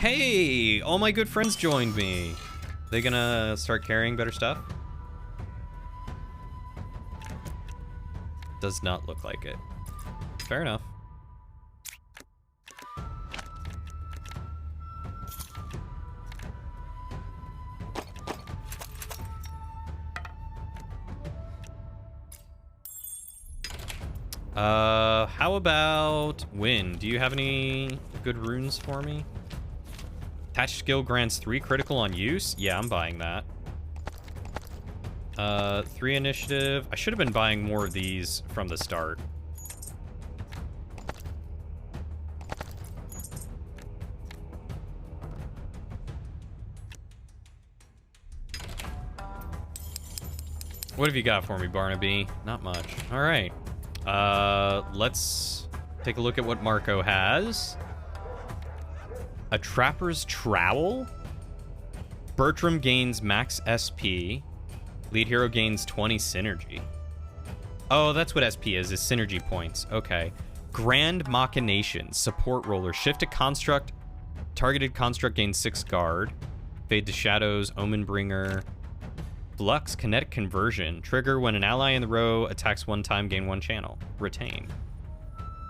Hey, all my good friends joined me. They gonna start carrying better stuff? Does not look like it. Fair enough. How about Wind? Do you have any good runes for me? Attached skill grants 3 critical on use? Yeah, I'm buying that. 3 initiative. I should have been buying more of these from the start. What have you got for me, Barnaby? Not much. All right. Let's take a look at what Marco has. A Trapper's Trowel. Bertram gains max SP. Lead hero gains 20 synergy. Oh, that's what SP is synergy points. Okay. Grand Machinations. Support roller. Shift to construct. Targeted construct gains 6 guard. Fade to shadows. Omen bringer. Flux kinetic conversion. Trigger when an ally in the row attacks 1 time, gain 1 channel. Retain.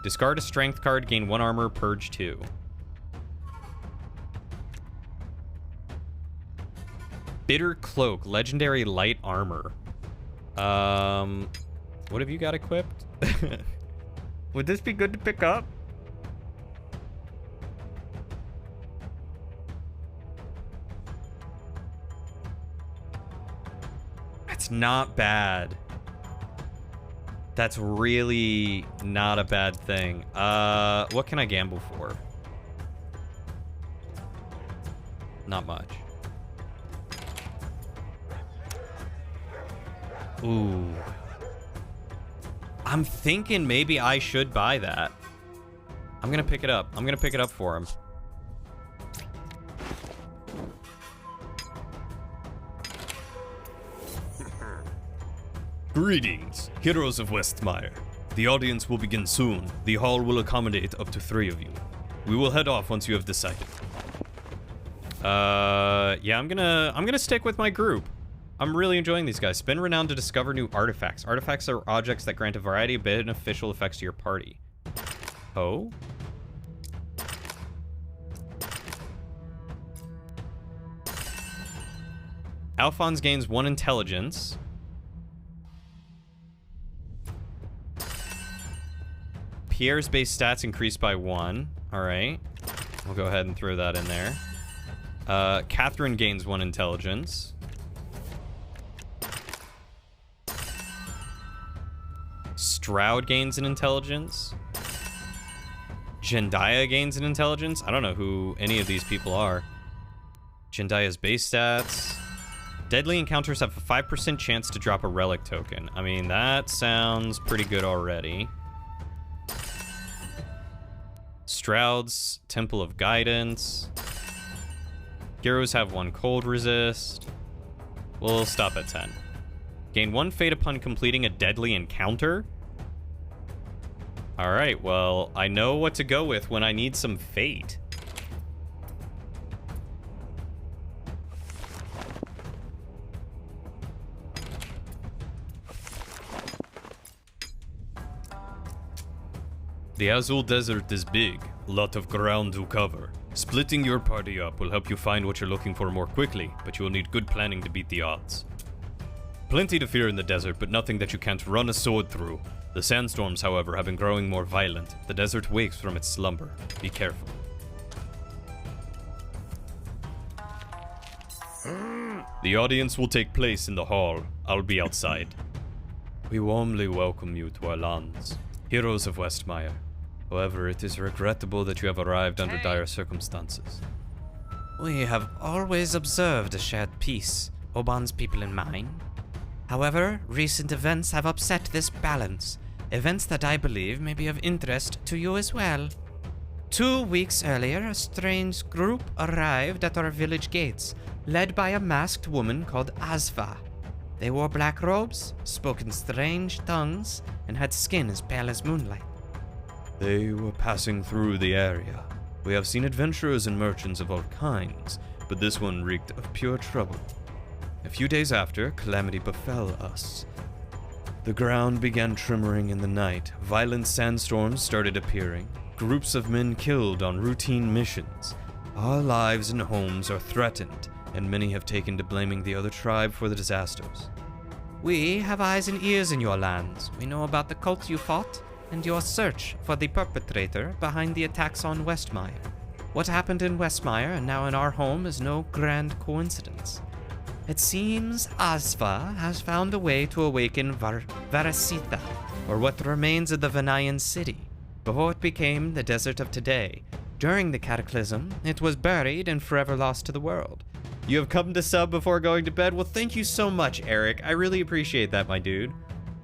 Discard a strength card, gain 1 armor, purge 2. Bitter Cloak, legendary light armor. What have you got equipped? Would this be good to pick up? That's not bad. That's really not a bad thing. What can I gamble for? Not much. Ooh. I'm thinking maybe I should buy that. I'm gonna pick it up. I'm gonna pick it up for him. Greetings, heroes of Westmire. The audience will begin soon. The hall will accommodate up to 3 of you. We will head off once you have decided. Yeah, I'm gonna stick with my group. I'm really enjoying these guys. Spend renown to discover new artifacts. Artifacts are objects that grant a variety of beneficial effects to your party. Oh? Alphonse gains 1 intelligence. Pierre's base stats increased by 1. Alright. We'll go ahead and throw that in there. Catherine gains 1 intelligence. Stroud gains an intelligence. Jendaya gains an intelligence. I don't know who any of these people are. Jendaya's base stats. Deadly encounters have a 5% chance to drop a relic token. I mean, that sounds pretty good already. Stroud's Temple of Guidance. Heroes have 1 cold resist. We'll stop at 10. Gain 1 fate upon completing a deadly encounter. Alright, well, I know what to go with when I need some fate. The Azul Desert is big, a lot of ground to cover. Splitting your party up will help you find what you're looking for more quickly, but you will need good planning to beat the odds. Plenty to fear in the desert, but nothing that you can't run a sword through. The sandstorms, however, have been growing more violent. The desert wakes from its slumber. Be careful. The audience will take place in the hall. I'll be outside. We warmly welcome you to our lands, heroes of Westmire. However, it is regrettable that you have arrived under dire circumstances. We have always observed a shared peace, Oban's people and mine. However, recent events have upset this balance. Events that I believe may be of interest to you as well. 2 weeks earlier, a strange group arrived at our village gates, led by a masked woman called Asva. They wore black robes, spoke in strange tongues, and had skin as pale as moonlight. They were passing through the area. We have seen adventurers and merchants of all kinds, but this one reeked of pure trouble. A few days after, calamity befell us. The ground began tremoring in the night, violent sandstorms started appearing, groups of men killed on routine missions. Our lives and homes are threatened, and many have taken to blaming the other tribe for the disasters. We have eyes and ears in your lands. We know about the cult you fought, and your search for the perpetrator behind the attacks on Westmire. What happened in Westmire and now in our home is no grand coincidence. It seems Asva has found a way to awaken Varasitha, or what remains of the Vanayan city, before it became the desert of today. During the cataclysm, it was buried and forever lost to the world. You have come to sub before going to bed? Well, thank you so much, Eric. I really appreciate that, my dude.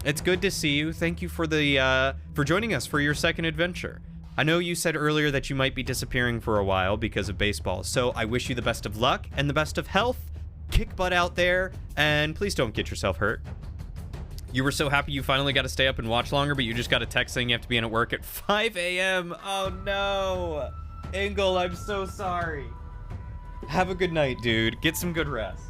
It's good to see you. Thank you for for joining us for your second adventure. I know you said earlier that you might be disappearing for a while because of baseball, so I wish you the best of luck and the best of health. Kick butt out there, and please don't get yourself hurt. You were so happy you finally got to stay up and watch longer, but you just got a text saying you have to be in at work at 5 a.m. Oh no. Engel, I'm so sorry. Have a good night, dude. Get some good rest.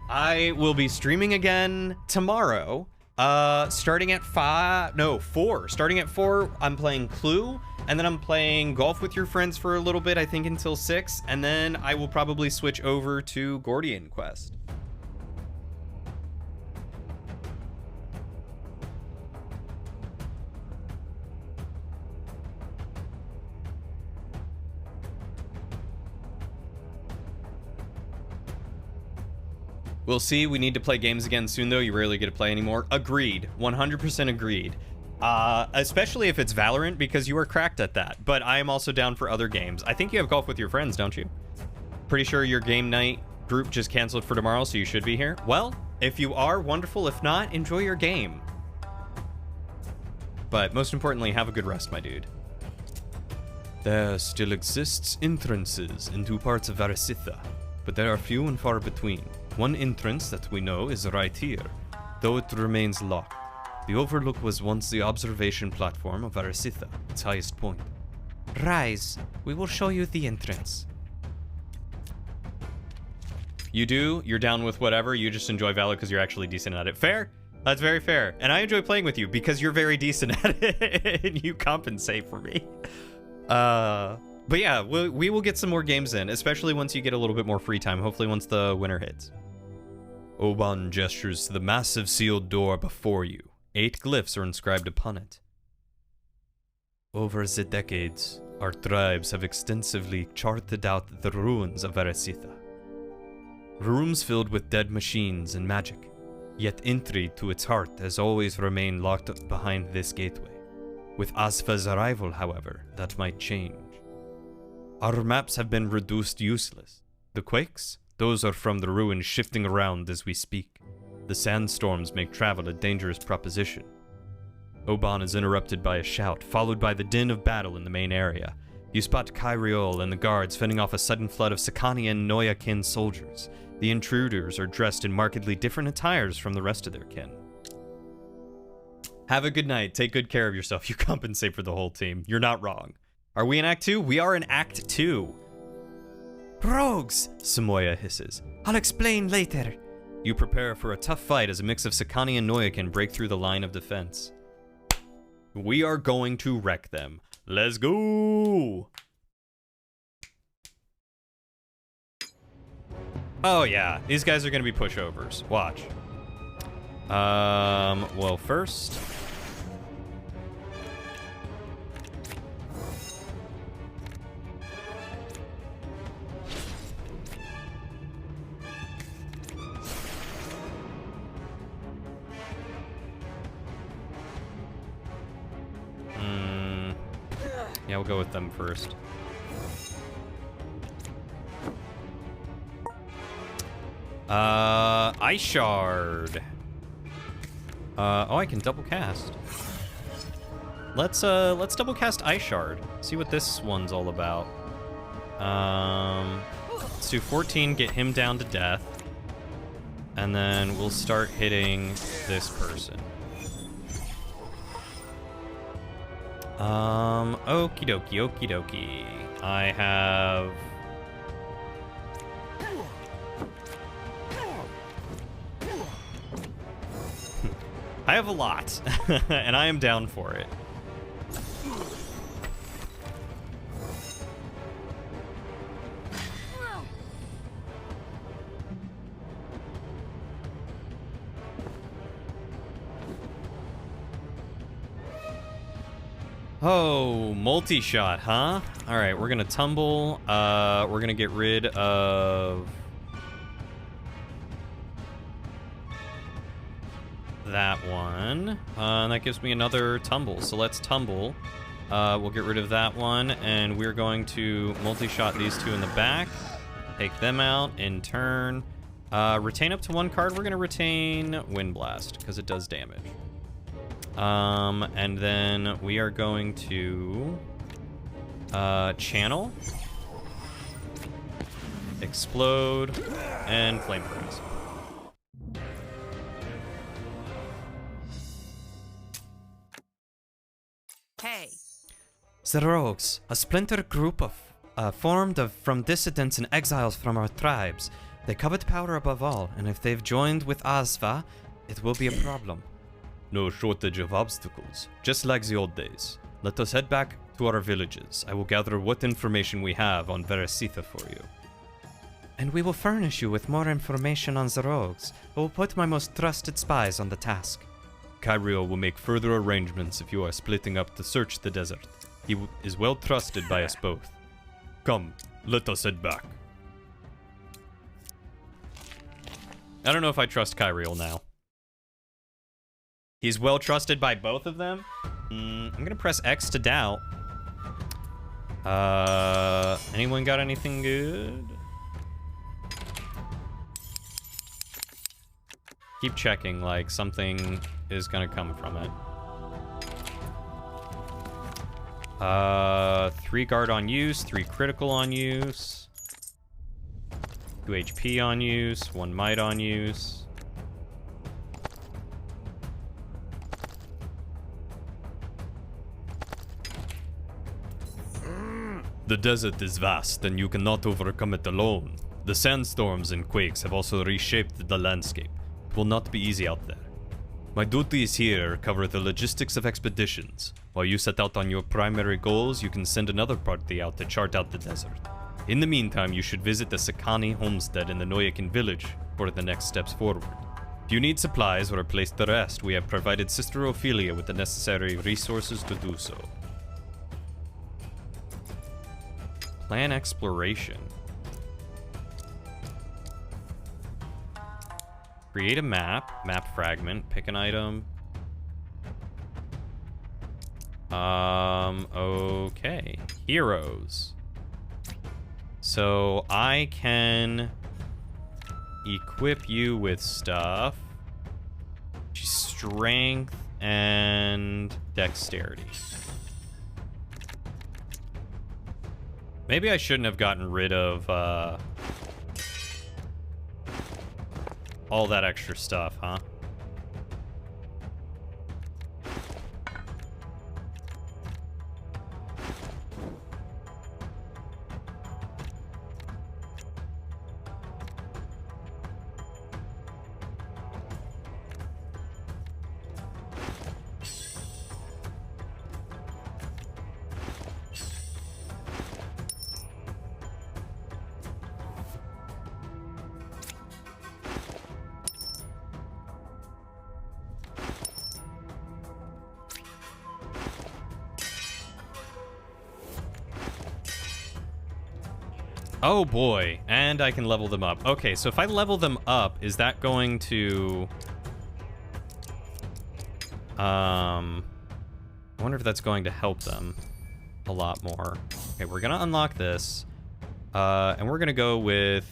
I will be streaming again tomorrow. Starting at 4. Starting at 4, I'm playing Clue, and then I'm playing Golf with Your Friends for a little bit, I think until 6, and then I will probably switch over to Gordian Quest. We'll see. We need to play games again soon, though. You rarely get to play anymore. Agreed. 100% agreed. Especially if it's Valorant, because you are cracked at that. But I am also down for other games. I think you have Golf with Your Friends, don't you? Pretty sure your game night group just canceled for tomorrow, so you should be here. Well, if you are, wonderful. If not, enjoy your game. But most importantly, have a good rest, my dude. There still exists entrances into parts of Varasitha, but there are few and far between. One entrance that we know is right here, though it remains locked. The Overlook was once the observation platform of Varasitha, its highest point. Rise, we will show you the entrance. You do? You're down with whatever? You just enjoy Valor because you're actually decent at it. Fair? That's very fair. And I enjoy playing with you because you're very decent at it and you compensate for me. But yeah, we will get some more games in, especially once you get a little bit more free time, hopefully once the winter hits. Oban gestures to the massive sealed door before you. 8 glyphs are inscribed upon it. Over the decades, our tribes have extensively charted out the ruins of Varasitha. Rooms filled with dead machines and magic, yet entry to its heart has always remained locked behind this gateway. With Asfa's arrival, however, that might change. Our maps have been reduced useless. The quakes? Those are from the ruins shifting around as we speak. The sandstorms make travel a dangerous proposition. Oban is interrupted by a shout, followed by the din of battle in the main area. You spot Kyriol and the guards fending off a sudden flood of Sakanian Noyakin soldiers. The intruders are dressed in markedly different attires from the rest of their kin. Have a good night. Take good care of yourself. You compensate for the whole team. You're not wrong. Are we in Act 2? We are in Act 2. Rogues! Samoya hisses. I'll explain later. You prepare for a tough fight as a mix of Sakani and Noyakin break through the line of defense. We are going to wreck them. Let's go! Oh yeah, these guys are gonna be pushovers. Watch. Well first... Yeah, we'll go with them first. Ice Shard. Oh, I can double cast. Let's double cast Ice Shard. See what this one's all about. Let's do 14, get him down to death. And then we'll start hitting this person. Okie dokie, okie dokie. I have... I have a lot, and I am down for it. Oh, multi-shot, huh? All right, we're gonna tumble. We're gonna get rid of that one. And that gives me another tumble. So let's tumble. We'll get rid of that one, and we're going to multi-shot these two in the back. Take them out in turn. Retain up to one card. We're gonna retain Wind Blast because it does damage. And then we are going to channel, explode, and flame burst. Hey. The Rogues, a splinter group formed from dissidents and exiles from our tribes. They covet power above all, and if they've joined with Asva, it will be a problem. No shortage of obstacles, just like the old days. Let us head back to our villages. I will gather what information we have on Veresitha for you. And we will furnish you with more information on the Rogues. I will put my most trusted spies on the task. Kyrio will make further arrangements if you are splitting up to search the desert. He is well trusted by us both. Come, let us head back. I don't know if I trust Kyriel now. He's well trusted by both of them. I'm gonna press X to doubt. Anyone got anything good? Keep checking, like something is gonna come from it. 3 guard on use, 3 critical on use, 2 HP on use, 1 might on use. The desert is vast, and you cannot overcome it alone. The sandstorms and quakes have also reshaped the landscape. It will not be easy out there. My duties here cover the logistics of expeditions. While you set out on your primary goals, you can send another party out to chart out the desert. In the meantime, you should visit the Sakani homestead in the Noyakin village for the next steps forward. If you need supplies or a place to rest, we have provided Sister Ophelia with the necessary resources to do so. Plan exploration. Create a map. Map fragment. Pick an item. Okay. Heroes. So I can equip you with stuff. Strength and dexterity. Maybe I shouldn't have gotten rid of all that extra stuff, huh? Oh boy, and I can level them up. Okay, so if I level them up, is that going to... I wonder if that's going to help them a lot more. Okay, we're gonna unlock this. And we're gonna go with...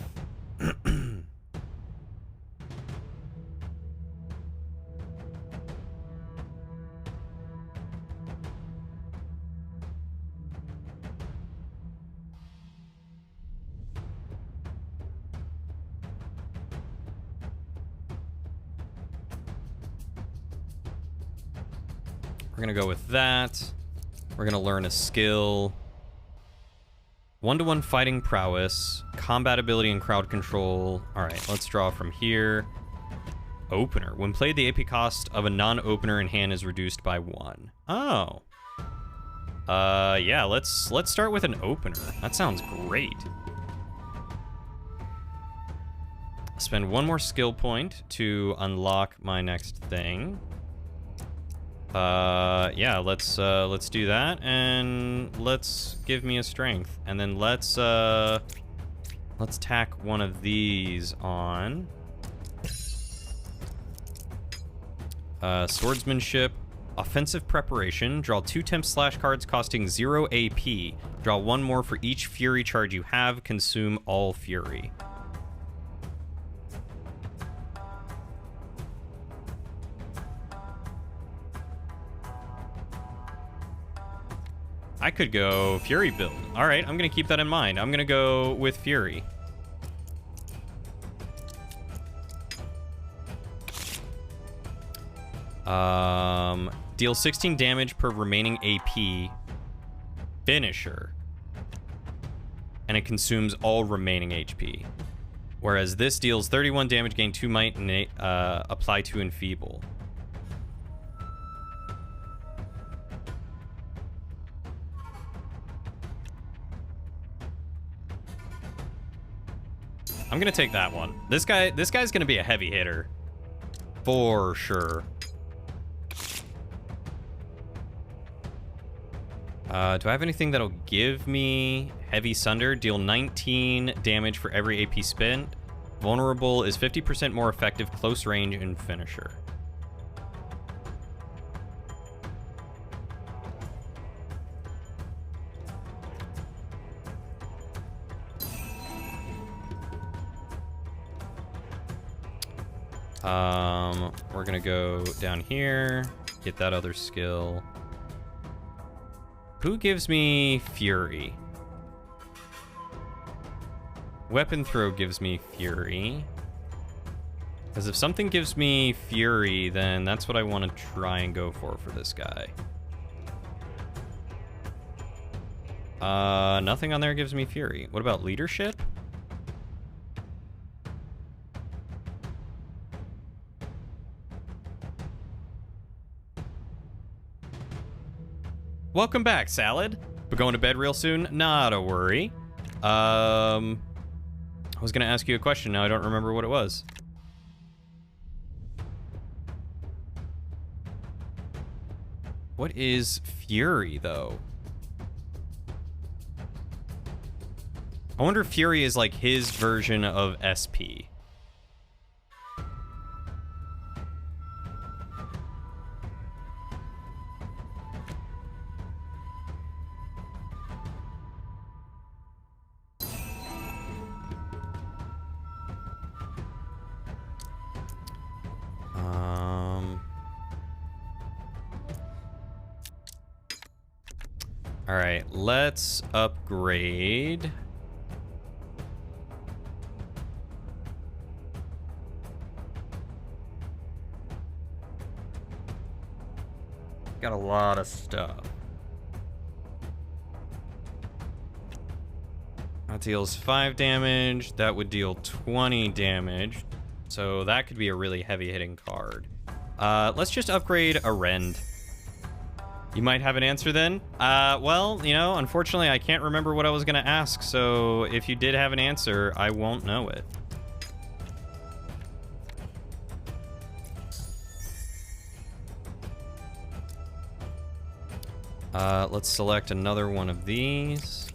We're gonna go with that. We're gonna learn a skill. 1-to-1 fighting prowess, combat ability and crowd control. All right, let's draw from here. Opener. When played, the AP cost of a non-opener in hand is reduced by 1. Oh. Yeah, let's start with an opener. That sounds great. Spend 1 more skill point to unlock my next thing. Yeah, let's do that, and let's give me a strength, and then let's tack one of these on. Swordsmanship, offensive preparation. Draw 2 temp slash cards costing 0 AP. Draw 1 more for each fury charge you have. Consume all fury. I could go Fury build. All right, I'm going to keep that in mind. I'm going to go with Fury. Deal 16 damage per remaining AP finisher. And it consumes all remaining HP. Whereas this deals 31 damage, gain 2 might, and apply to enfeeble. I'm gonna take that one. This guy's gonna be a heavy hitter. For sure. Do I have anything that'll give me Heavy Sunder? Deal 19 damage for every AP spent. Vulnerable is 50% more effective, close range, and finisher. We're gonna go down here, get that other skill. Who gives me Fury? Weapon throw gives me Fury. Because if something gives me Fury, then that's what I want to try and go for this guy. Nothing on there gives me Fury. What about leadership? Welcome back, Salad. We're going to bed real soon? Not a worry. I was gonna ask you a question, now I don't remember what it was. What is Fury, though? I wonder if Fury is like his version of SP. All right, let's upgrade. Got a lot of stuff. That deals 5 damage. That would deal 20 damage. So that could be a really heavy hitting card. Let's just upgrade a Rend. You might have an answer then. Well, you know, unfortunately, I can't remember what I was going to ask. So if you did have an answer, I won't know it. Let's select another one of these.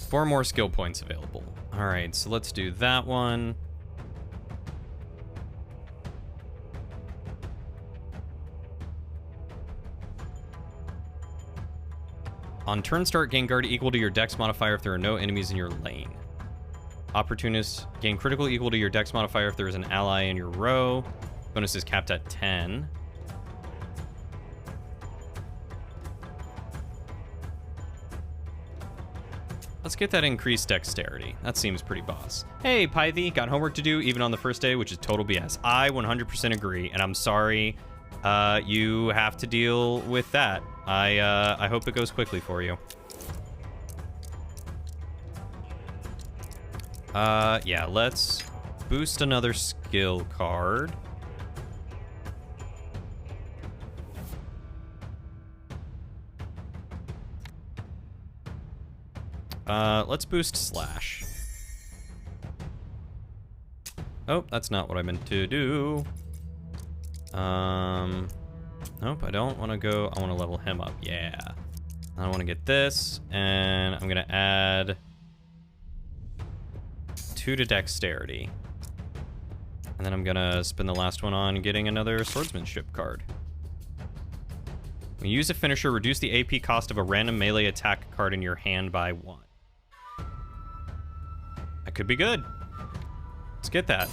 Four more skill points available. All right, so let's do that one. On turn start, gain guard equal to your dex modifier if there are no enemies in your lane. Opportunist, gain critical equal to your dex modifier if there is an ally in your row. Bonus is capped at 10. Let's get that increased dexterity. That seems pretty boss. Hey, Pythie, got homework to do even on the first day, which is total BS. I 100% agree, and I'm sorry you have to deal with that. I hope it goes quickly for you. Yeah, let's boost another skill card. Let's boost Slash. Oh, that's not what I meant to do. Nope, I don't want to go. I want to level him up. Yeah. I want to get this, and I'm going to add 2 to dexterity. And then I'm going to spend the last one on getting another swordsmanship card. When you use a finisher, reduce the AP cost of a random melee attack card in your hand by 1. That could be good. Let's get that.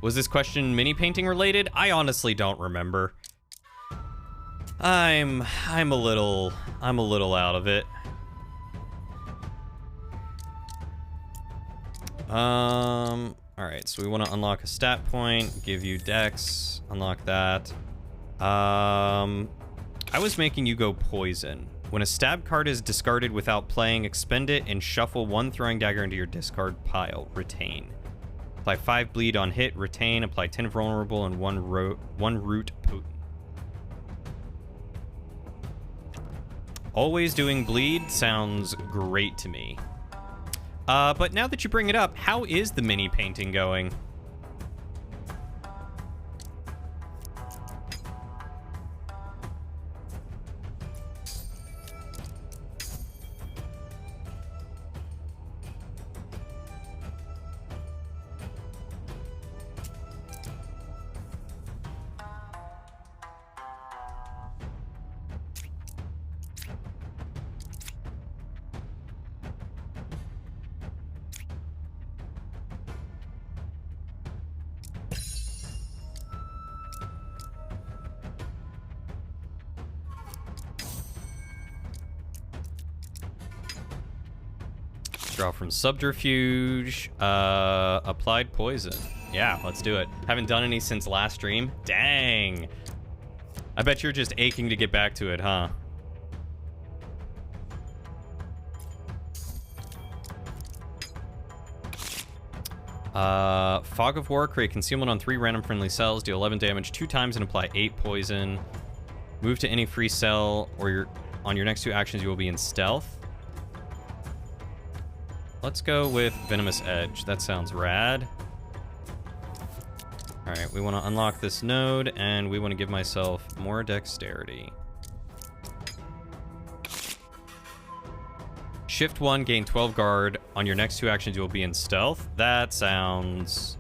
Was this question mini painting related? I honestly don't remember. I'm a little out of it. All right, so we want to unlock a stat point, give you dex, unlock that. I was making you go poison. When a stab card is discarded without playing, expend it and shuffle 1 throwing dagger into your discard pile. Retain. Apply 5 bleed on hit, retain, apply 10 vulnerable and 1 root potent. Always doing bleed sounds great to me. But now that you bring it up, how is the mini painting going? Draw from subterfuge. Applied poison. Yeah, let's do it. Haven't done any since last stream. Dang. I bet you're just aching to get back to it, huh? Fog of War, create concealment on 3 random friendly cells, deal 11 damage 2 times and apply 8 poison. Move to any free cell or on your next 2 actions you will be in stealth. Let's go with Venomous Edge. That sounds rad. Alright, we want to unlock this node, and we want to give myself more dexterity. Shift 1, gain 12 guard. On your next 2 actions, you will be in stealth. That sounds...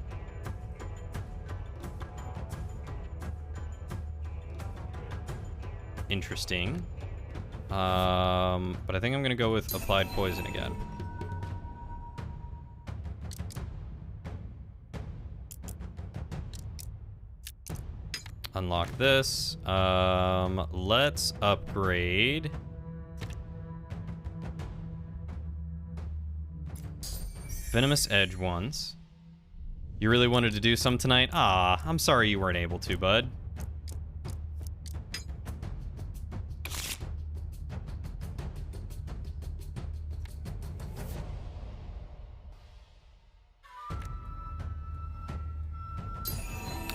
interesting. But I think I'm going to go with Applied Poison again. Unlock this. Let's upgrade. Venomous Edge once. You really wanted to do some tonight? Ah, I'm sorry you weren't able to, bud.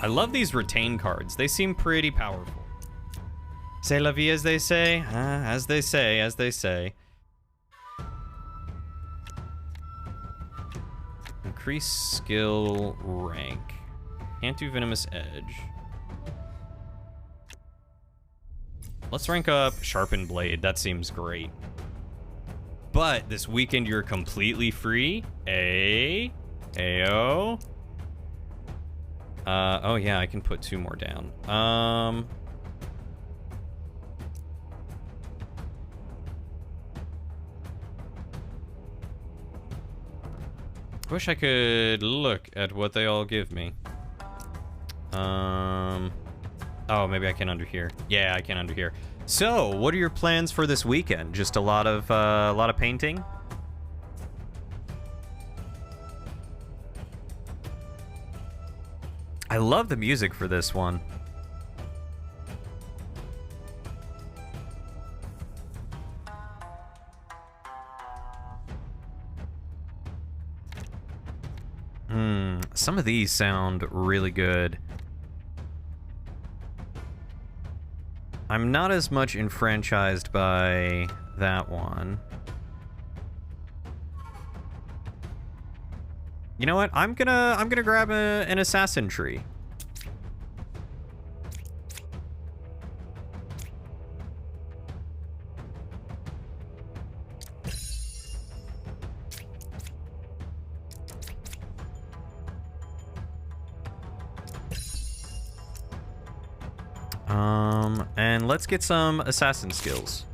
I love these retain cards. They seem pretty powerful. C'est la vie, as they say. As they say, as they say. Increase skill rank. Can't do Venomous Edge. Let's rank up Sharpened Blade. That seems great. But this weekend you're completely free. Ayo. Oh yeah, I can put 2 more down. I wish I could look at what they all give me. Oh, maybe I can under here. Yeah, I can under here. So, what are your plans for this weekend? Just a lot of painting? I love the music for this one. Some of these sound really good. I'm not as much enfranchised by that one. You know what? I'm gonna grab an assassin tree. And let's get some assassin skills.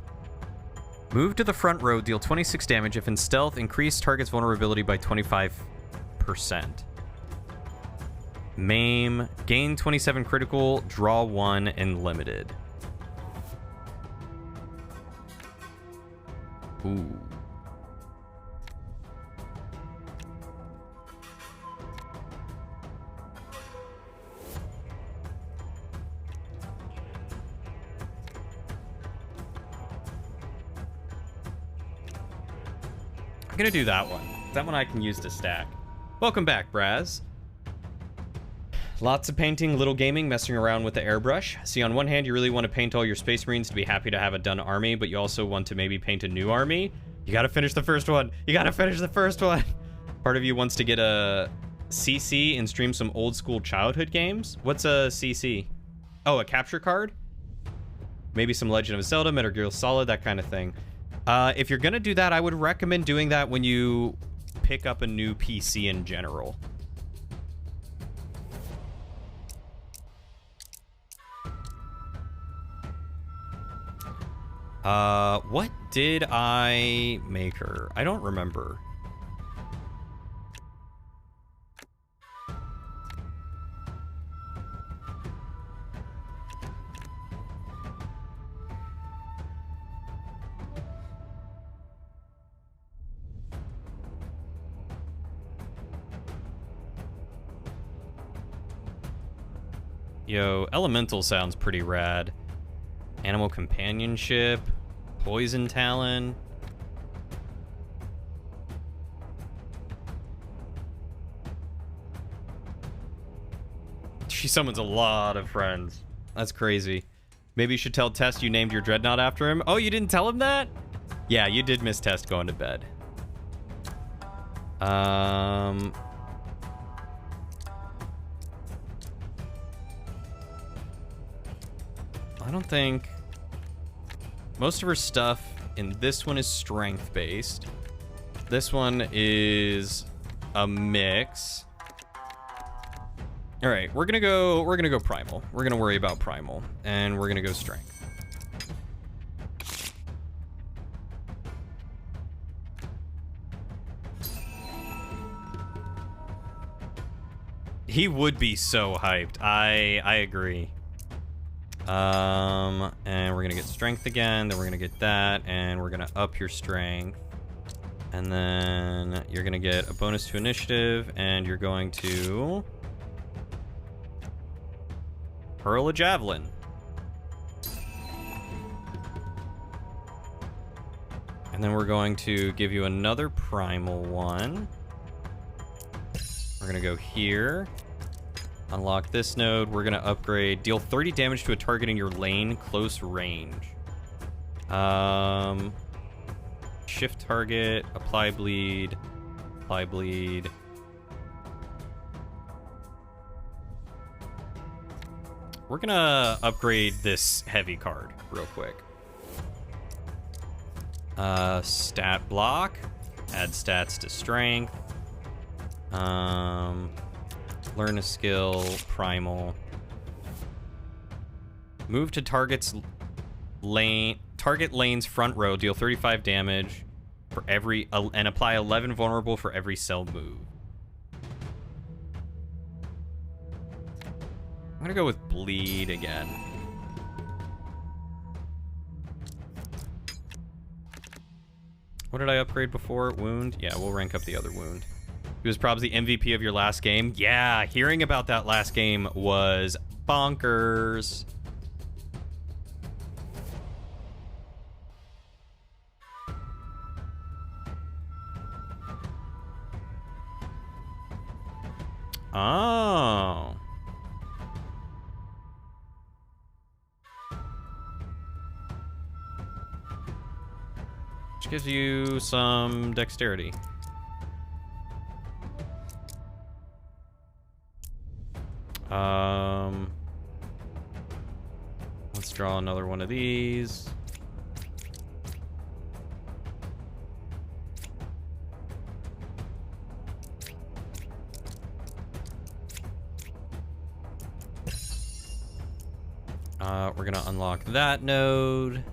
Move to the front row, deal 26 damage. If in stealth, increase target's vulnerability by 25%. Maim, gain 27 critical, draw 1, and limited. Ooh. I'm gonna do that one. That one I can use to stack. Welcome back, Braz. Lots of painting, little gaming, messing around with the airbrush. See, on one hand, you really want to paint all your Space Marines to be happy to have a done army, but you also want to maybe paint a new army. You gotta finish the first one. You gotta finish the first one. Part of you wants to get a CC and stream some old school childhood games. What's a CC? Oh, a capture card? Maybe some Legend of Zelda, Metal Gear Solid, that kind of thing. If you're gonna do that, I would recommend doing that when you pick up a new PC in general. What did I make her? I don't remember. Yo, Elemental sounds pretty rad. Animal Companionship, Poison Talon. She summons a lot of friends. That's crazy. Maybe you should tell Test you named your Dreadnought after him. Oh, you didn't tell him that? Yeah, you did miss Test going to bed. I don't think... Most of her stuff in this one is strength-based. This one is a mix. All right, we're gonna go primal. We're gonna worry about primal, and we're gonna go strength. He would be so hyped. I agree. And we're gonna get strength again, then we're gonna get that, and we're gonna up your strength. And then you're gonna get a bonus to initiative, and you're going to hurl a javelin. And then we're going to give you another primal one. We're gonna go here. Unlock this node. We're gonna upgrade. Deal 30 damage to a target in your lane, close range. Shift target. Apply bleed. Apply bleed. We're gonna upgrade this heavy card real quick. Stat block. Add stats to strength. Learn a skill, primal. Move to target's lane. Target lane's front row. Deal 35 damage for every, and apply 11 vulnerable for every cell move. gonna go with bleed again. What did I upgrade before? Wound? Yeah, we'll rank up the other wound. He was probably the MVP of your last game. Yeah, hearing about that last game was bonkers. Oh. Which gives you some dexterity. Let's draw another one of these. We're gonna unlock that node,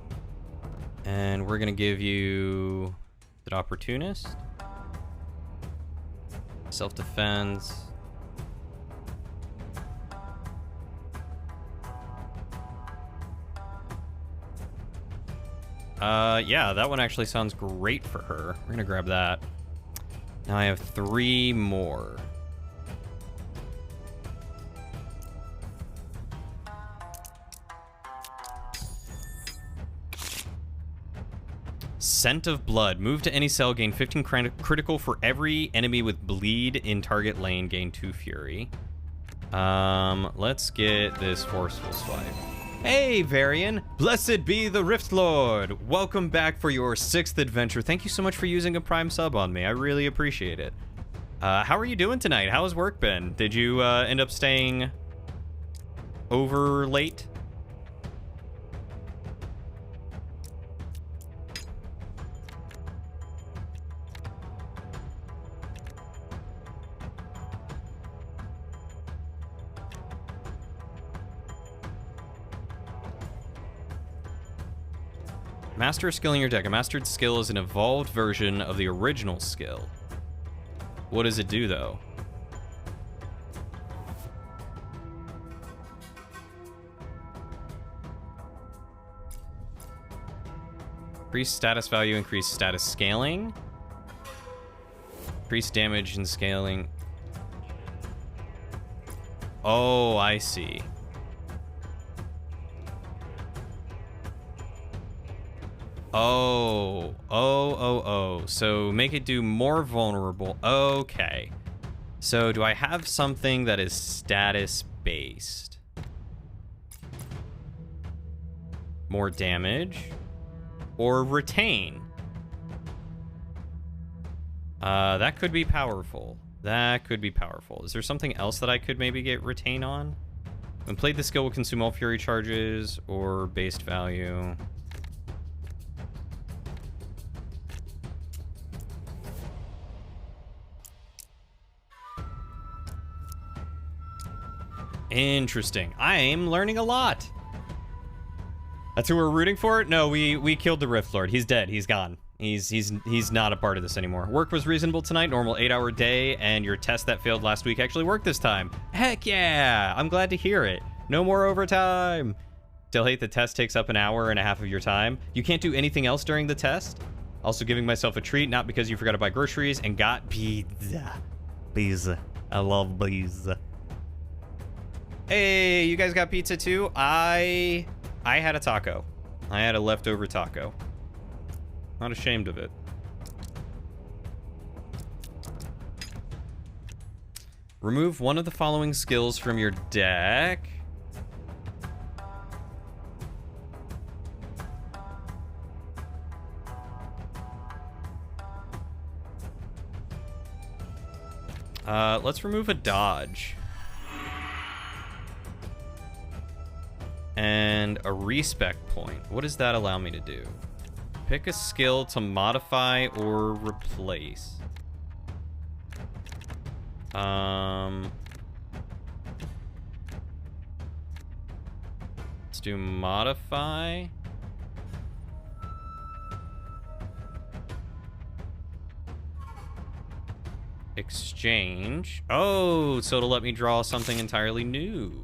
and we're gonna give you the opportunist, self-defense. Yeah, that one actually sounds great for her. We're gonna grab that. Now I have 3 more. Scent of Blood. Move to any cell, gain 15 critical for every enemy with bleed in target lane, gain 2 fury. Let's get this forceful swipe. Hey, Varian! Blessed be the Rift Lord! Welcome back for your 6th adventure. Thank you so much for using a Prime sub on me. I really appreciate it. How are you doing tonight? How has work been? Did you end up staying over late? Master a skill in your deck. A mastered skill is an evolved version of the original skill. What does it do, though? Increase status value, increase status scaling. Increase damage and scaling. Oh, I see. Oh. So make it do more vulnerable. Okay. So do I have something that is status based? More damage or retain? That could be powerful. That could be powerful. Is there something else that I could maybe get retain on? When played, the skill will consume all fury charges or based value. Interesting. I'm learning a lot. That's who we're rooting for? No, we killed the Rift Lord. He's dead. He's gone. He's not a part of this anymore. Work was reasonable tonight. Normal 8-hour day, and your test that failed last week actually worked this time. Heck yeah! I'm glad to hear it. No more overtime. Still hate the test takes up an hour and a half of your time. You can't do anything else during the test. Also giving myself a treat, not because you forgot to buy groceries and got pizza. Pizza. I love pizza. Hey, you guys got pizza too? I had a taco. I had a leftover taco. Not ashamed of it. Remove one of the following skills from your deck. Let's remove a dodge. And a respec point. What does that allow me to do? Pick a skill to modify or replace. Let's do modify. Exchange. Oh, so it'll let me draw something entirely new.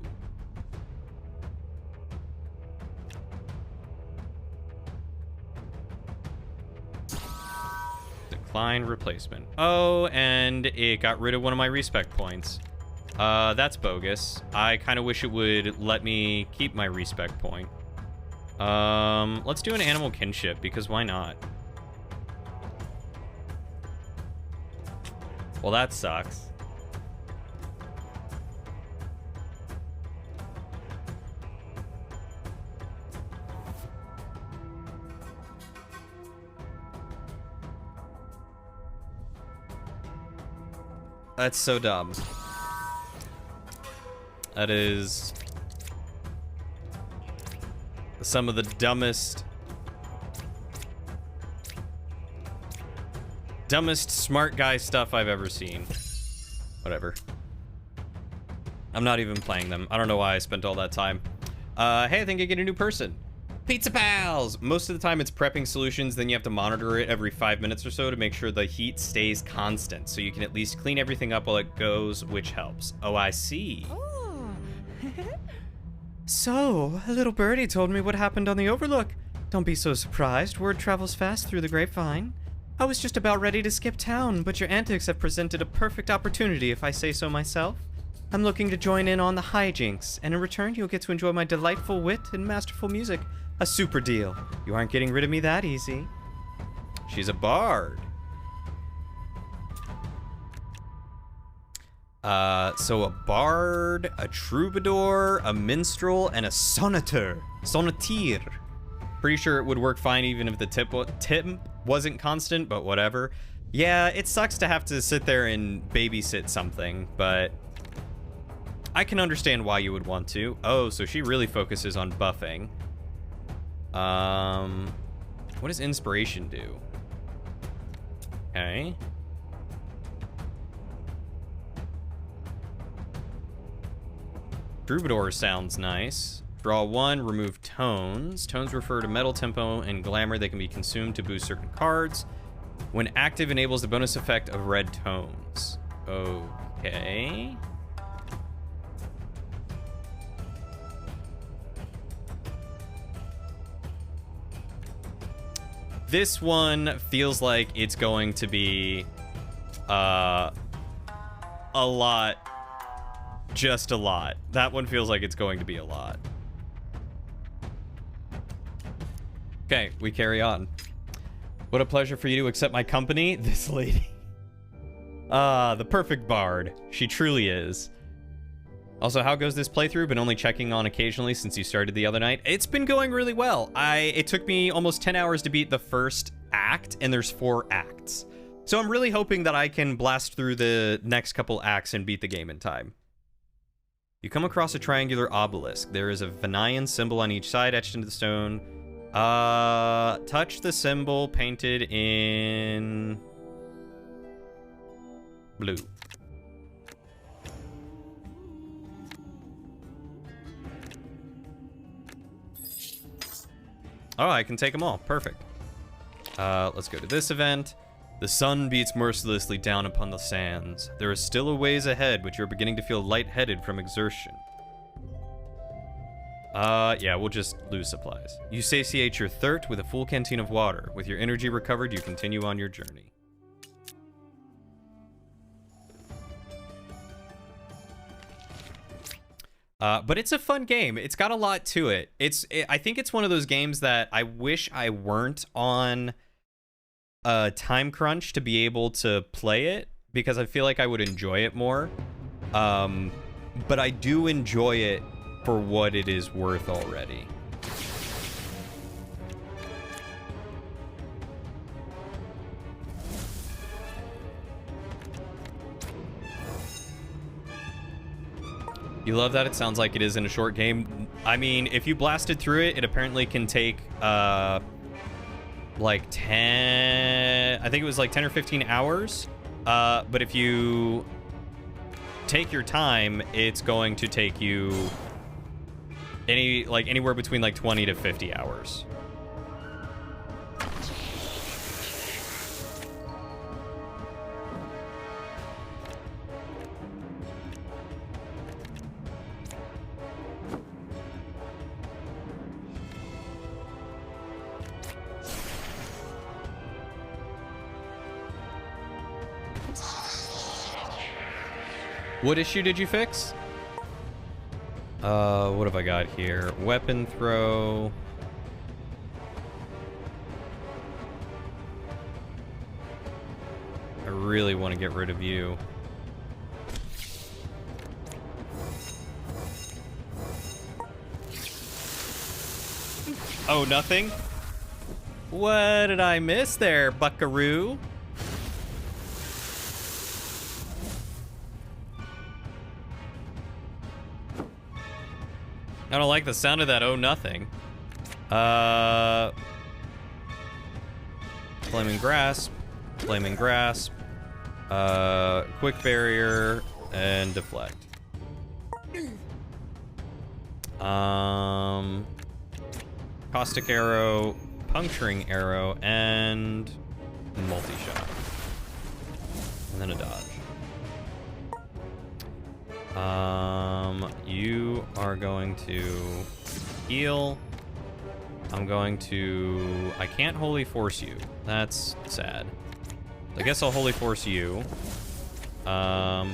Decline replacement. Oh, and it got rid of one of my respec points. That's bogus. I kind of wish it would let me keep my respec point. Let's do an animal kinship, because why not? Well, that sucks. That's so dumb. That is some of the dumbest smart guy stuff I've ever seen. Whatever. I'm not even playing them. I don't know why I spent all that time. Hey, I think I get a new person. Pizza Pals! Most of the time it's prepping solutions, then you have to monitor it every 5 minutes or so to make sure the heat stays constant, so you can at least clean everything up while it goes, which helps. Oh, I see. Oh. So, a little birdie told me what happened on the Overlook. Don't be so surprised, word travels fast through the grapevine. I was just about ready to skip town, but your antics have presented a perfect opportunity if I say so myself. I'm looking to join in on the hijinks, and in return you'll get to enjoy my delightful wit and masterful music. A super deal. You aren't getting rid of me that easy. She's a bard. So a bard, a troubadour, a minstrel, and a sonneteer. Pretty sure it would work fine even if the tip wasn't constant, but whatever. Yeah, it sucks to have to sit there and babysit something, but I can understand why you would want to. Oh, so she really focuses on buffing. What does inspiration do? Okay. Troubadour sounds nice. Draw 1, remove tones. Tones refer to metal, tempo, and glamour. They can be consumed to boost certain cards. When active, enables the bonus effect of red tones. Okay. This one feels like it's going to be a lot. Just a lot. That one feels like it's going to be a lot. Okay, we carry on. What a pleasure for you to accept my company, this lady. The perfect bard. She truly is. Also, how goes this playthrough? Been only checking on occasionally since you started the other night. It's been going really well. It took me almost 10 hours to beat the first act, and there's 4 acts. So I'm really hoping that I can blast through the next couple acts and beat the game in time. You come across a triangular obelisk. There is a Vanayan symbol on each side etched into the stone. Touch the symbol painted in blue. Oh, I can take them all. Perfect. Let's go to this event. The sun beats mercilessly down upon the sands. There is still a ways ahead, but you're beginning to feel lightheaded from exertion. Yeah, we'll just lose supplies. You satiate your thirst with a full canteen of water. With your energy recovered, you continue on your journey. But it's a fun game. It's got a lot to it. I think it's one of those games that I wish I weren't on a time crunch to be able to play it, because I feel like I would enjoy it more. But I do enjoy it for what it is worth already. You love that? It sounds like it is in a short game. I mean, if you blasted through it, it apparently can take like 10, I think it was like 10 or 15 hours. But if you take your time, it's going to take you anywhere between like 20 to 50 hours. What issue did you fix? What have I got here? Weapon throw. I really want to get rid of you. Oh, nothing? What did I miss there, buckaroo? I don't like the sound of that oh nothing. Flaming grasp, quick barrier, and deflect. Caustic arrow, puncturing arrow, and multi-shot. And then a dodge. You are going to heal. I'm going to... I can't holy force you. That's sad. I guess I'll holy force you. There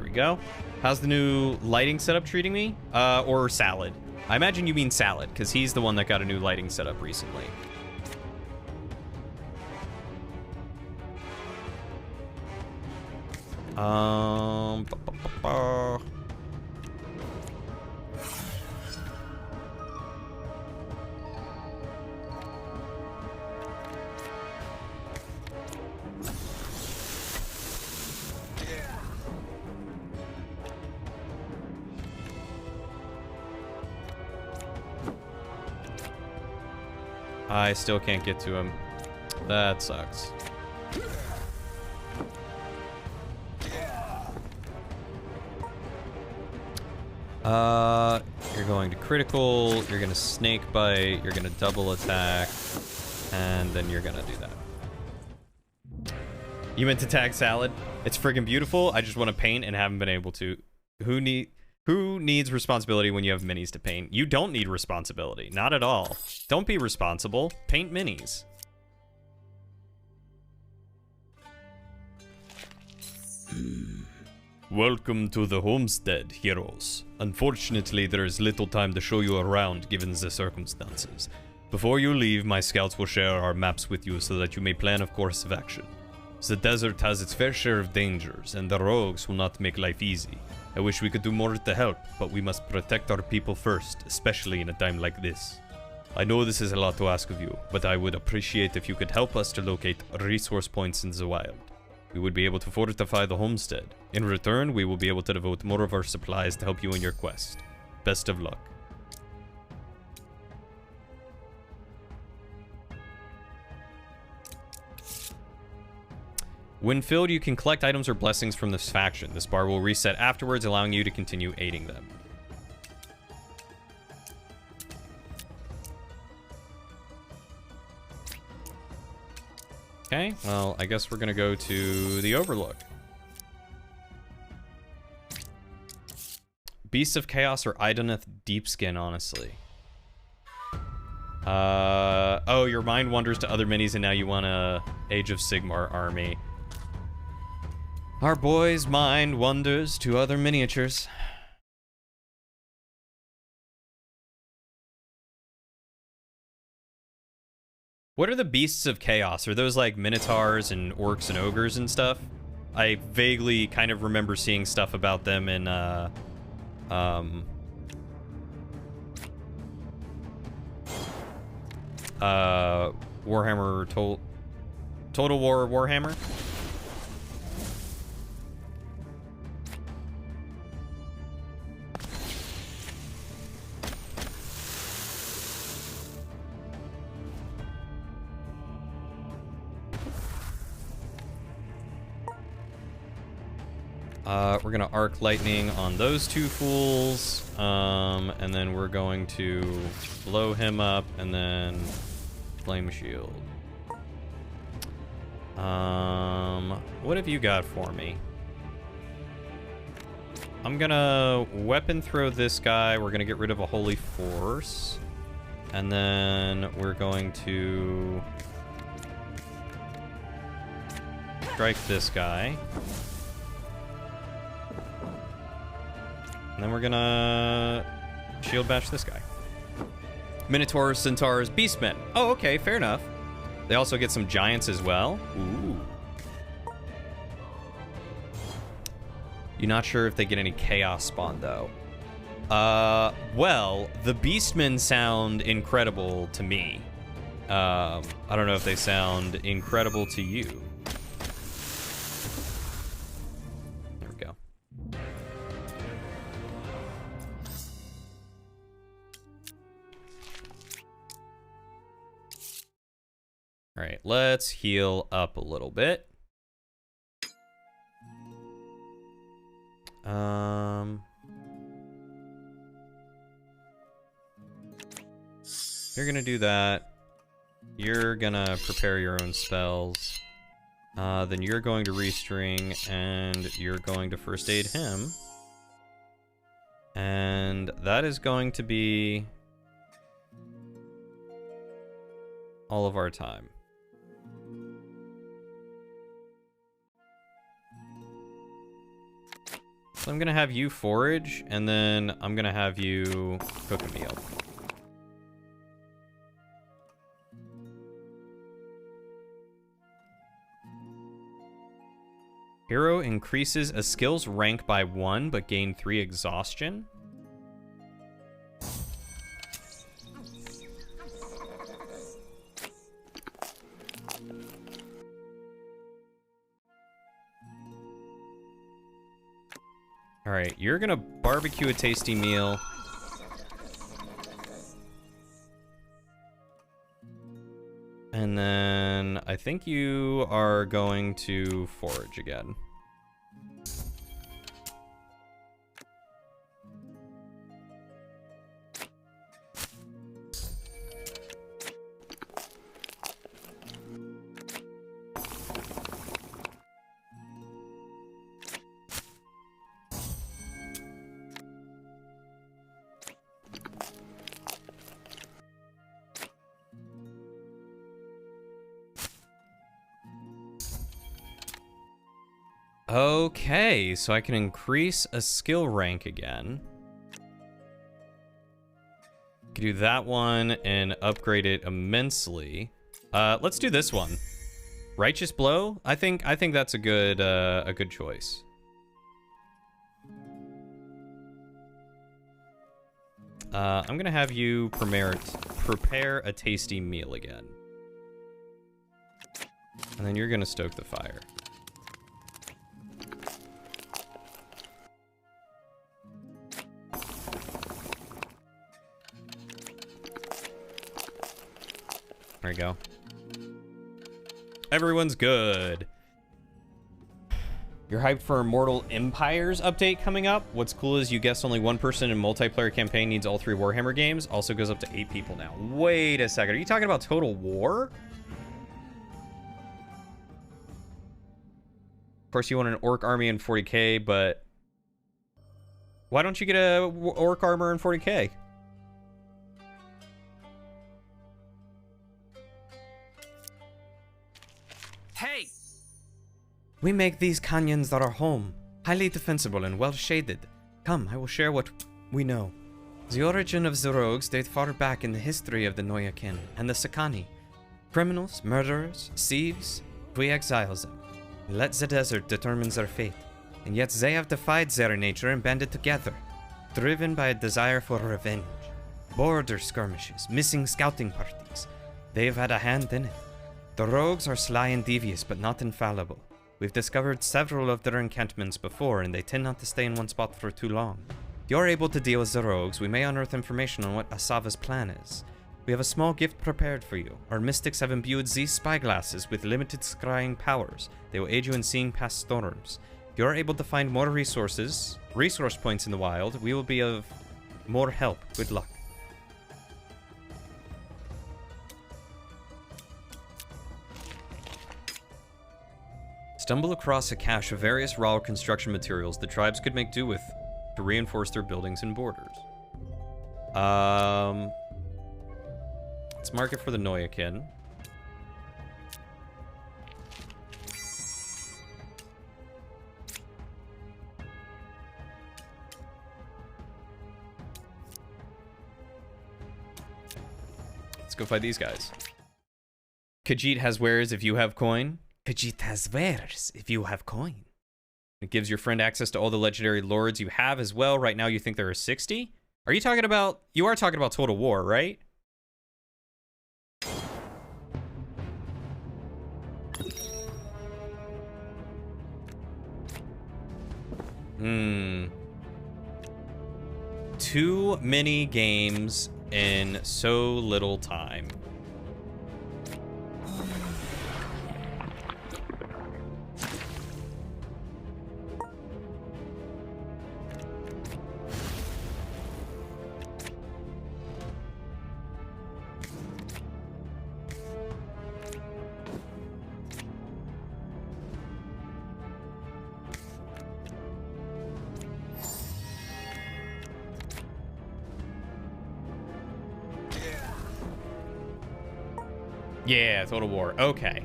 we go. How's the new lighting setup treating me? Or Salad? I imagine you mean Salad, because he's the one that got a new lighting setup recently. I still can't get to him. That sucks. You're going to critical, you're gonna snake bite, you're gonna double attack, and then you're gonna do that. You meant to tag Salad? It's friggin' beautiful. I just want to paint and haven't been able to. Who needs responsibility when you have minis to paint? You don't need responsibility. Not at all. Don't be responsible. Paint minis. Welcome to the homestead, heroes. Unfortunately, there is little time to show you around given the circumstances. Before you leave, my scouts will share our maps with you so that you may plan a course of action. The desert has its fair share of dangers, and the rogues will not make life easy. I wish we could do more to help, but we must protect our people first, especially in a time like this. I know this is a lot to ask of you, but I would appreciate if you could help us to locate resource points in the wild. We would be able to fortify the homestead. In return, we will be able to devote more of our supplies to help you in your quest. Best of luck. When filled, you can collect items or blessings from this faction. This bar will reset afterwards, allowing you to continue aiding them. Okay, well, I guess we're gonna go to the Overlook. Beasts of Chaos or Idoneth Deepskin, honestly. Oh, your mind wanders to other minis and now you want a Age of Sigmar army. Our boy's mind wanders to other miniatures. What are the Beasts of Chaos? Are those like Minotaurs and Orcs and Ogres and stuff? I vaguely kind of remember seeing stuff about them in, Warhammer Total War Warhammer? We're gonna arc lightning on those two fools, and then we're going to blow him up, and then flame shield. What have you got for me? I'm gonna weapon throw this guy. We're gonna get rid of a holy force, and then we're going to strike this guy. And then we're gonna shield bash this guy. Minotaurs, Centaurs, Beastmen. Oh, okay, fair enough. They also get some giants as well. Ooh. You're not sure if they get any chaos spawn, though. Well, the Beastmen sound incredible to me. I don't know if they sound incredible to you. There we go. All right, let's heal up a little bit. You're gonna do that. You're gonna prepare your own spells. Then you're going to restring, and you're going to first aid him. And that is going to be all of our time. So I'm gonna have you forage, and then I'm gonna have you cook a meal. Hero increases a skill's rank by 1, but gain 3 exhaustion. Alright, you're gonna barbecue a tasty meal. And then I think you are going to forage again. Okay, so I can increase a skill rank again. Can do that one and upgrade it immensely. Let's do this one. Righteous Blow. I think that's a good choice. I'm gonna have you prepare a tasty meal again, and then you're gonna stoke the fire. There we go. Everyone's good. You're hyped for Immortal Empires update coming up. What's cool is you guessed only one person in multiplayer campaign needs all 3 Warhammer games. Also goes up to 8 people now. Wait a second. Are you talking about Total War? Of course, you want an orc army in 40k, but why don't you get a orc armor in 40k? Hey! We make these canyons our home, highly defensible and well shaded. Come, I will share what we know. The origin of the rogues date far back in the history of the Noyakin and the Sakani. Criminals, murderers, thieves, we exile them. Let the desert determine their fate. And yet they have defied their nature and banded together, driven by a desire for revenge. Border skirmishes, missing scouting parties. They've had a hand in it. The rogues are sly and devious, but not infallible. We've discovered several of their encampments before, and they tend not to stay in one spot for too long. If you're able to deal with the rogues, we may unearth information on what Asava's plan is. We have a small gift prepared for you. Our mystics have imbued these spyglasses with limited scrying powers. They will aid you in seeing past storms. If you're able to find more resource points in the wild, we will be of more help. Good luck. Stumble across a cache of various raw construction materials the tribes could make do with to reinforce their buildings and borders. Let's mark it for the Noyakin. go fight these guys. Khajiit has wares if you have coin. Khajiit has wares if you have coin. It gives your friend access to all the legendary lords you have as well. Right now you think there are 60? Are you talking about... You are talking about Total War, right? Too many games in so little time. Yeah, Total War. Okay.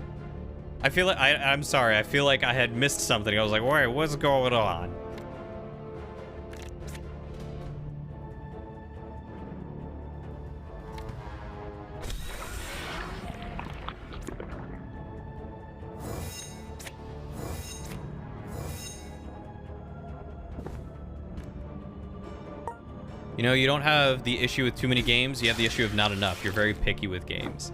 I feel like I'm sorry. I feel like I had missed something. I was like, wait, what's going on? You know, you don't have the issue with too many games. You have the issue of not enough. You're very picky with games.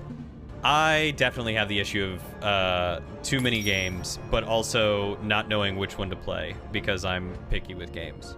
I definitely have the issue of too many games, but also not knowing which one to play because I'm picky with games.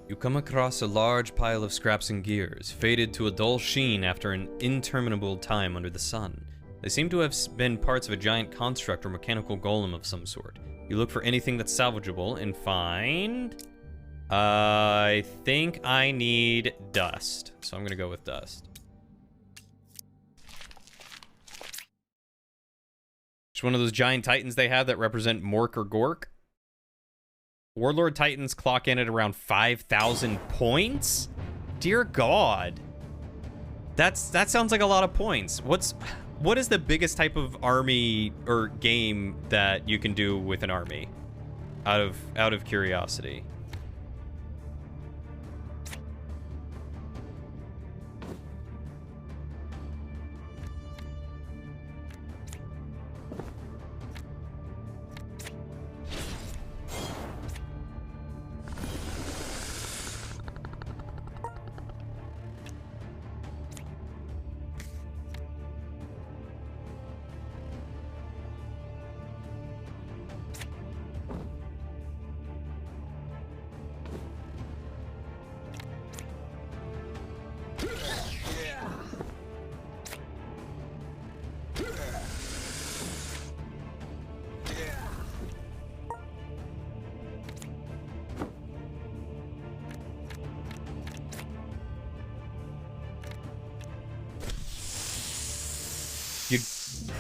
You come across a large pile of scraps and gears, faded to a dull sheen after an interminable time under the sun. They seem to have been parts of a giant construct or mechanical golem of some sort. You look for anything that's salvageable and find... I think I need dust, so I'm gonna go with dust. It's one of those giant titans they have that represent Mork or Gork. Warlord Titans clock in at around 5,000 points? Dear God. That sounds like a lot of points. What is the biggest type of army or game that you can do with an army? Out of curiosity.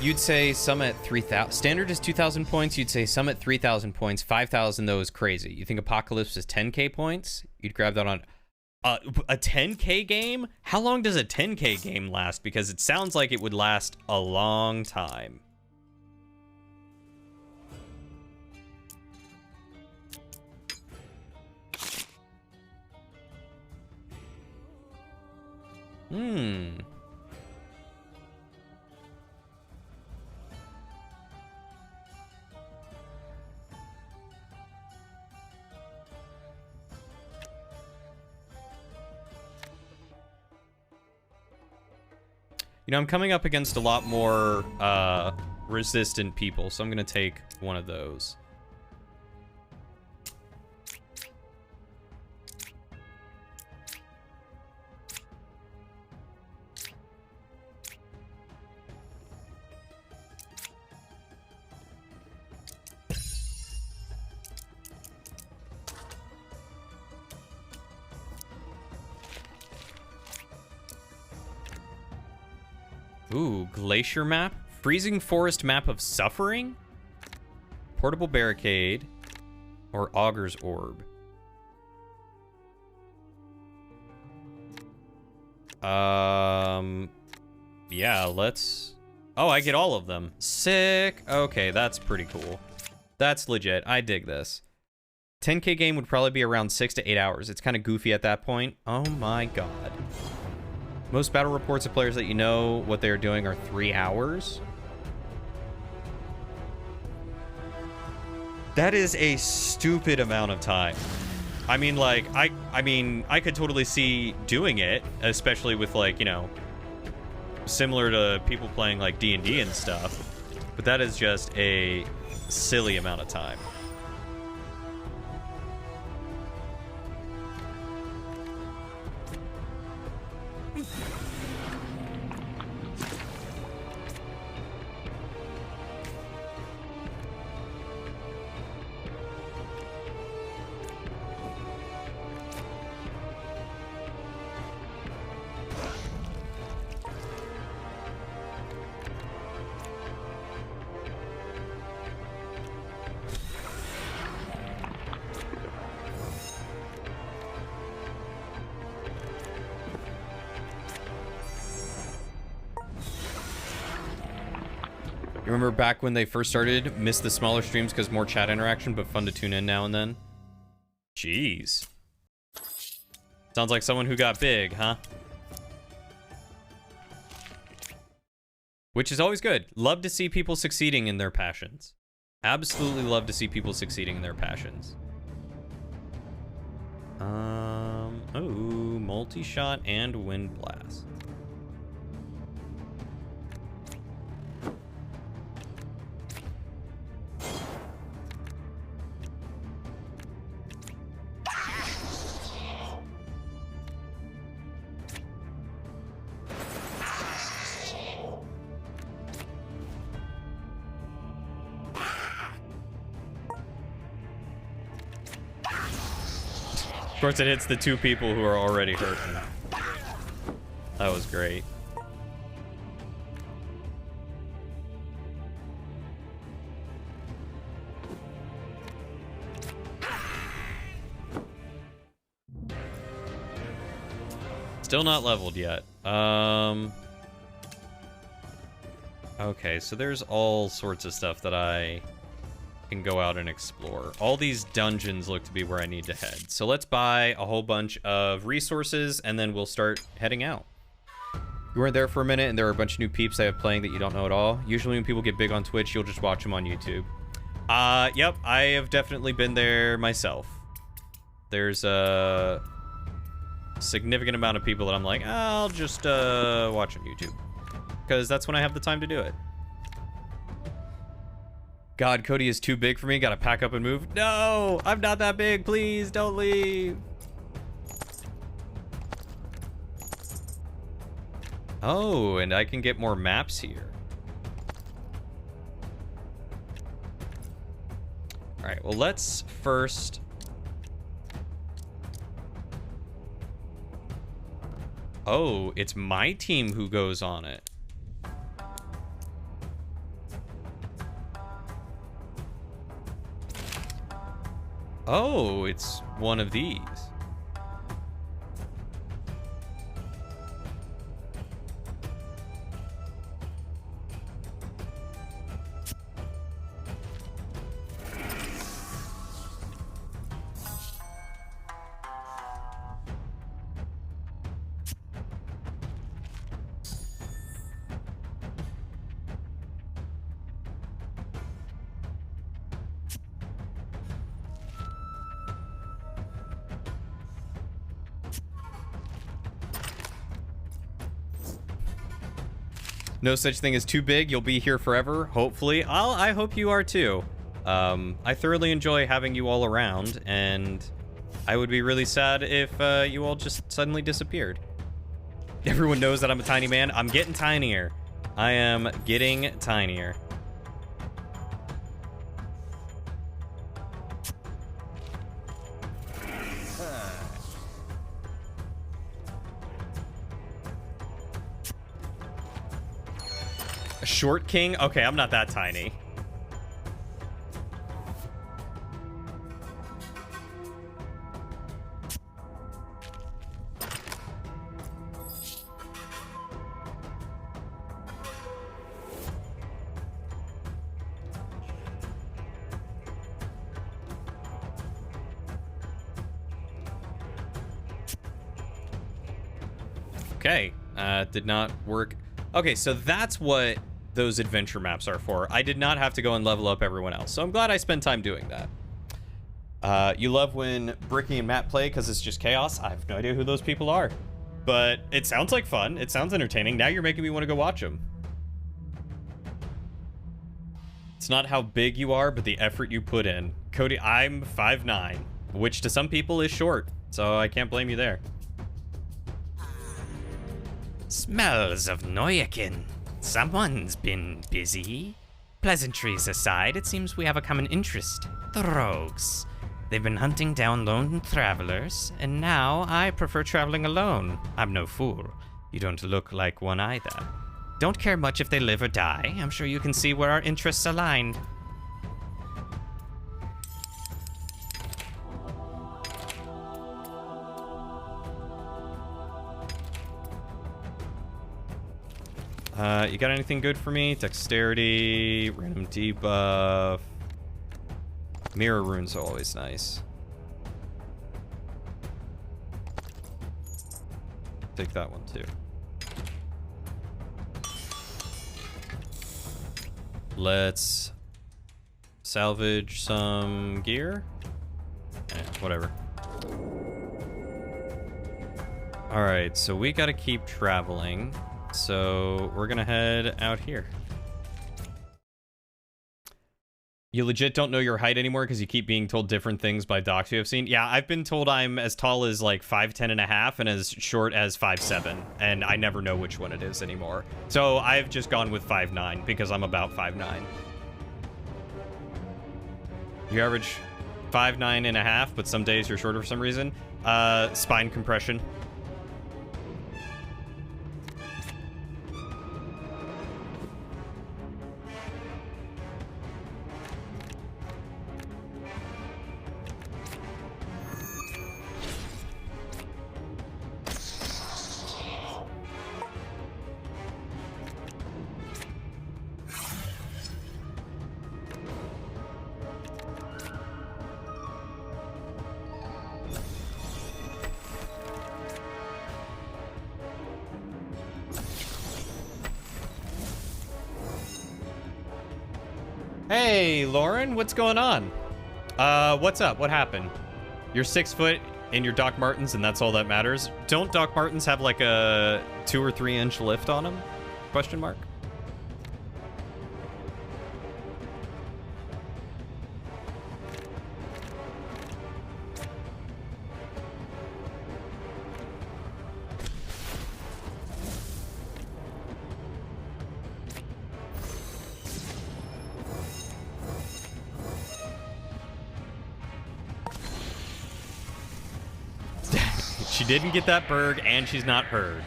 You'd say some at 3,000. Standard is 2,000 points. You'd say some at 3,000 points. 5,000 though is crazy. You think Apocalypse is 10k points? You'd grab that on a 10k game? How long does a 10k game last? Because it sounds like it would last a long time. You know, I'm coming up against a lot more resistant people, so I'm gonna take one of those. Ooh, glacier map. Freezing forest map of suffering. Portable barricade. Or Augur's orb. Yeah, let's... Oh, I get all of them. Sick. Okay, that's pretty cool. That's legit. I dig this. 10K game would probably be around 6 to 8 hours. It's kind of goofy at that point. Oh my god. Most battle reports of players that you know what they're doing are 3 hours. That is a stupid amount of time. I mean, like, I could totally see doing it, especially with, like, you know, similar to people playing, like, D&D and stuff. But that is just a silly amount of time. You remember back when they first started, missed the smaller streams because more chat interaction, but fun to tune in now and then? Jeez. Sounds like someone who got big, huh? Which is always good. Love to see people succeeding in their passions. Absolutely love to see people succeeding in their passions. Oh, multi-shot and wind blast. Of course, it hits the 2 people who are already hurting. That was great. Still not leveled yet. Okay, so there's all sorts of stuff that I can go out and explore. All these dungeons look to be where I need to head. So let's buy a whole bunch of resources and then we'll start heading out. You weren't there for a minute and there are a bunch of new peeps I have playing that you don't know at all. Usually when people get big on Twitch, you'll just watch them on YouTube. Yep, I have definitely been there myself. There's a significant amount of people that I'm like, I'll just watch on YouTube. Because that's when I have the time to do it. God, Cody is too big for me. Gotta pack up and move. No, I'm not that big. Please don't leave. Oh, and I can get more maps here. All right, well, let's first... Oh, it's my team who goes on it. Oh, it's one of these. No such thing as too big. You'll be here forever, hopefully. I hope you are too. I thoroughly enjoy having you all around, and I would be really sad if you all just suddenly disappeared. Everyone knows that I'm a tiny man. I'm getting tinier. I am getting tinier. A short king? Okay, I'm not that tiny. Okay, did not work. Okay, so that's what those adventure maps are for. I did not have to go and level up everyone else, so I'm glad I spent time doing that. You love when Bricky and Matt play because it's just chaos? I have no idea who those people are. But it sounds like fun. It sounds entertaining. Now you're making me want to go watch them. It's not how big you are, but the effort you put in. Cody, I'm 5'9", which to some people is short, so I can't blame you there. Smells of Noyakin. Someone's been busy. Pleasantries aside, it seems we have a common interest. The rogues. They've been hunting down lone travelers, and now I prefer traveling alone. I'm no fool. You don't look like one either. Don't care much if they live or die. I'm sure you can see where our interests align. You got anything good for me? Dexterity, random debuff. Mirror runes are always nice. Take that one too. Let's salvage some gear. Whatever. Alright, so we gotta keep traveling. So we're gonna head out here. You legit don't know your height anymore because you keep being told different things by docs you have seen? Yeah, I've been told I'm as tall as like 5'10" and a half and as short as 5'7", and I never know which one it is anymore. So I've just gone with 5'9" because I'm about 5'9". You average 5'9" and a half, but some days you're shorter for some reason. Spine compression. Hey, Lauren, what's going on? What's up? What happened? You're 6 foot in your Doc Martens, and that's all that matters. Don't Doc Martens have like a 2 or 3 inch lift on them? Question mark. She didn't get that berg, and she's not hurt.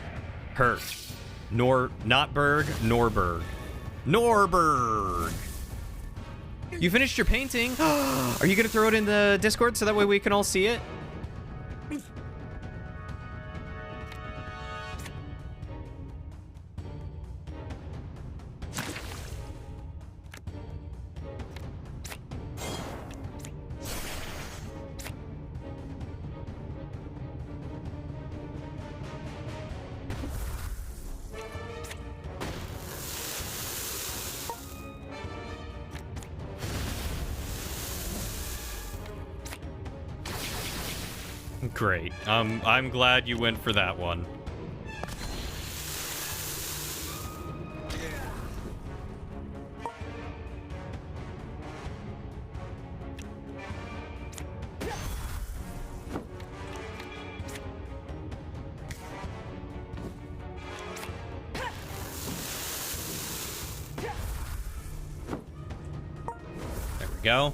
Nor, not berg, nor berg. Nor berg! You finished your painting? Are you gonna throw it in the Discord so that way we can all see it? Great. I'm glad you went for that one. There we go.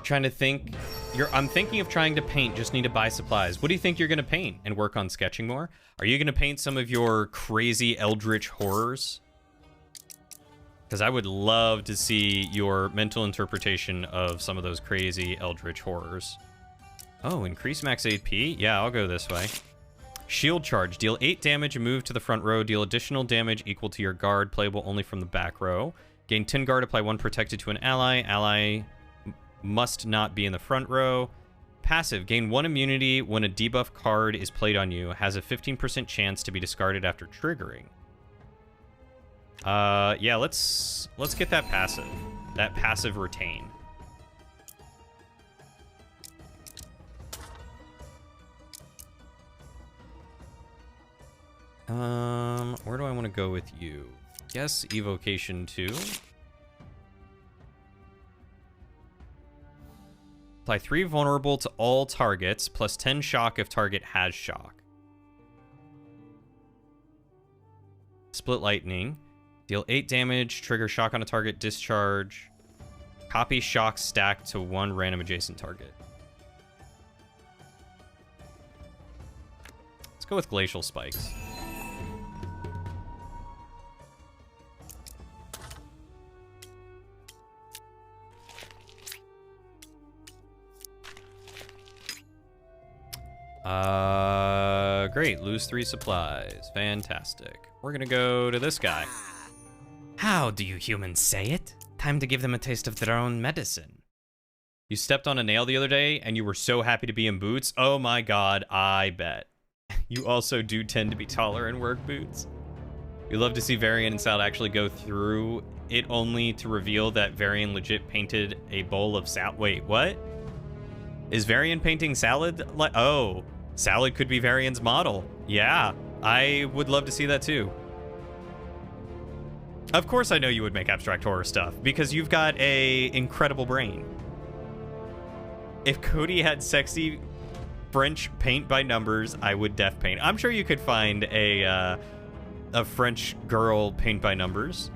Trying to think. I'm thinking of trying to paint, just need to buy supplies. What do you think you're going to paint and work on sketching more? Are you going to paint some of your crazy eldritch horrors? Because I would love to see your mental interpretation of some of those crazy eldritch horrors. Oh, increase max AP? Yeah, I'll go this way. Shield charge. Deal 8 damage and move to the front row. Deal additional damage equal to your guard, playable only from the back row. Gain 10 guard, apply 1 protected to an ally. Ally must not be in the front row. Passive. Gain 1 immunity when a debuff card is played on you. Has a 15% chance to be discarded after triggering. Yeah, let's get that passive. That passive retain. Where do I want to go with you? Yes, evocation 2. Apply 3 vulnerable to all targets, plus 10 shock if target has shock. Split lightning. Deal 8 damage, trigger shock on a target, discharge. Copy shock stack to 1 random adjacent target. Let's go with glacial spikes. Great. Lose 3 supplies. Fantastic. We're gonna go to this guy. How do you humans say it? Time to give them a taste of their own medicine. You stepped on a nail the other day, and you were so happy to be in boots? Oh my god, I bet. You also do tend to be taller in work boots. You'd love to see Varian and Salad actually go through it only to reveal that Varian legit painted a bowl of salad. Wait, what? Is Varian painting Salad? Oh, Salad could be Varian's model. Yeah, I would love to see that too. Of course I know you would make abstract horror stuff, because you've got a incredible brain. If Cody had sexy French paint by numbers, I would def paint. I'm sure you could find a French girl paint by numbers.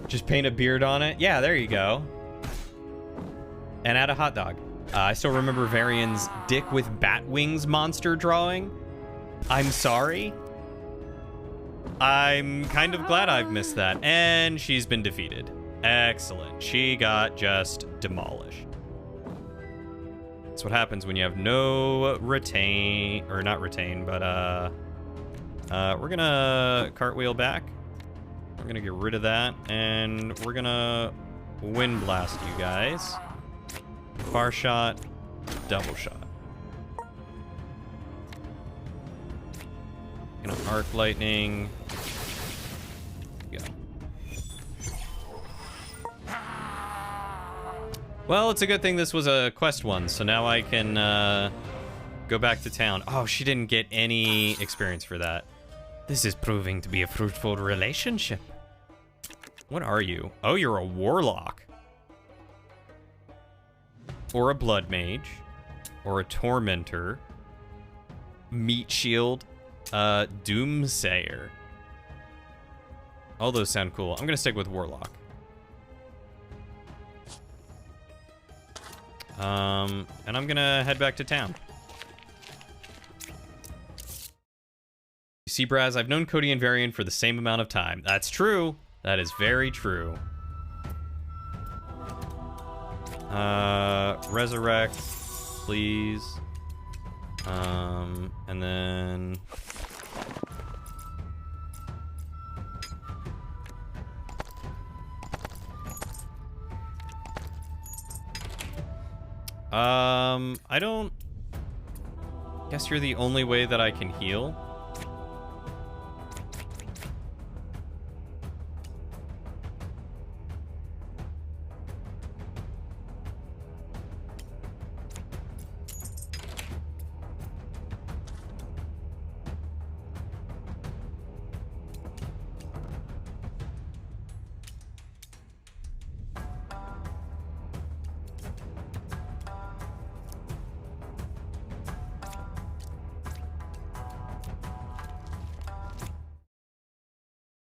Just paint a beard on it. Yeah, there you go. And add a hot dog. I still remember Varian's dick with bat wings monster drawing. I'm sorry. I'm kind of glad I've missed that. And she's been defeated. Excellent. She got just demolished. That's what happens when you have no retain, or not retain, but we're gonna cartwheel back. We're gonna get rid of that, and we're gonna wind blast you guys. Far shot, double shot. Gonna arc lightning. Go. Well, it's a good thing this was a quest one, so now I can go back to town. Oh, she didn't get any experience for that. This is proving to be a fruitful relationship. What are you? Oh, you're a warlock. Or a blood mage. Or a tormentor. Meat shield. Doomsayer. All those sound cool. I'm gonna stick with warlock. And I'm gonna head back to town. You see, Braz, I've known Cody and Varian for the same amount of time. That's true. That is very true. Resurrect, please. And then... I don't... Guess you're the only way that I can heal.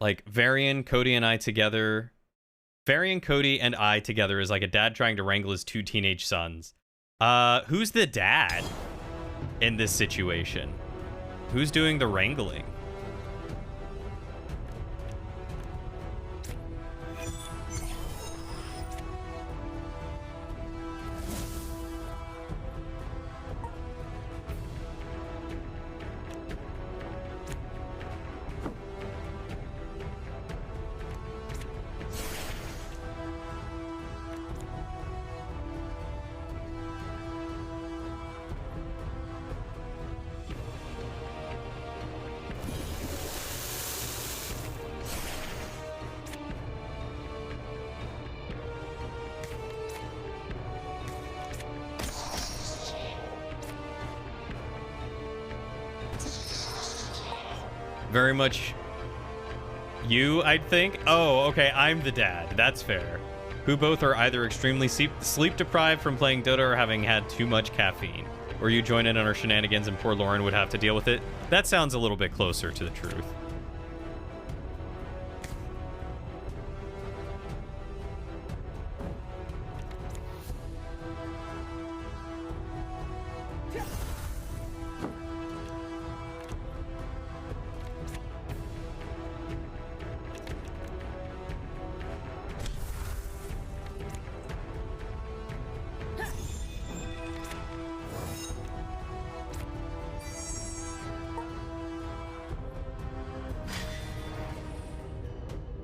Like, Varian, Cody, and I together. Varian, Cody, and I together is like a dad trying to wrangle his 2 teenage sons. Who's the dad in this situation? Who's doing the wrangling? Very much you, I'd think. Oh, okay, I'm the dad. That's fair. Who both are either extremely sleep deprived from playing Dota or having had too much caffeine. Or you join in on our shenanigans and poor Lauren would have to deal with it. That sounds a little bit closer to the truth.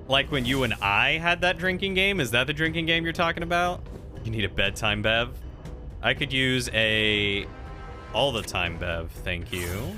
Like when you and I had that drinking game? Is that the drinking game you're talking about? You need a bedtime bev? I could use a all the time bev, thank you.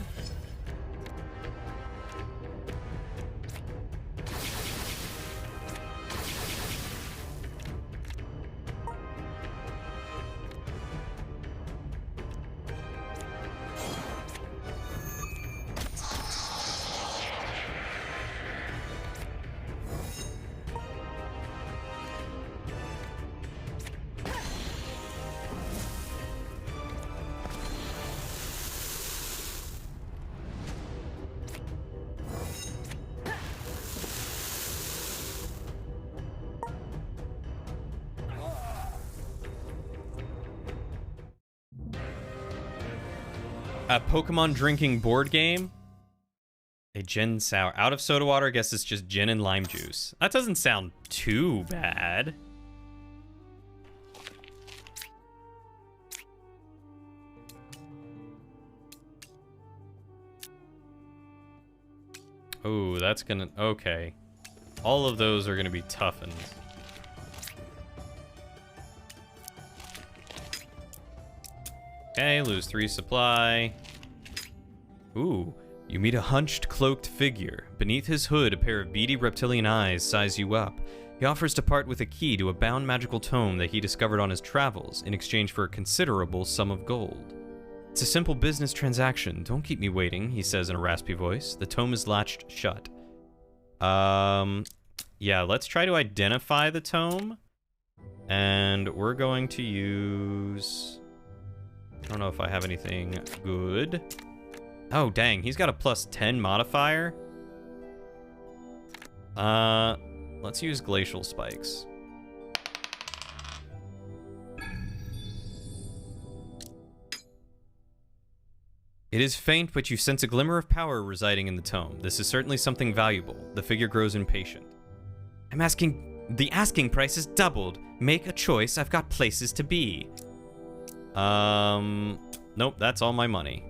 A Pokemon drinking board game? A gin sour. Out of soda water, I guess it's just gin and lime juice. That doesn't sound too bad. Oh, that's gonna... Okay. All of those are gonna be toughened. Okay, lose 3 supply. Ooh, you meet a hunched, cloaked figure. Beneath his hood, a pair of beady reptilian eyes size you up. He offers to part with a key to a bound magical tome that he discovered on his travels in exchange for a considerable sum of gold. It's a simple business transaction. Don't keep me waiting, he says in a raspy voice. The tome is latched shut. Yeah, let's try to identify the tome. And we're going to use... I don't know if I have anything good. Oh, dang. He's got a +10 modifier. Let's use Glacial Spikes. It is faint, but you sense a glimmer of power residing in the tome. This is certainly something valuable. The figure grows impatient. The asking price is doubled. Make a choice. I've got places to be. Nope, that's all my money.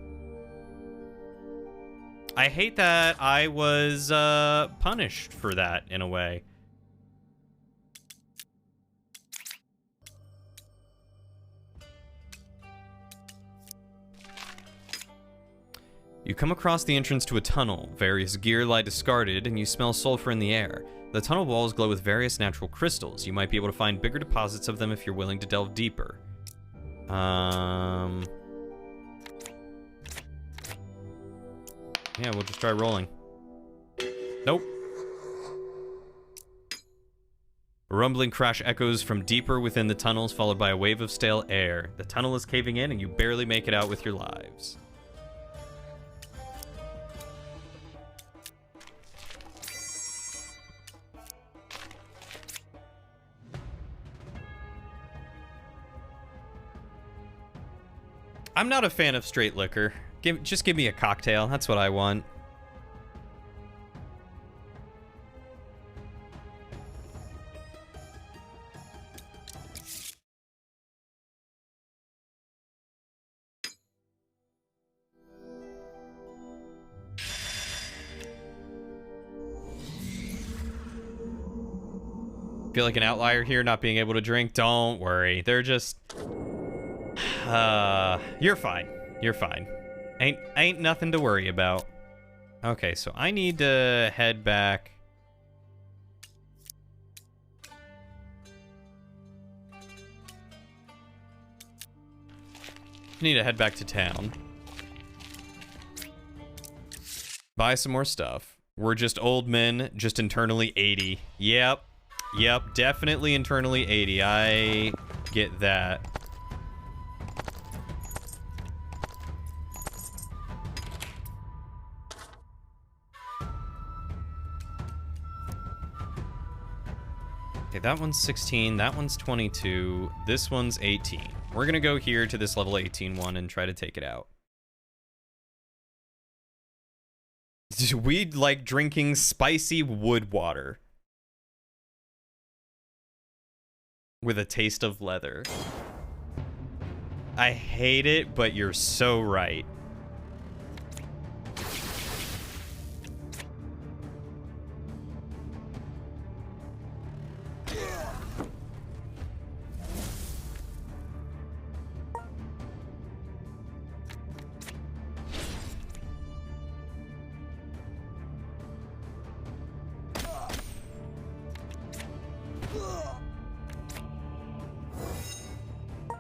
I hate that I was, punished for that, in a way. You come across the entrance to a tunnel. Various gear lie discarded, and you smell sulfur in the air. The tunnel walls glow with various natural crystals. You might be able to find bigger deposits of them if you're willing to delve deeper. Yeah, we'll just try rolling. Nope. A rumbling crash echoes from deeper within the tunnels, followed by a wave of stale air. The tunnel is caving in, and you barely make it out with your lives. I'm not a fan of straight liquor. Just give me a cocktail. That's what I want. Feel like an outlier here, not being able to drink. Don't worry. They're just... you're fine. You're fine. Ain't nothing to worry about. Okay, so I need to head back. Need to head back to town. Buy some more stuff. We're just old men, just internally 80. Yep. Yep, definitely internally 80. I get that. Okay, that one's 16, that one's 22, this one's 18. We're gonna go here to this level 18 one and try to take it out. We like drinking spicy wood water with a taste of leather. I hate it, but you're so right.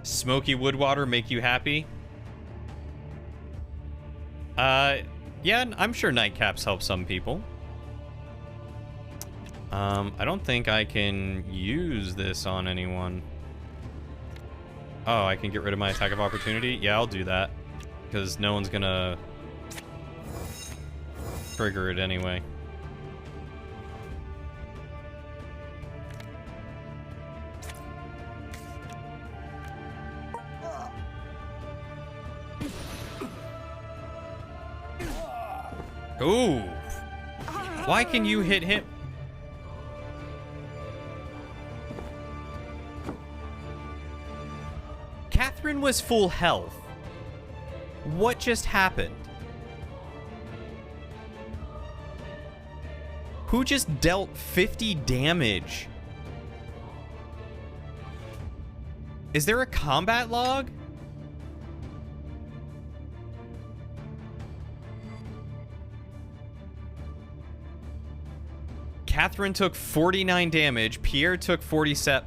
Smoky wood water make you happy? Yeah, I'm sure nightcaps help some people. I don't think I can use this on anyone. Oh, I can get rid of my attack of opportunity? Yeah, I'll do that. Because no one's gonna trigger it anyway. Ooh. Why can you hit him? Catherine was full health. What just happened? Who just dealt 50 damage? Is there a combat log? Catherine took 49 damage. Pierre took 47.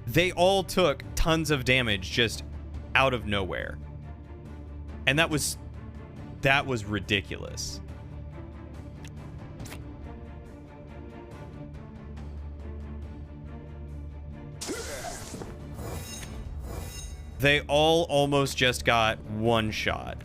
They all took tons of damage just out of nowhere. And that was ridiculous. They all almost just got one shot.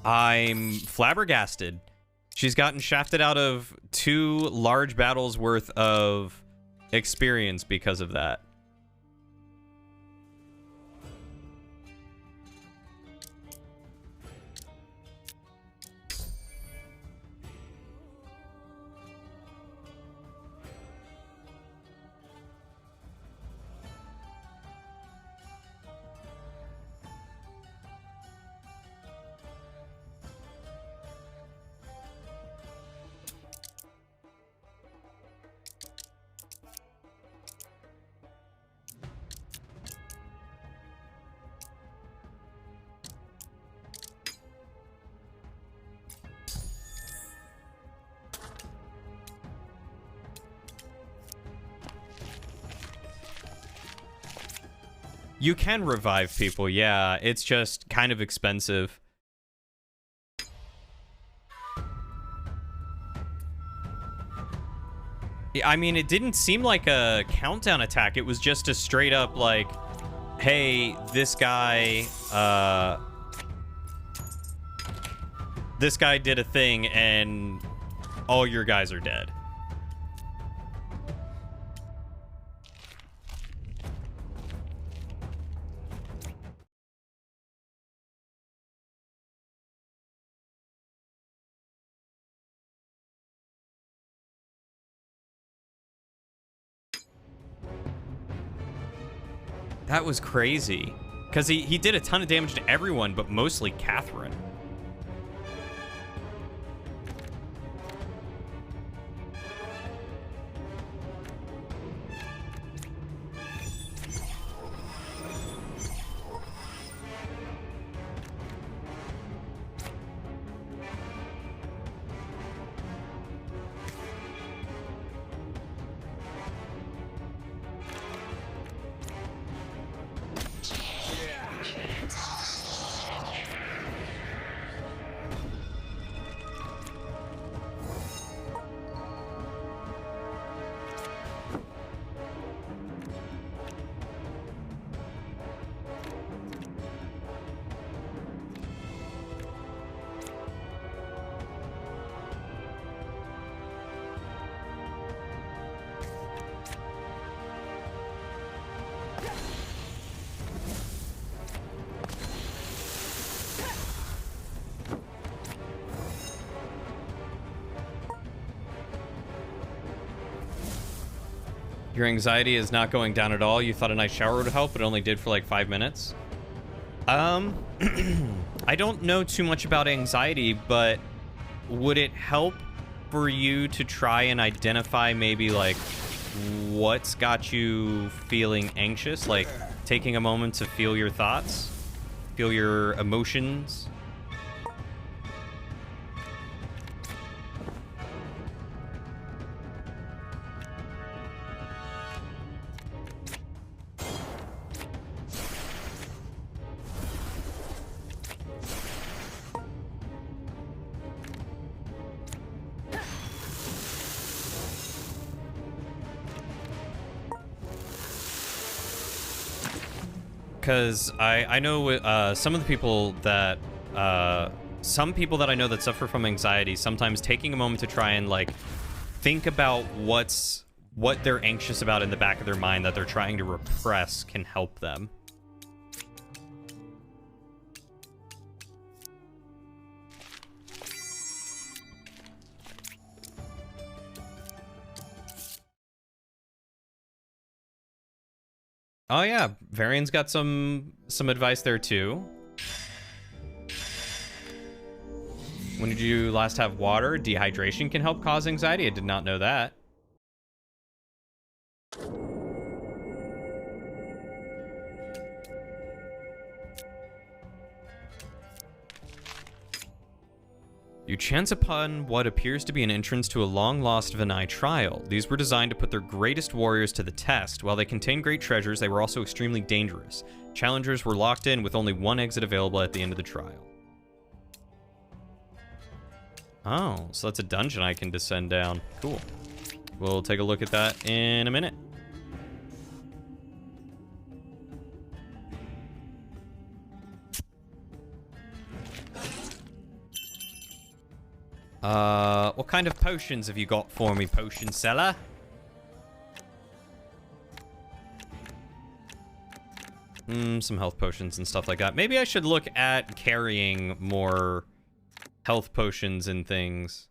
I'm flabbergasted. She's gotten shafted out of 2 large battles worth of experience because of that. You can revive people, yeah. It's just kind of expensive. I mean, it didn't seem like a countdown attack. It was just a straight up like, hey, this guy did a thing and all your guys are dead. That was crazy. Because he did a ton of damage to everyone, but mostly Catherine. Your anxiety is not going down at all. You thought a nice shower would help, but it only did for like 5 minutes. I don't know too much about anxiety, but would it help for you to try and identify maybe like what's got you feeling anxious? Like taking a moment to feel your thoughts, feel your emotions. Because I know some of the people that some people that I know that suffer from anxiety, sometimes taking a moment to try and like think about what they're anxious about in the back of their mind that they're trying to repress can help them. Oh yeah, Varian's got some advice there too. When did you last have water? Dehydration can help cause anxiety. I did not know that. You chance upon what appears to be an entrance to a long-lost Vanai trial. These were designed to put their greatest warriors to the test. While they contained great treasures, they were also extremely dangerous. Challengers were locked in with only one exit available at the end of the trial. Oh, so that's a dungeon I can descend down. Cool. We'll take a look at that in a minute. What kind of potions have you got for me, potion seller? Some health potions and stuff like that. Maybe I should look at carrying more health potions and things.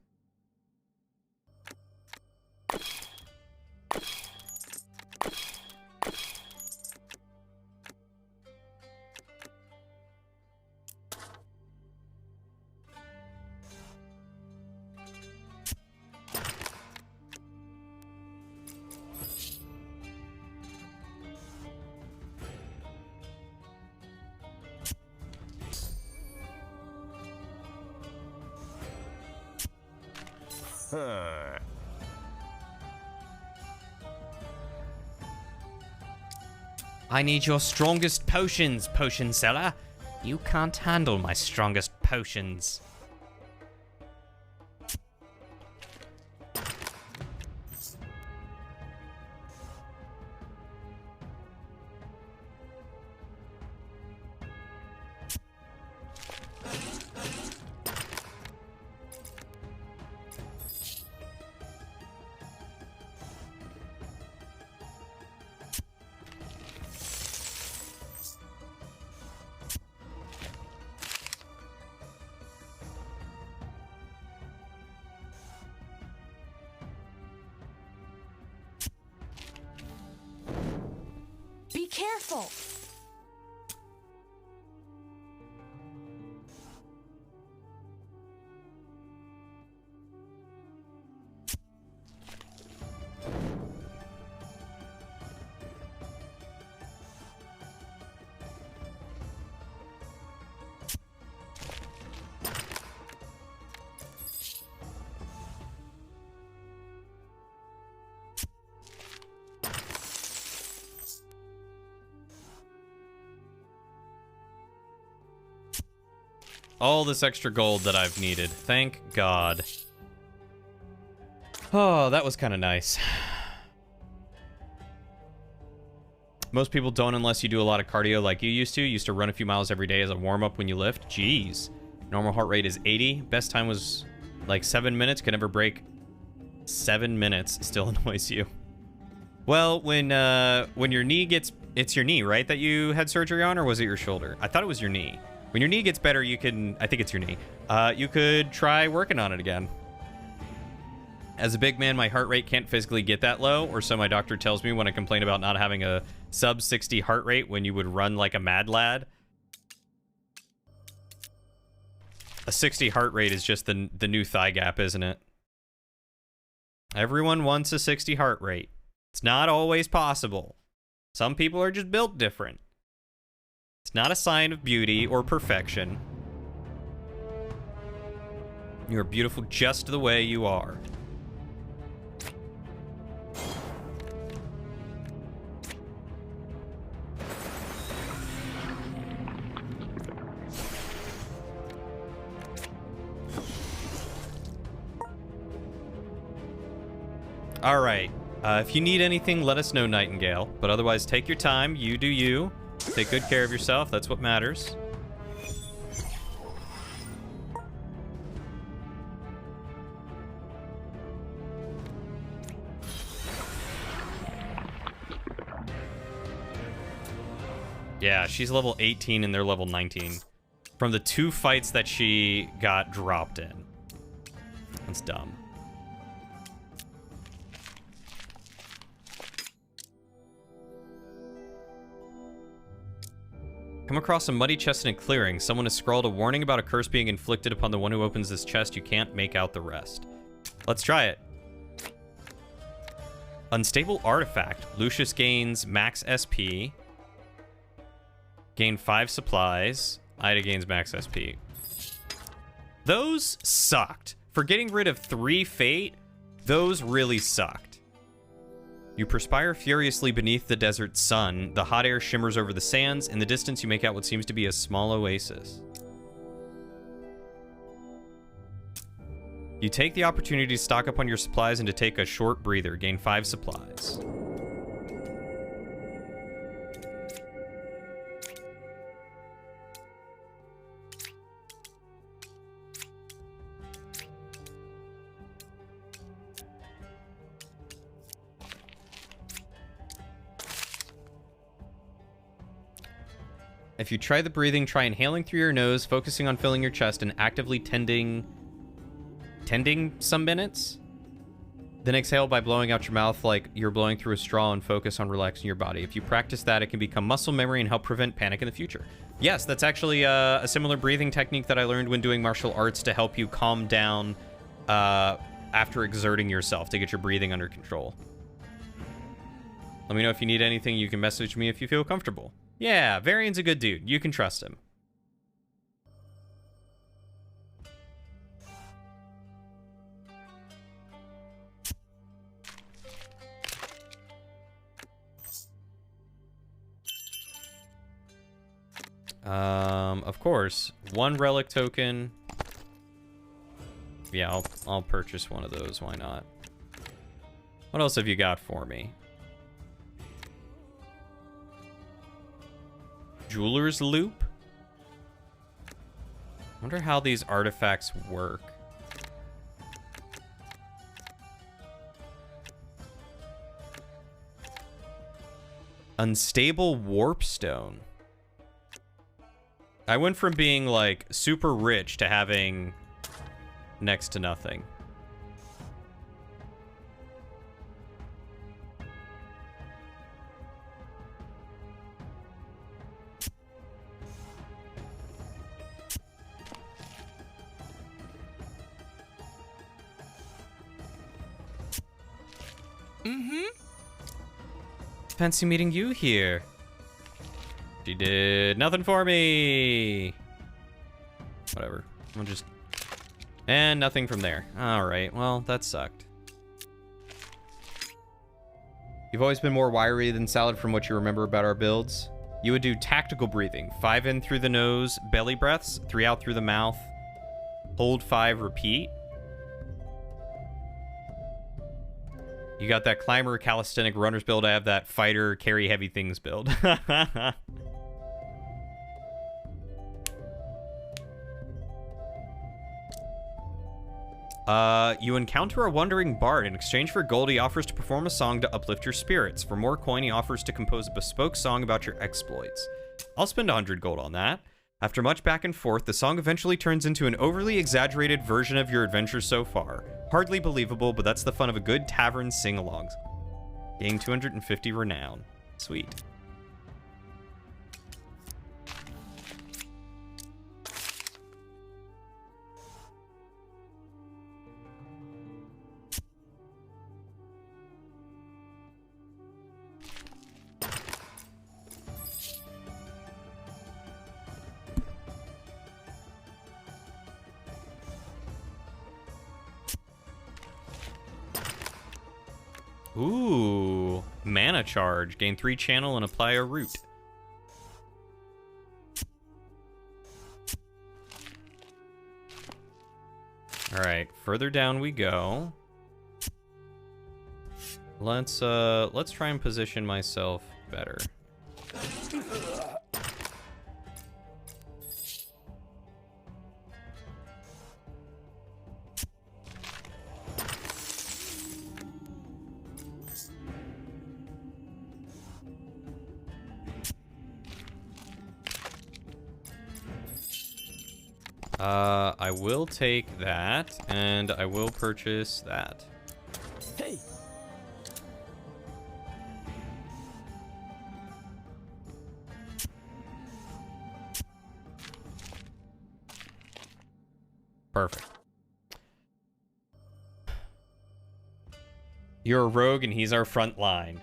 I need your strongest potions, potion seller. You can't handle my strongest potions. careful. All this extra gold that I've needed. Thank God. Oh, that was kind of nice. Most people don't unless you do a lot of cardio like you used to. You used to run a few miles every day as a warm-up when you lift. Jeez. Normal heart rate is 80. Best time was like 7 minutes. Could never break 7 minutes. Still annoys you. Well, when your knee gets... It's your knee, right, that you had surgery on? Or was it your shoulder? I thought it was your knee. When your knee gets better, you can... I think it's your knee. You could try working on it again. As a big man, my heart rate can't physically get that low, or so my doctor tells me when I complain about not having a sub-60 heart rate when you would run like a mad lad. A 60 heart rate is just the new thigh gap, isn't it? Everyone wants a 60 heart rate. It's not always possible. Some people are just built different. It's not a sign of beauty or perfection. You are beautiful just the way you are. All right. If you need anything, let us know, Nightingale. But otherwise, take your time. You do you. Take good care of yourself. That's what matters. Yeah, she's level 18 and they're level 19. From the 2 fights that she got dropped in. That's dumb. Come across a muddy chest in a clearing. Someone has scrawled a warning about a curse being inflicted upon the one who opens this chest. You can't make out the rest. Let's try it. Unstable artifact. Lucius gains max SP. Gain 5 supplies. Ida gains max SP. Those sucked. For getting rid of 3 fate, those really sucked. You perspire furiously beneath the desert sun. The hot air shimmers over the sands. In the distance, you make out what seems to be a small oasis. You take the opportunity to stock up on your supplies and to take a short breather. Gain 5 supplies. If you try the breathing, try inhaling through your nose, focusing on filling your chest, and actively tending some minutes. Then exhale by blowing out your mouth like you're blowing through a straw and focus on relaxing your body. If you practice that, it can become muscle memory and help prevent panic in the future. Yes, that's actually a similar breathing technique that I learned when doing martial arts to help you calm down after exerting yourself, to get your breathing under control. Let me know if you need anything. You can message me if you feel comfortable. Yeah, Varian's a good dude. You can trust him. Of course, 1 relic token. Yeah, I'll purchase one of those. Why not? What else have you got for me? Jeweler's Loop? Wonder how these artifacts work. Unstable Warpstone. I went from being, like, super rich to having next to nothing. Fancy meeting you here. She did nothing for me. Whatever. We'll just... And nothing from there. Alright, well, that sucked. You've always been more wiry than Salad from what you remember about our builds. You would do tactical breathing. 5 in through the nose, belly breaths. 3 out through the mouth. Hold 5, repeat. You got that climber, calisthenic, runners build. I have that fighter, carry heavy things build. You encounter a wandering bard. In exchange for gold, he offers to perform a song to uplift your spirits. For more coin, he offers to compose a bespoke song about your exploits. I'll spend 100 gold on that. After much back and forth, the song eventually turns into an overly exaggerated version of your adventure so far. Hardly believable, but that's the fun of a good tavern sing-along. Gain 250 renown. Sweet. Ooh, mana charge. Gain 3 channel and apply a root. Alright, further down we go. Let's try and position myself better. I will take that, and I will purchase that. Hey. Perfect. You're a rogue, and he's our front line.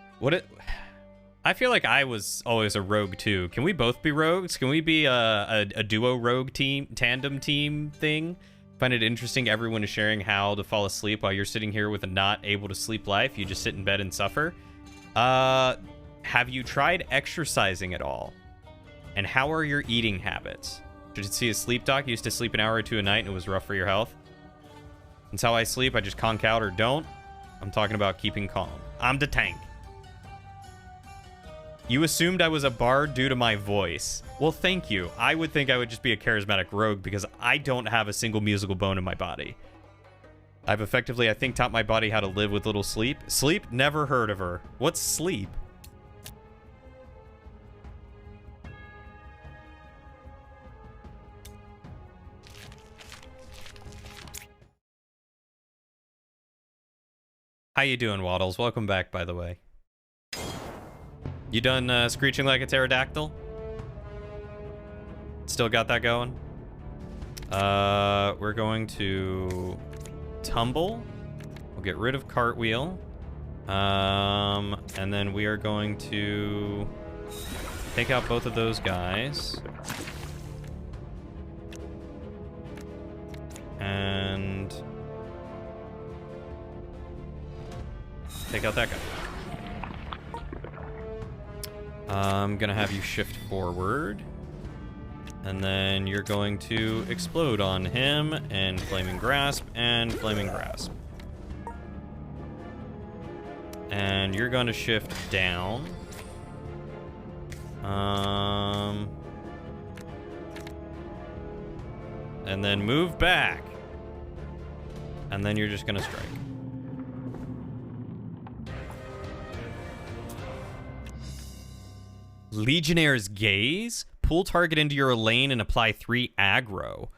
I feel like I was always a rogue too. Can we both be rogues? Can we be a duo rogue team, tandem team thing? Find it interesting everyone is sharing how to fall asleep while you're sitting here with a not able to sleep life. You just sit in bed and suffer. Have you tried exercising at all? And how are your eating habits? Should you see a sleep doc? You used to sleep an hour or 2 a night and it was rough for your health. That's how I sleep. I just conk out or don't. I'm talking about keeping calm. I'm the tank. You assumed I was a bard due to my voice. Well, thank you. I would think I would just be a charismatic rogue because I don't have a single musical bone in my body. I've effectively, I think, taught my body how to live with little sleep. Sleep? Never heard of her. What's sleep? How you doing, Waddles? Welcome back, by the way. You done screeching like a pterodactyl? Still got that going? We're going to tumble. We'll get rid of cartwheel. And then we are going to take out both of those guys. And take out that guy. I'm gonna have you shift forward. And then you're going to explode on him, and Flaming Grasp, and Flaming Grasp. And you're going to shift down. And then move back. And then you're just gonna strike. Legionnaire's Gaze? Pull target into your lane and apply 3 aggro.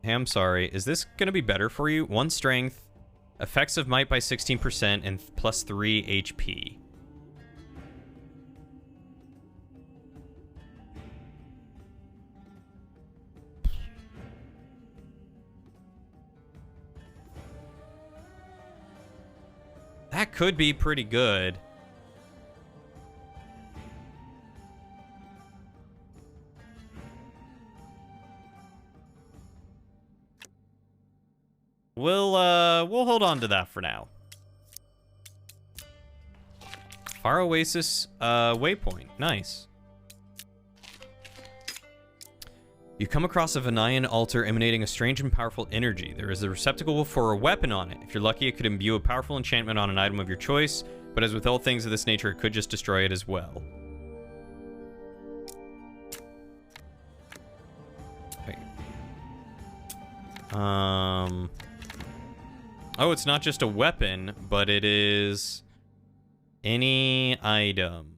Hey, I'm sorry. Is this gonna be better for you? 1 strength, effects of might by 16%, and plus 3 HP. That could be pretty good. We'll hold on to that for now. Far Oasis waypoint. Nice. You come across a Vanayan altar emanating a strange and powerful energy. There is a receptacle for a weapon on it. If you're lucky, it could imbue a powerful enchantment on an item of your choice, but as with all things of this nature, it could just destroy it as well. Okay. Oh, it's not just a weapon, but it is any item.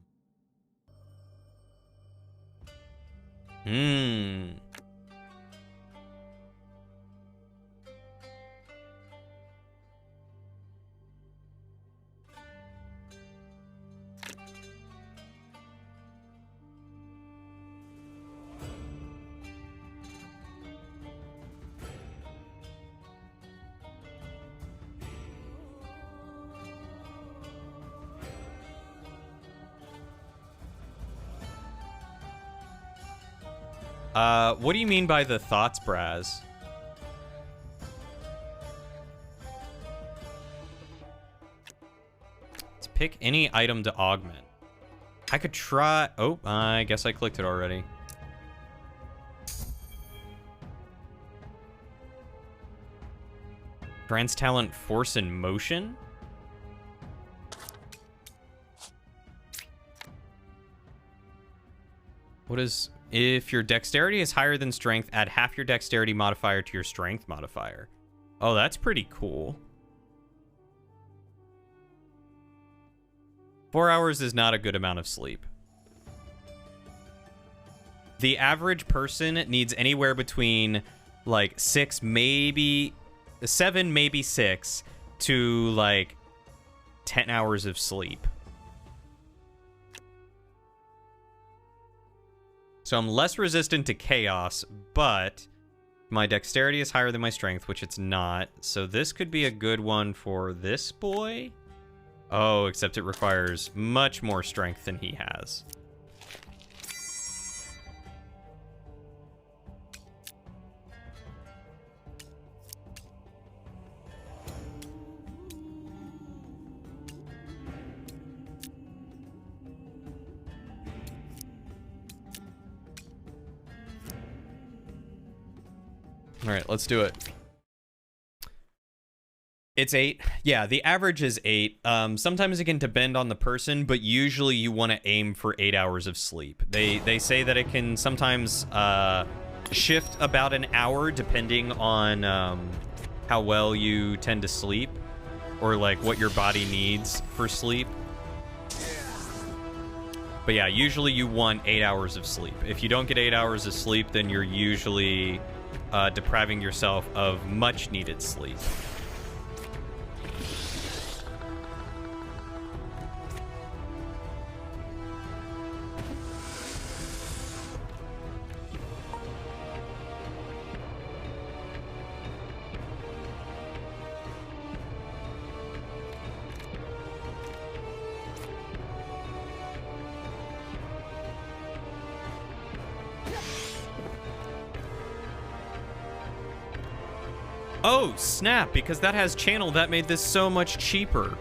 What do you mean by the thoughts, Braz? Let's pick any item to augment. I could try... Oh, I guess I clicked it already. Grants talent force in motion? What is... If your dexterity is higher than strength, add half your dexterity modifier to your strength modifier. Oh, that's pretty cool. 4 hours is not a good amount of sleep. The average person needs anywhere between like 6, maybe 7, maybe 6 to like 10 hours of sleep. So I'm less resistant to chaos, but my dexterity is higher than my strength, which it's not. So this could be a good one for this boy. Oh, except it requires much more strength than he has. All right, let's do it. It's 8. Yeah, the average is 8. Sometimes it can depend on the person, but usually you want to aim for 8 hours of sleep. They say that it can sometimes shift about an hour depending on how well you tend to sleep or like what your body needs for sleep. But yeah, usually you want 8 hours of sleep. If you don't get 8 hours of sleep, then you're usually depriving yourself of much needed sleep. Oh, snap, because that has channel, that made this so much cheaper.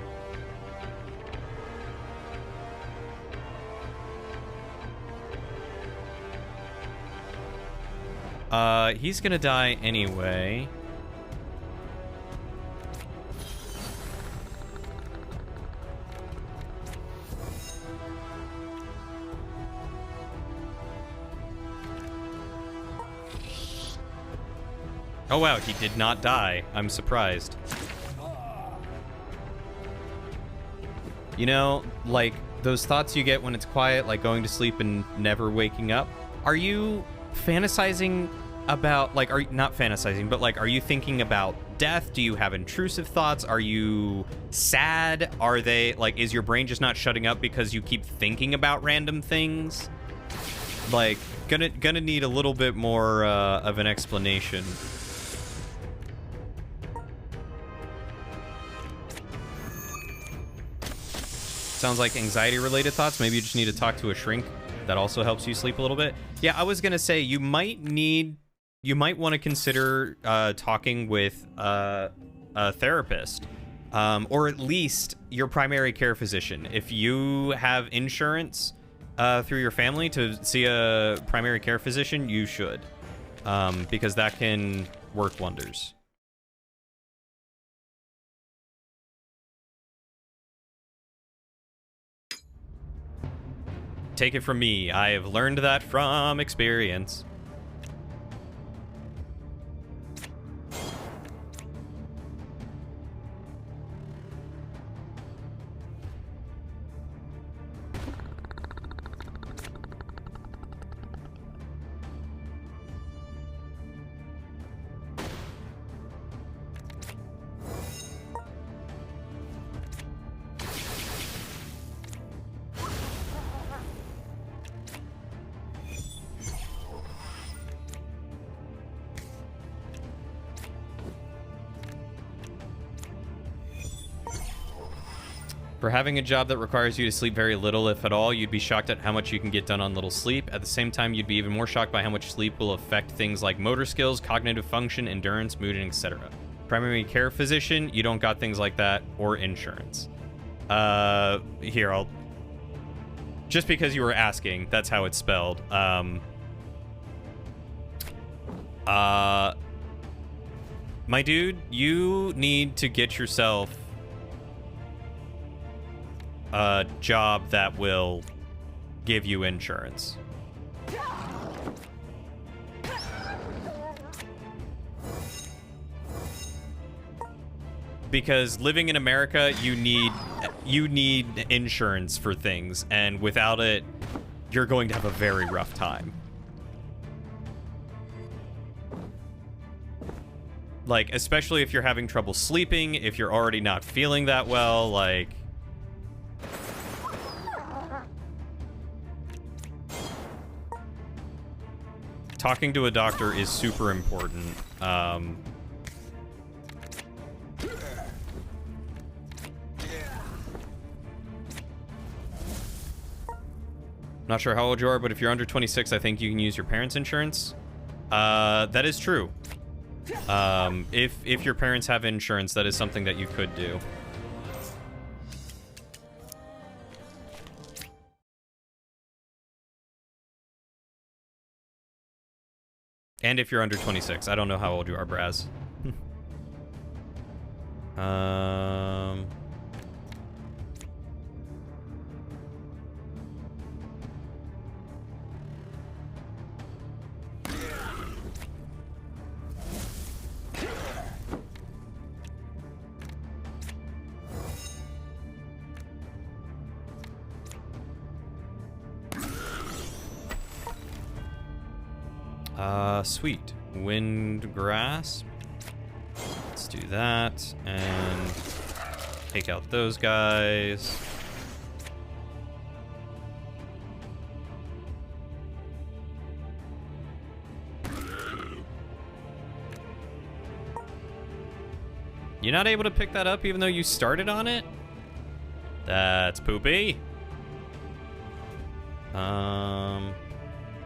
He's gonna die anyway. Oh wow, he did not die. I'm surprised. You know, like, those thoughts you get when it's quiet, like going to sleep and never waking up. Are you fantasizing about, like, are you not fantasizing, but like, are you thinking about death? Do you have intrusive thoughts? Are you sad? Are they, like, is your brain just not shutting up because you keep thinking about random things? Like, gonna need a little bit more of an explanation. Sounds like anxiety-related thoughts. Maybe you just need to talk to a shrink. That also helps you sleep a little bit. Yeah, I was gonna say you might want to consider talking with a therapist, or at least your primary care physician. If you have insurance through your family to see a primary care physician, you should, because that can work wonders. Take it from me, I have learned that from experience. For having a job that requires you to sleep very little, if at all, you'd be shocked at how much you can get done on little sleep. At the same time, you'd be even more shocked by how much sleep will affect things like motor skills, cognitive function, endurance, mood, and etc. Primary care physician, you don't got things like that, or insurance. Here, I'll... Just because you were asking, that's how it's spelled. My dude, you need to get yourself a job that will give you insurance. Because living in America, you need insurance for things, and without it, you're going to have a very rough time. Like, especially if you're having trouble sleeping, if you're already not feeling that well, like... Talking to a doctor is super important. Not sure how old you are, but if you're under 26, I think you can use your parents' insurance. That is true. If your parents have insurance, that is something that you could do. And if you're under 26. I don't know how old you are, Braz. Sweet. Wind grasp. Let's do that. And take out those guys. You're not able to pick that up even though you started on it? That's poopy.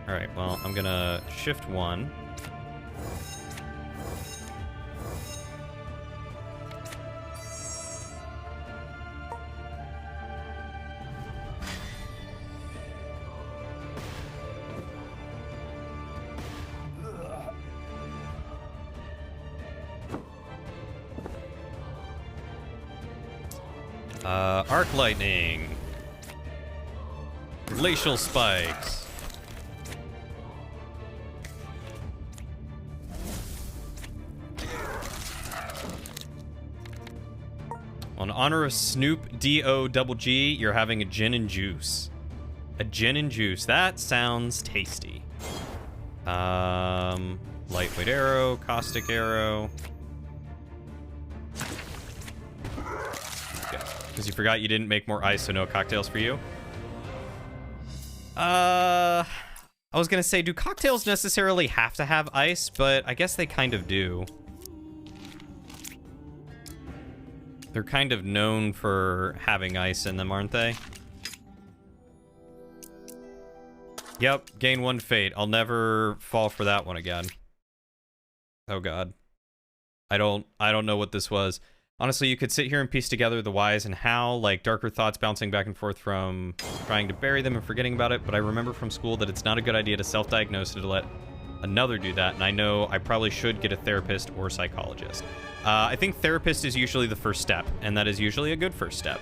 Alright, well, I'm gonna shift one. Arc lightning. Glacial spikes. On honor of Snoop D-O-double-G, you're having a gin and juice. A gin and juice. That sounds tasty. Lightweight arrow, caustic arrow. Because you forgot you didn't make more ice, so no cocktails for you. I was gonna say, do cocktails necessarily have to have ice? But I guess they kind of do. They're kind of known for having ice in them, aren't they? Yep, gain 1 fate. I'll never fall for that one again. Oh god. I don't know what this was. Honestly, you could sit here and piece together the whys and how, like darker thoughts bouncing back and forth from trying to bury them and forgetting about it, but I remember from school that it's not a good idea to self-diagnose and to let another do that, and I know I probably should get a therapist or psychologist. I think therapist is usually the first step, and that is usually a good first step.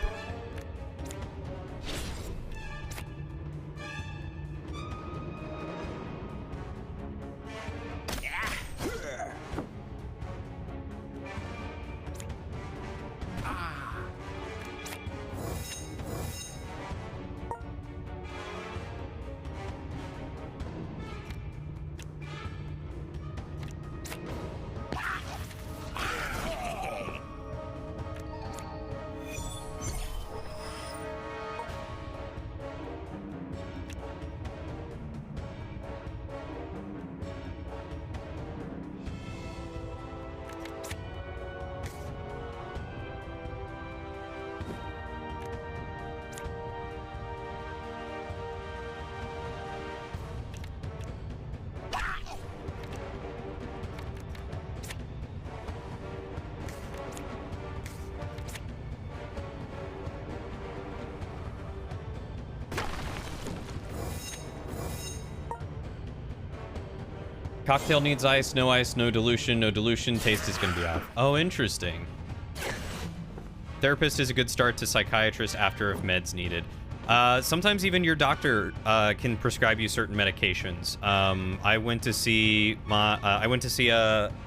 Cocktail needs ice, no dilution, no dilution. Taste is going to be off. Oh, interesting. Therapist is a good start to psychiatrist after if meds needed. Sometimes even your doctor can prescribe you certain medications. I went to see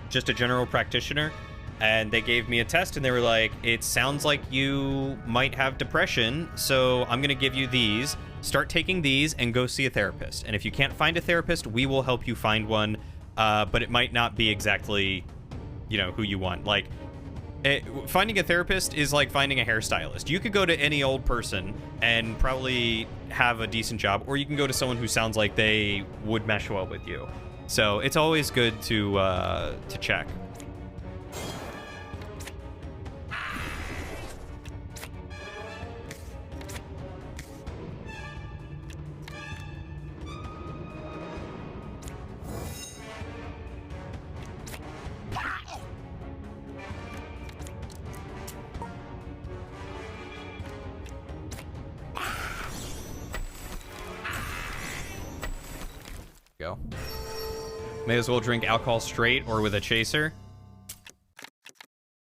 just a general practitioner, and they gave me a test, and they were like, "It sounds like you might have depression, so I'm going to give you these. Start taking these and go see a therapist. And if you can't find a therapist, we will help you find one, but it might not be exactly, you know, who you want. Like, finding a therapist is like finding a hairstylist. You could go to any old person and probably have a decent job, or you can go to someone who sounds like they would mesh well with you. So it's always good to check. Go. May as well drink alcohol straight or with a chaser.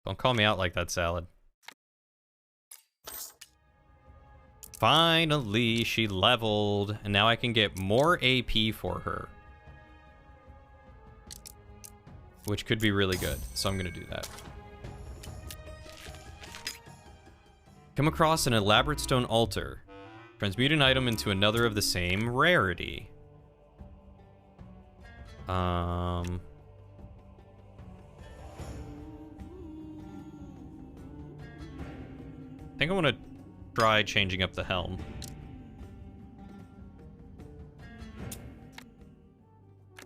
Don't call me out like that, Salad. Finally, she leveled, and now I can get more AP for her. Which could be really good, so I'm gonna do that. Come across an elaborate stone altar. Transmute an item into another of the same rarity. I think I want to try changing up the helm.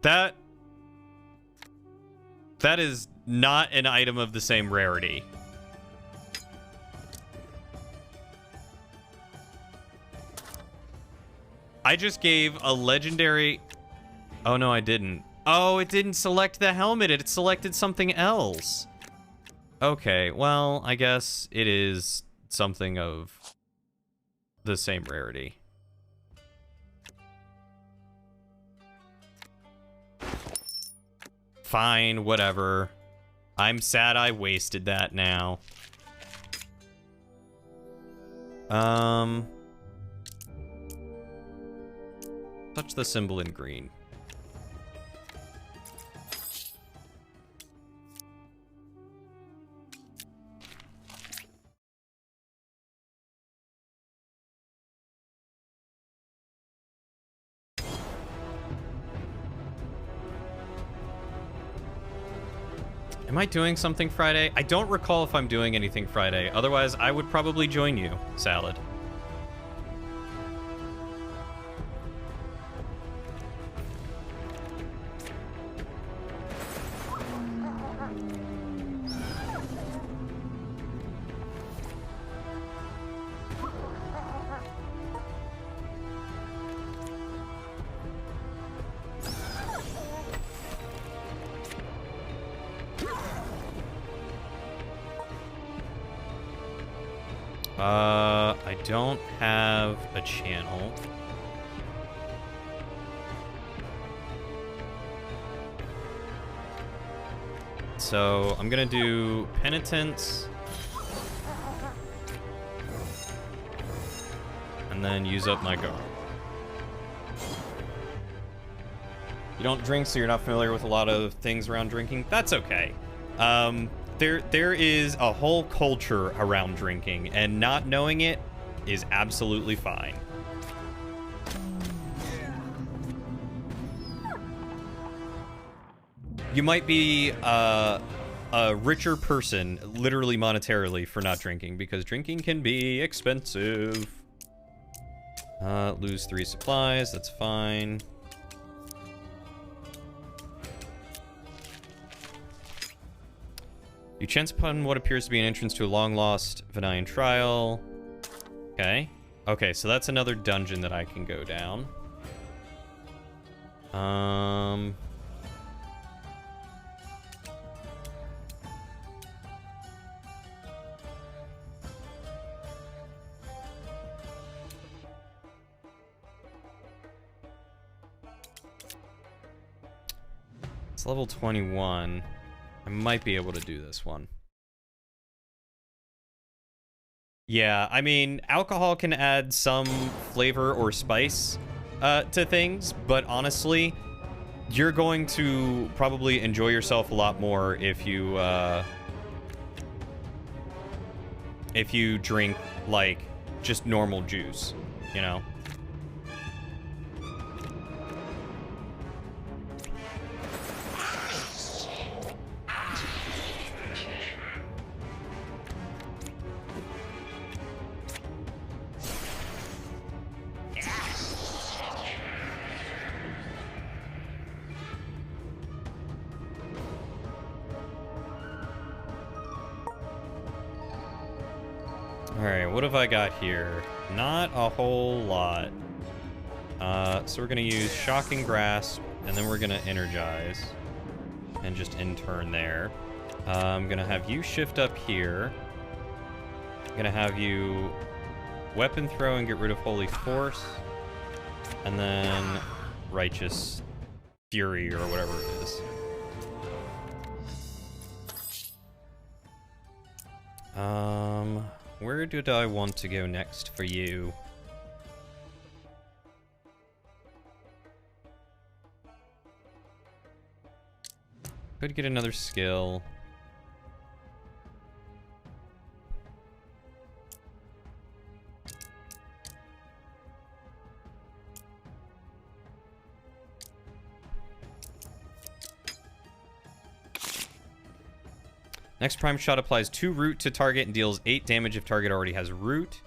That is not an item of the same rarity. I just gave a legendary... Oh, no, I didn't. Oh, it didn't select the helmet. It selected something else. Okay, well, I guess it is something of the same rarity. Fine, whatever. I'm sad I wasted that now. Touch the symbol in green. Am I doing something Friday? I don't recall if I'm doing anything Friday. Otherwise, I would probably join you, Salad. I don't have a channel. So I'm gonna do penitence. And then use up my guard. You don't drink, so you're not familiar with a lot of things around drinking. That's okay. There is a whole culture around drinking, and not knowing it is absolutely fine. You might be a richer person, literally monetarily, for not drinking, because drinking can be expensive. Lose 3 supplies, that's fine. You chance upon what appears to be an entrance to a long-lost Venaian trial. Okay. Okay, so that's another dungeon that I can go down. It's level 21. I might be able to do this one. Yeah, I mean, alcohol can add some flavor or spice to things, but honestly, you're going to probably enjoy yourself a lot more if you drink, like, just normal juice, you know? Alright, what have I got here? Not a whole lot. So we're gonna use Shocking Grasp, and then we're gonna Energize. And just in-turn there. I'm gonna have you shift up here. I'm gonna have you Weapon Throw and get rid of Holy Force. And then Righteous Fury, or whatever it is. Where did I want to go next for you? Could get another skill. Next Prime Shot applies 2 root to target and deals 8 damage if target already has root.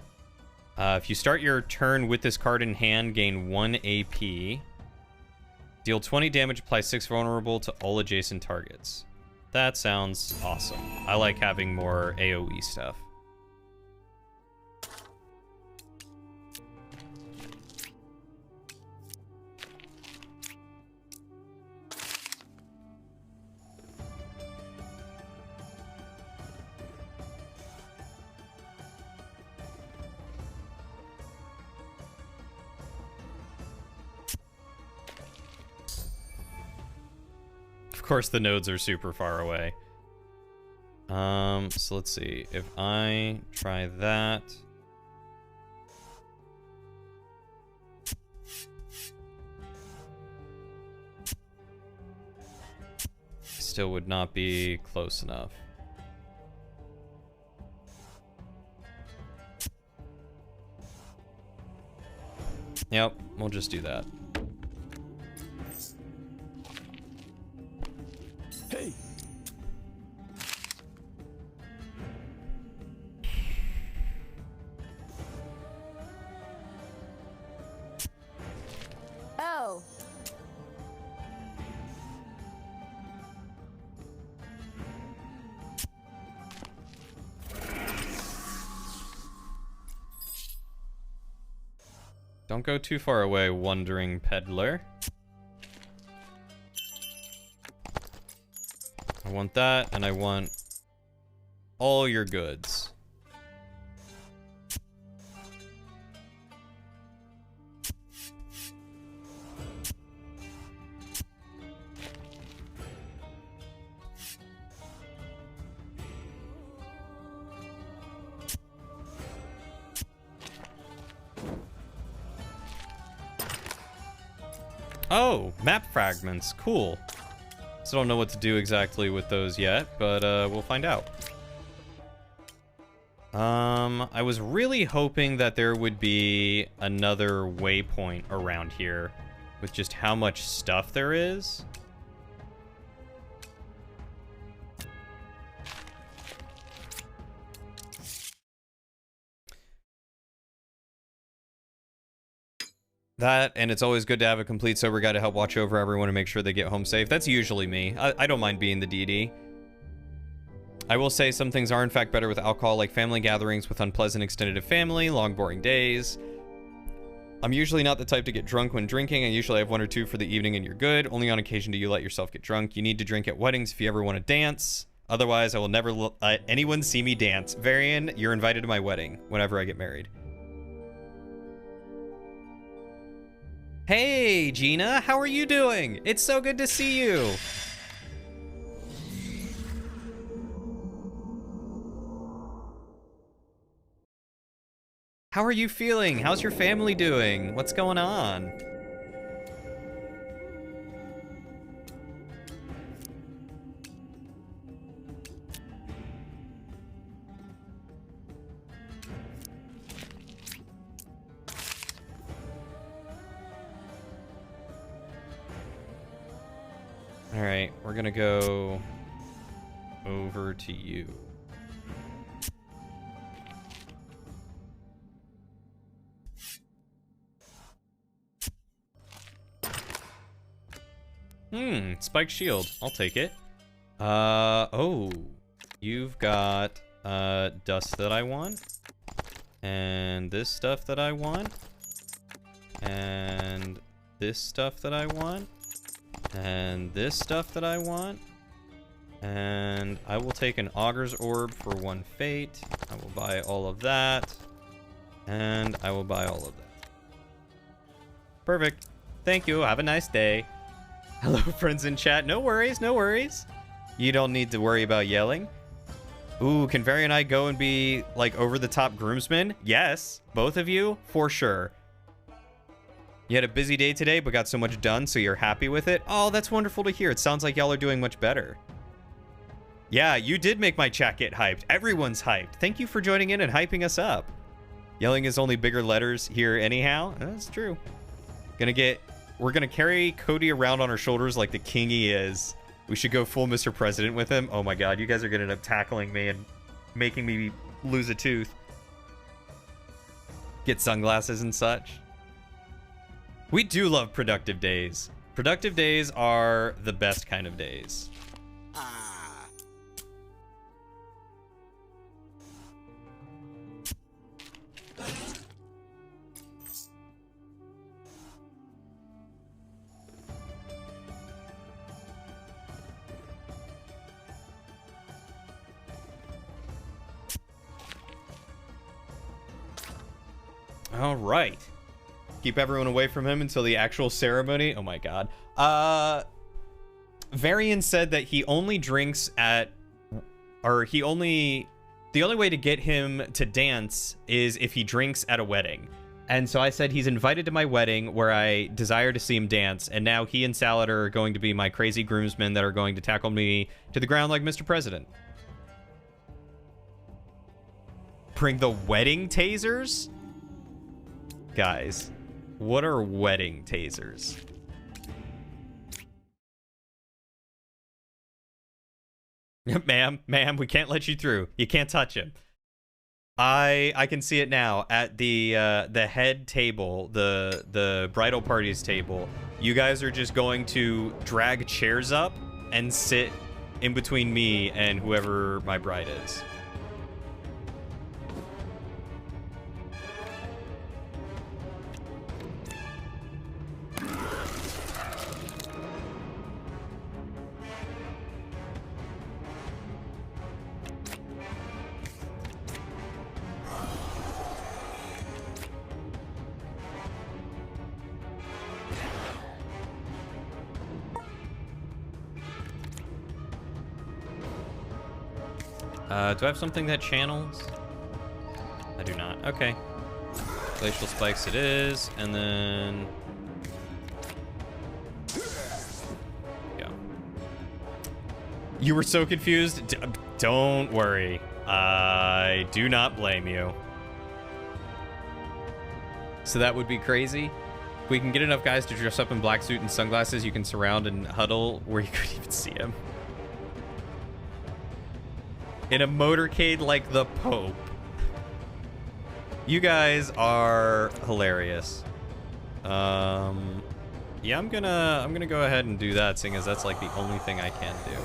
If you start your turn with this card in hand, gain 1 AP. Deal 20 damage, apply 6 vulnerable to all adjacent targets. That sounds awesome. I like having more AoE stuff. Of course, the nodes are super far away. So let's see. If I try that... Still would not be close enough. Yep, we'll just do that. Hey. Oh. Don't go too far away, wandering peddler. I want that, and I want all your goods. Oh, map fragments. Cool. Still don't know what to do exactly with those yet, but we'll find out. I was really hoping that there would be another waypoint around here with just how much stuff there is. That, and it's always good to have a complete sober guy to help watch over everyone and make sure they get home safe. That's usually me. I don't mind being the DD. I will say some things are in fact better with alcohol, like family gatherings with unpleasant extended family, long boring days. I'm usually not the type to get drunk when drinking. I usually have one or two for the evening and you're good. Only on occasion do you let yourself get drunk. You need to drink at weddings if you ever want to dance. Otherwise, I will never let anyone see me dance. Varian, you're invited to my wedding whenever I get married. Hey, Gina, how are you doing? It's so good to see you. How are you feeling? How's your family doing? What's going on? All right, we're gonna go over to you. Spiked shield. I'll take it. Oh. You've got, dust that I want. And this stuff that I want. And this stuff that I want. And this stuff that I want. And I will take an Augur's Orb for 1 fate. I will buy all of that. And I will buy all of that. Perfect. Thank you. Have a nice day. Hello, friends in chat. No worries, no worries. You don't need to worry about yelling. Ooh, can Vari and I go and be, like, over-the-top groomsmen? Yes, both of you, for sure. You had a busy day today, but got so much done, so you're happy with it? Oh, that's wonderful to hear. It sounds like y'all are doing much better. Yeah, you did make my chat get hyped. Everyone's hyped. Thank you for joining in and hyping us up. Yelling is only bigger letters here anyhow. That's true. We're gonna carry Cody around on our shoulders like the king he is. We should go full Mr. President with him. Oh my god, you guys are gonna end up tackling me and making me lose a tooth. Get sunglasses and such. We do love productive days. Productive days are the best kind of days. All right. Keep everyone away from him until the actual ceremony. Oh my god. Varian said that he only drinks at, or the only way to get him to dance is if he drinks at a wedding. And so I said he's invited to my wedding where I desire to see him dance. And now he and Saladar are going to be my crazy groomsmen that are going to tackle me to the ground like Mr. President. Bring the wedding tasers? Guys, what are wedding tasers? Ma'am, we can't let you through. You can't touch him. I can see it now at the head table, the bridal parties table. You guys are just going to drag chairs up and sit in between me and whoever my bride is. Do I have something that channels? I do not. Okay. Glacial spikes it is, and then You were so confused? Don't worry. I do not blame you. So that would be crazy. If we can get enough guys to dress up in black suit and sunglasses, you can surround and huddle where you couldn't even see him. In a motorcade like the Pope. You guys are hilarious. Yeah, I'm gonna go ahead and do that, seeing as that's like the only thing I can do.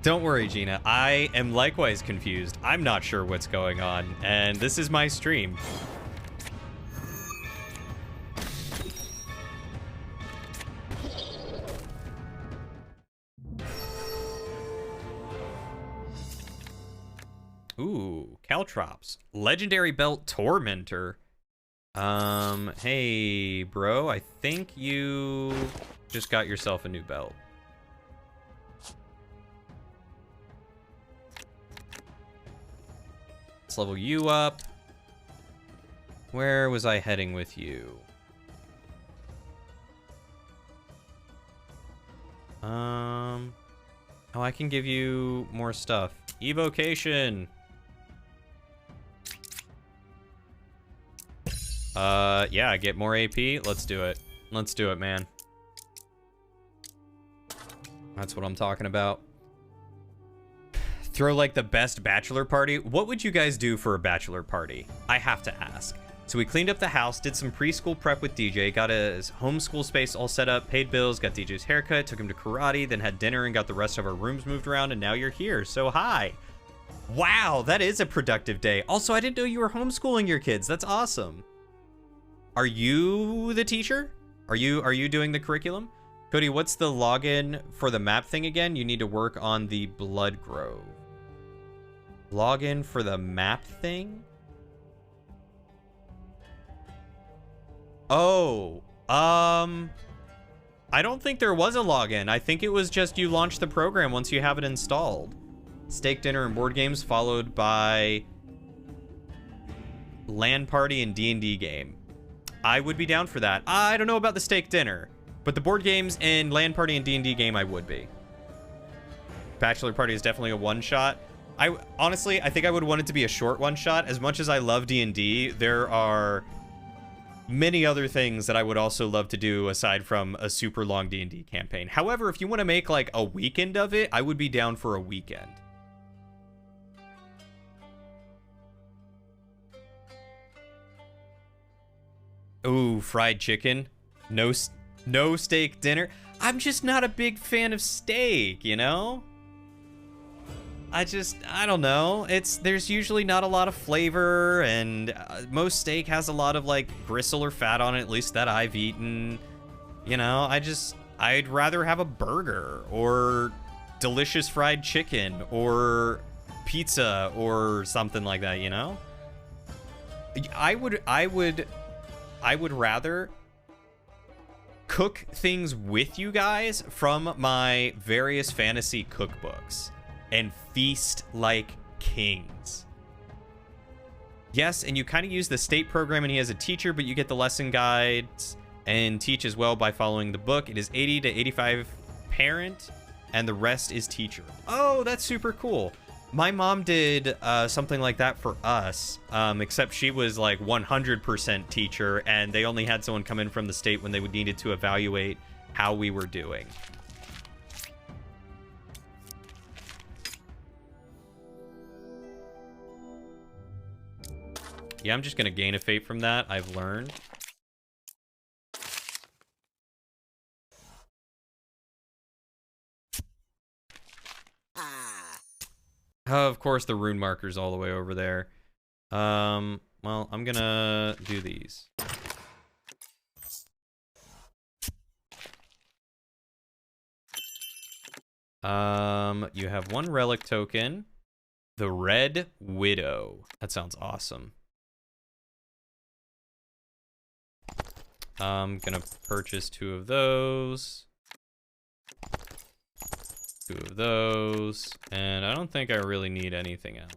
Don't worry, Gina. I am likewise confused. I'm not sure what's going on, and this is my stream. Ooh, Caltrops. Legendary Belt Tormentor. Hey, bro, I think you just got yourself a new belt. Let's level you up. Where was I heading with you? Oh, I can give you more stuff. Evocation. Yeah, get more AP. Let's do it. Let's do it, man. That's what I'm talking about. Throw like the best bachelor party. What would you guys do for a bachelor party? I have to ask. So we cleaned up the house, did some preschool prep with DJ, got his homeschool space all set up, paid bills, got DJ's haircut, took him to karate, then had dinner and got the rest of our rooms moved around, and now you're here. So hi. Wow, that is a productive day. Also, I didn't know you were homeschooling your kids. That's awesome. Are you the teacher? Are you doing the curriculum? Cody, what's the login for the map thing again? You need to work on the Blood Grove. Login for the map thing? Oh, I don't think there was a login. I think it was just you launch the program once you have it installed. Steak dinner and board games followed by LAN party and D&D game. I would be down for that. I don't know about the steak dinner, but the board games and LAN party and D&D game I would be. Bachelor party is definitely a one-shot. Honestly, I think I would want it to be a short one-shot. As much as I love D&D, there are many other things that I would also love to do aside from a super long D&D campaign. However, if you want to make like a weekend of it, I would be down for a weekend. Ooh, fried chicken. No steak dinner. I'm just not a big fan of steak, you know? I don't know. There's usually not a lot of flavor, and most steak has a lot of like gristle or fat on it, at least that I've eaten. You know, I'd rather have a burger or delicious fried chicken or pizza or something like that, you know? I would rather cook things with you guys from my various fantasy cookbooks and feast like kings. Yes, and you kind of use the state program and he has a teacher, but you get the lesson guides and teach as well by following the book. It is 80 to 85 parent and the rest is teacher. Oh, that's super cool. My mom did something like that for us, except she was like 100% teacher and they only had someone come in from the state when they needed to evaluate how we were doing. Yeah, I'm just going to gain a fate from that. I've learned. Oh, of course, the rune marker's all the way over there. Well, I'm going to do these. You have one relic token. The Red Widow. That sounds awesome. I'm gonna purchase 2 of those. 2 of those. And I don't think I really need anything else.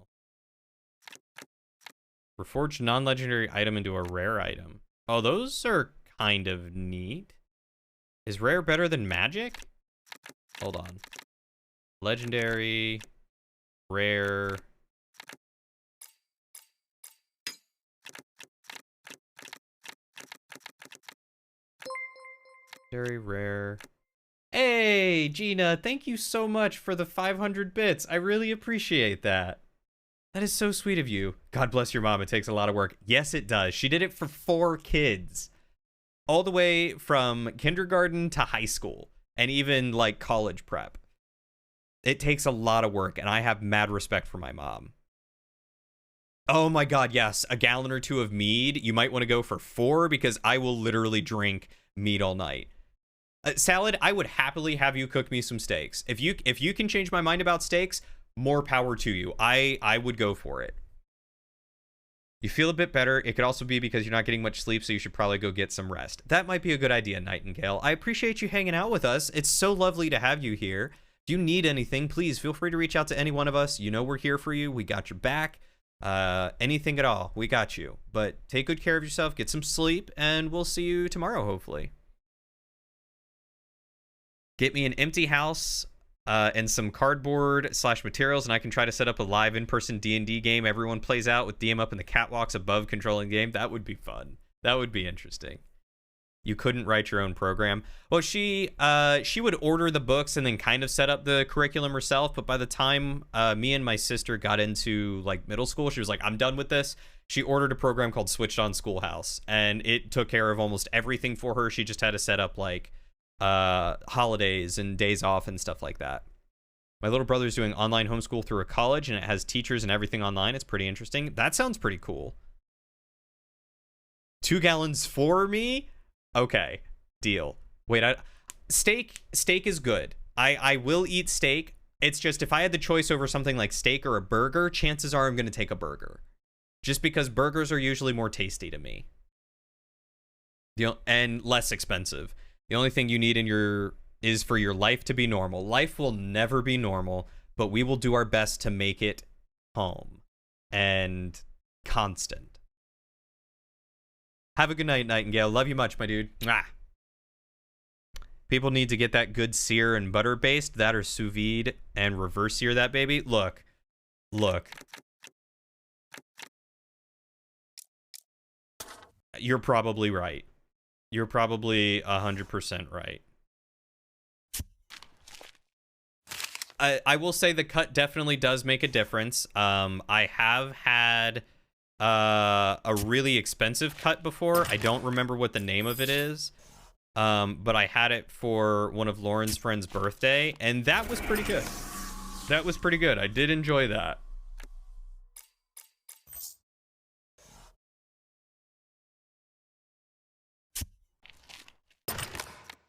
Reforged non-legendary item into a rare item. Oh, those are kind of neat. Is rare better than magic? Hold on. Legendary, rare. Very rare. Hey, Gina, thank you so much for the 500 bits. I really appreciate that. That is so sweet of you. God bless your mom. It takes a lot of work. Yes, it does. She did it for 4 kids. All the way from kindergarten to high school. And even, like, college prep. It takes a lot of work, and I have mad respect for my mom. Oh my god, yes. A gallon or 2 of mead. You might want to go for 4, because I will literally drink mead all night. Salad, I would happily have you cook me some steaks. If you can change my mind about steaks, more power to you. I would go for it. You feel a bit better. It could also be because you're not getting much sleep, so you should probably go get some rest. That might be a good idea, Nightingale. I appreciate you hanging out with us. It's so lovely to have you here. If you need anything, please feel free to reach out to any one of us. You know we're here for you. We got your back. Anything at all, we got you. But take good care of yourself, get some sleep, and we'll see you tomorrow, hopefully. Get me an empty house and some cardboard / materials, and I can try to set up a live in-person D&D game everyone plays out with DM up in the catwalks above controlling the game. That would be fun. That would be interesting. You couldn't write your own program. Well, she would order the books and then kind of set up the curriculum herself, but by the time me and my sister got into like middle school, she was like, I'm done with this. She ordered a program called Switched On Schoolhouse, and it took care of almost everything for her. She just had to set up like holidays and days off and stuff like that. My little brother's doing online homeschool through a college, and it has teachers and everything online. It's pretty interesting. That sounds pretty cool. 2 gallons for me? Okay, deal. Wait, steak is good. I will eat steak. It's just if I had the choice over something like steak or a burger, chances are I'm going to take a burger. Just because burgers are usually more tasty to me. And less expensive. The only thing you need is for your life to be normal. Life will never be normal, but we will do our best to make it home and constant. Have a good night, Nightingale. Love you much, my dude. Mwah. People need to get that good sear and butter based, that or sous vide and reverse sear that baby. Look. You're probably right. You're probably 100% right. I will say the cut definitely does make a difference. I have had a really expensive cut before. I don't remember what the name of it is. But I had it for one of Lauren's friend's birthday, and that was pretty good. That was pretty good. I did enjoy that.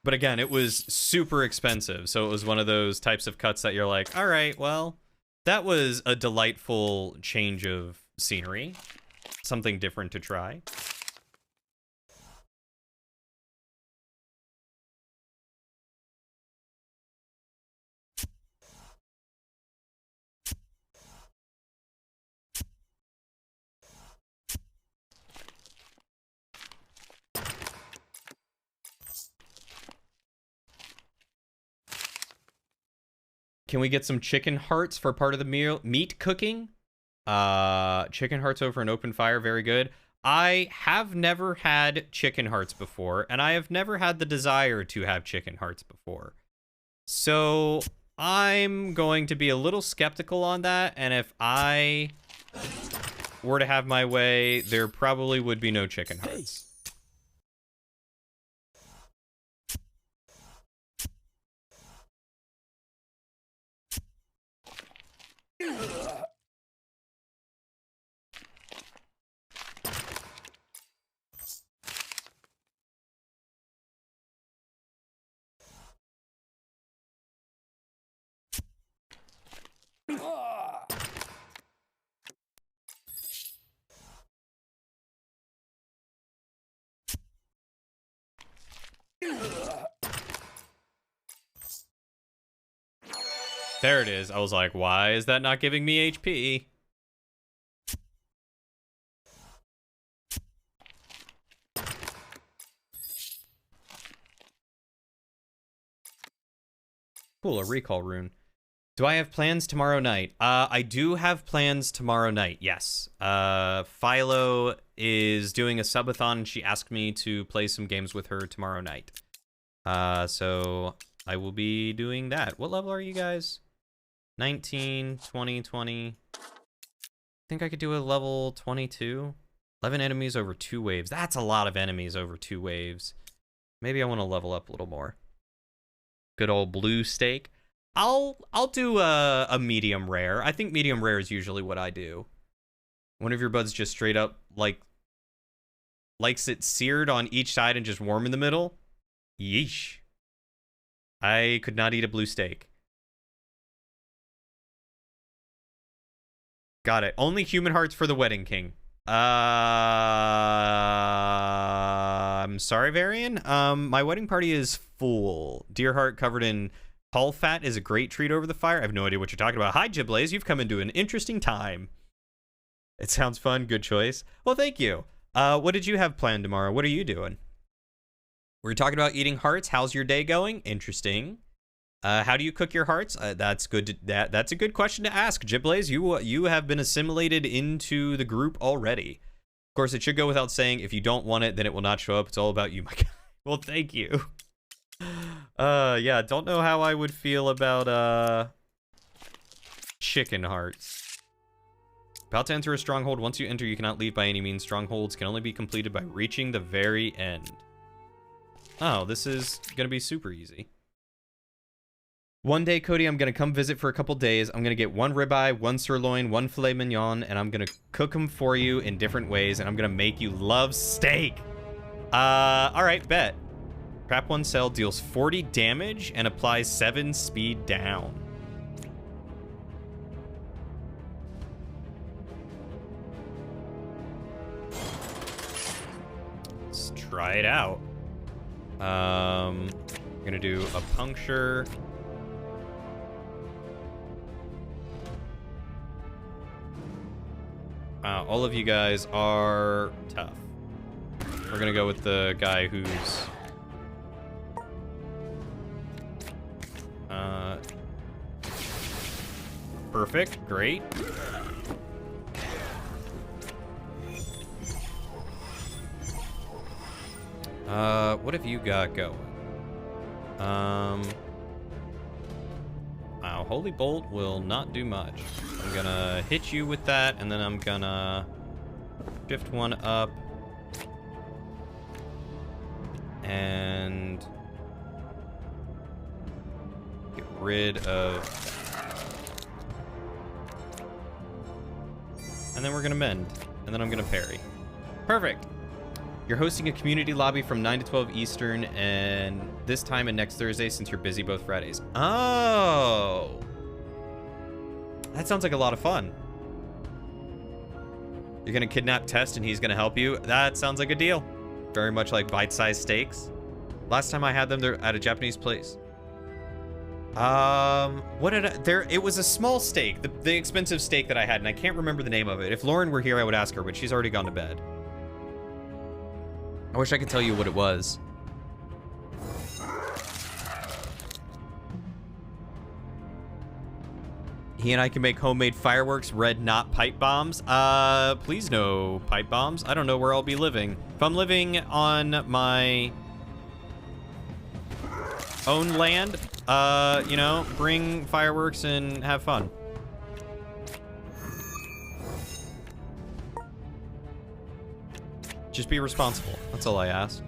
But again, it was super expensive, so it was one of those types of cuts that you're like, all right, well, that was a delightful change of scenery. Something different to try. Can we get some chicken hearts for part of the meat cooking? Chicken hearts over an open fire, very good. I have never had chicken hearts before, and I have never had the desire to have chicken hearts before. So I'm going to be a little skeptical on that, and if I were to have my way, there probably would be no chicken hearts. There it is. I was like, why is that not giving me HP? Cool, a recall rune. Do I have plans tomorrow night? I do have plans tomorrow night, yes. Philo is doing a subathon, and she asked me to play some games with her tomorrow night. So I will be doing that. What level are you guys? 19, 20, 20. I think I could do a level 22. 11 enemies over 2 waves. That's a lot of enemies over 2 waves. Maybe I want to level up a little more. Good old blue steak. I'll do a medium rare. I think medium rare is usually what I do. One of your buds just straight up likes it seared on each side and just warm in the middle. Yeesh. I could not eat a blue steak. Got it. Only human hearts for the wedding king. I'm sorry, Varian. My wedding party is full. Deer heart covered in hull fat is a great treat over the fire. I have no idea what you're talking about. Hi, Giblaze. You've come into an interesting time. It sounds fun. Good choice. Well, thank you. What did you have planned tomorrow? What are you doing? We're talking about eating hearts. How's your day going? Interesting. How do you cook your hearts? That's good. That's a good question to ask, Giblaze. You have been assimilated into the group already. Of course, it should go without saying, if you don't want it, then it will not show up. It's all about you, my guy. Well, thank you. Yeah, don't know how I would feel about chicken hearts. About to enter a stronghold. Once you enter, you cannot leave by any means. Strongholds can only be completed by reaching the very end. Oh, this is gonna be super easy. One day, Cody, I'm going to come visit for a couple days. I'm going to get 1 ribeye, 1 sirloin, 1 filet mignon, and I'm going to cook them for you in different ways, and I'm going to make you love steak. All right, bet. Trap 1 cell deals 40 damage and applies 7 speed down. Let's try it out. I'm going to do a puncture. All of you guys are tough. We're gonna go with the guy who's perfect. Great. What have you got going? Holy Bolt will not do much. I'm gonna hit you with that, and then I'm gonna shift 1 up. And get rid of... And then we're gonna mend. And then I'm gonna parry. Perfect! You're hosting a community lobby from 9 to 12 Eastern, and this time and next Thursday since you're busy both Fridays. Oh! That sounds like a lot of fun. You're gonna kidnap Test and he's gonna help you? That sounds like a deal. Very much like bite-sized steaks. Last time I had them, they're at a Japanese place. What did it was a small steak, the expensive steak that I had, and I can't remember the name of it. If Lauren were here, I would ask her, but she's already gone to bed. I wish I could tell you what it was. He and I can make homemade fireworks, red not pipe bombs. Please no pipe bombs. I don't know where I'll be living. If I'm living on my own land, you know, bring fireworks and have fun. Just be responsible. That's all I ask.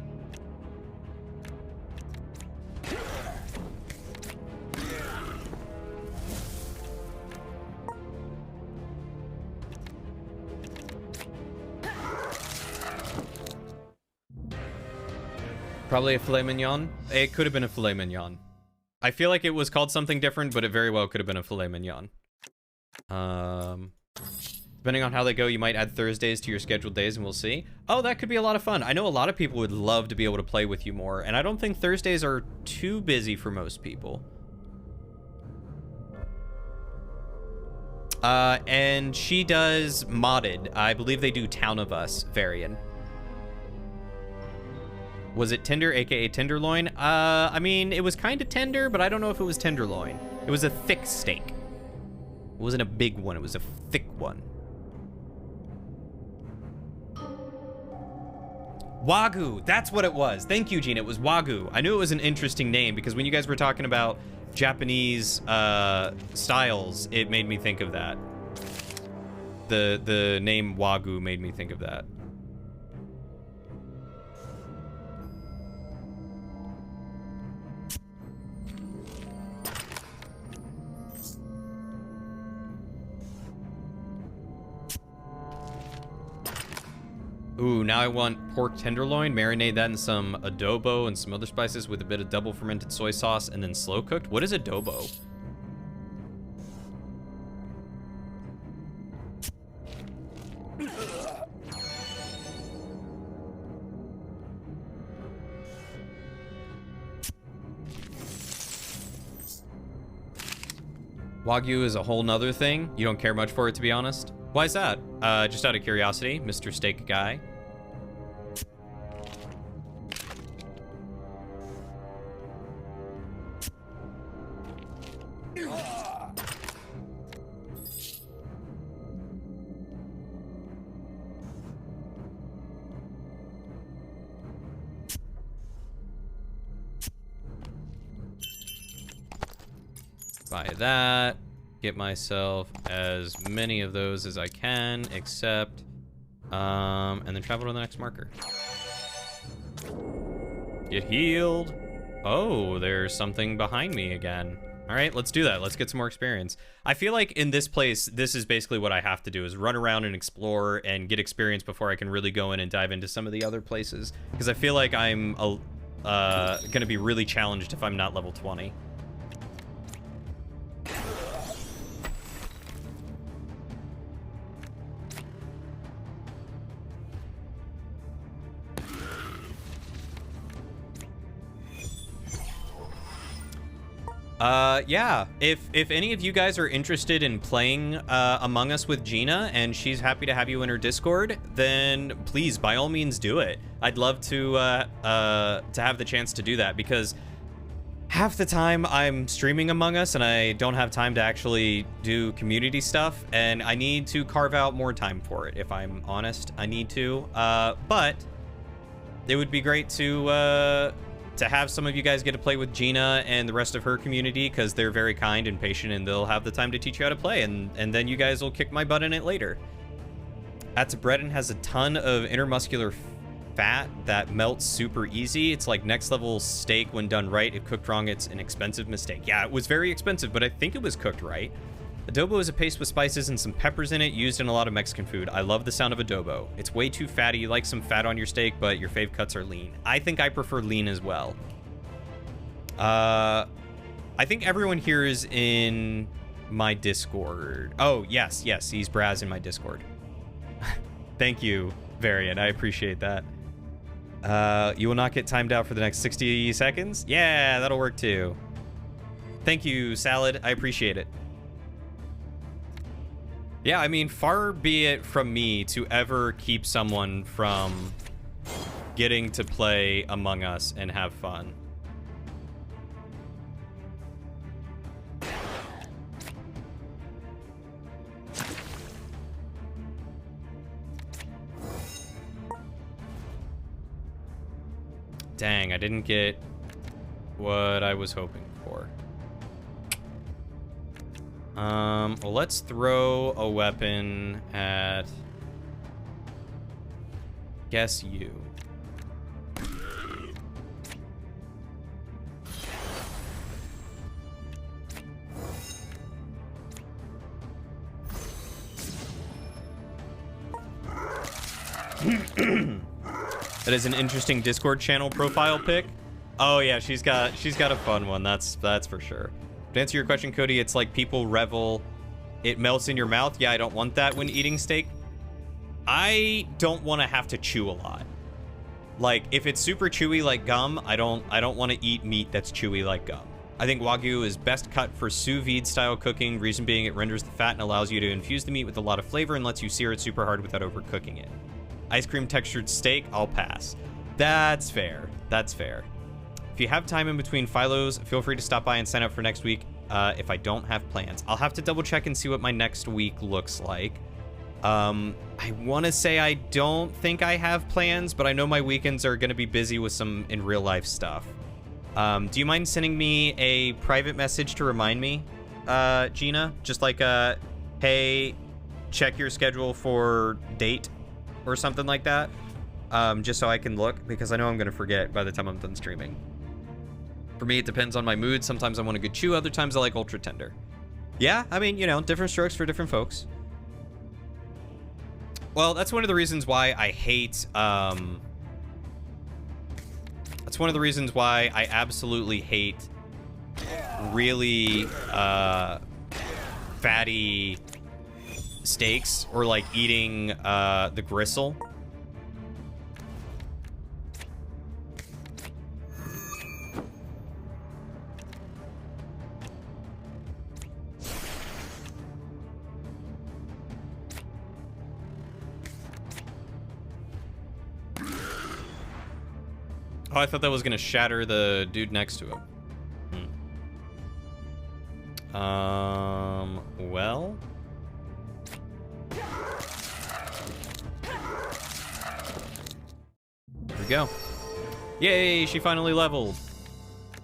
Probably a filet mignon. It could have been a filet mignon. I feel like it was called something different, but it very well could have been a filet mignon. Depending on how they go, you might add Thursdays to your scheduled days, and we'll see. Oh, that could be a lot of fun. I know a lot of people would love to be able to play with you more, and I don't think Thursdays are too busy for most people. And she does modded. I believe they do Town of Us, Varian. Was it tender, aka tenderloin? I mean, it was kind of tender, but I don't know if it was tenderloin. It was a thick steak. It wasn't a big one, it was a thick one. Wagyu, that's what it was. Thank you, Gene. It was Wagyu. I knew it was an interesting name because when you guys were talking about Japanese styles, it made me think of that. The name Wagyu made me think of that. Ooh, now I want pork tenderloin. Marinate that in some adobo and some other spices with a bit of double fermented soy sauce and then slow cooked. What is adobo? Wagyu is a whole nother thing. You don't care much for it, to be honest. Why is that? Just out of curiosity, Mr. Steak Guy. Buy that. Get myself as many of those as I can, except, and then travel to the next marker. Get healed. Oh, there's something behind me again. All right, let's do that. Let's get some more experience. I feel like in this place, this is basically what I have to do, is run around and explore and get experience before I can really go in and dive into some of the other places. Because I feel like I'm gonna be really challenged if I'm not level 20. Yeah, if any of you guys are interested in playing Among Us with Gina and she's happy to have you in her Discord, then please, by all means, do it. I'd love to have the chance to do that because half the time I'm streaming Among Us and I don't have time to actually do community stuff, and I need to carve out more time for it, if I'm honest. I need to, but it would be great to have some of you guys get to play with Gina and the rest of her community, because they're very kind and patient and they'll have the time to teach you how to play, and then you guys will kick my butt in it later. Atabretin has a ton of intermuscular fat that melts super easy. It's like next level steak when done right. If cooked wrong, it's an expensive mistake. Yeah, it was very expensive, but I think it was cooked right. Adobo is a paste with spices and some peppers in it, used in a lot of Mexican food. I love the sound of adobo. It's way too fatty. You like some fat on your steak, but your fave cuts are lean. I think I prefer lean as well. I think everyone here is in my Discord. Oh, yes, he's Braz in my Discord. Thank you, Varian. I appreciate that. You will not get timed out for the next 60 seconds? Yeah, that'll work too. Thank you, Salad. I appreciate it. Yeah, I mean, far be it from me to ever keep someone from getting to play Among Us and have fun. Dang, I didn't get what I was hoping for. Well, let's throw a weapon at... guess you. That is an interesting Discord channel profile pic. Oh yeah, she's got a fun one. That's for sure. To answer your question, Cody, it's like people revel. It melts in your mouth. Yeah, I don't want that when eating steak. I don't want to have to chew a lot. Like if it's super chewy like gum, I don't want to eat meat that's chewy like gum. I think Wagyu is best cut for sous vide style cooking. Reason being, it renders the fat and allows you to infuse the meat with a lot of flavor and lets you sear it super hard without overcooking it. Ice cream textured steak, I'll pass. That's fair. That's fair. If you have time in between Philos, feel free to stop by and sign up for next week. If I don't have plans, I'll have to double check and see what my next week looks like. I want to say I don't think I have plans, but I know my weekends are going to be busy with some in real life stuff. Do you mind sending me a private message to remind me, Gina? Just like, hey, check your schedule for date or something like that. Just so I can look, because I know I'm going to forget by the time I'm done streaming. For me, it depends on my mood. Sometimes I want a good chew. Other times I like ultra tender. Yeah, I mean, you know, different strokes for different folks. Well, that's one of the reasons why I hate, that's one of the reasons why I absolutely hate really, fatty steaks, or like eating, the gristle. Oh, I thought that was gonna shatter the dude next to him. Well. There we go. Yay, she finally leveled.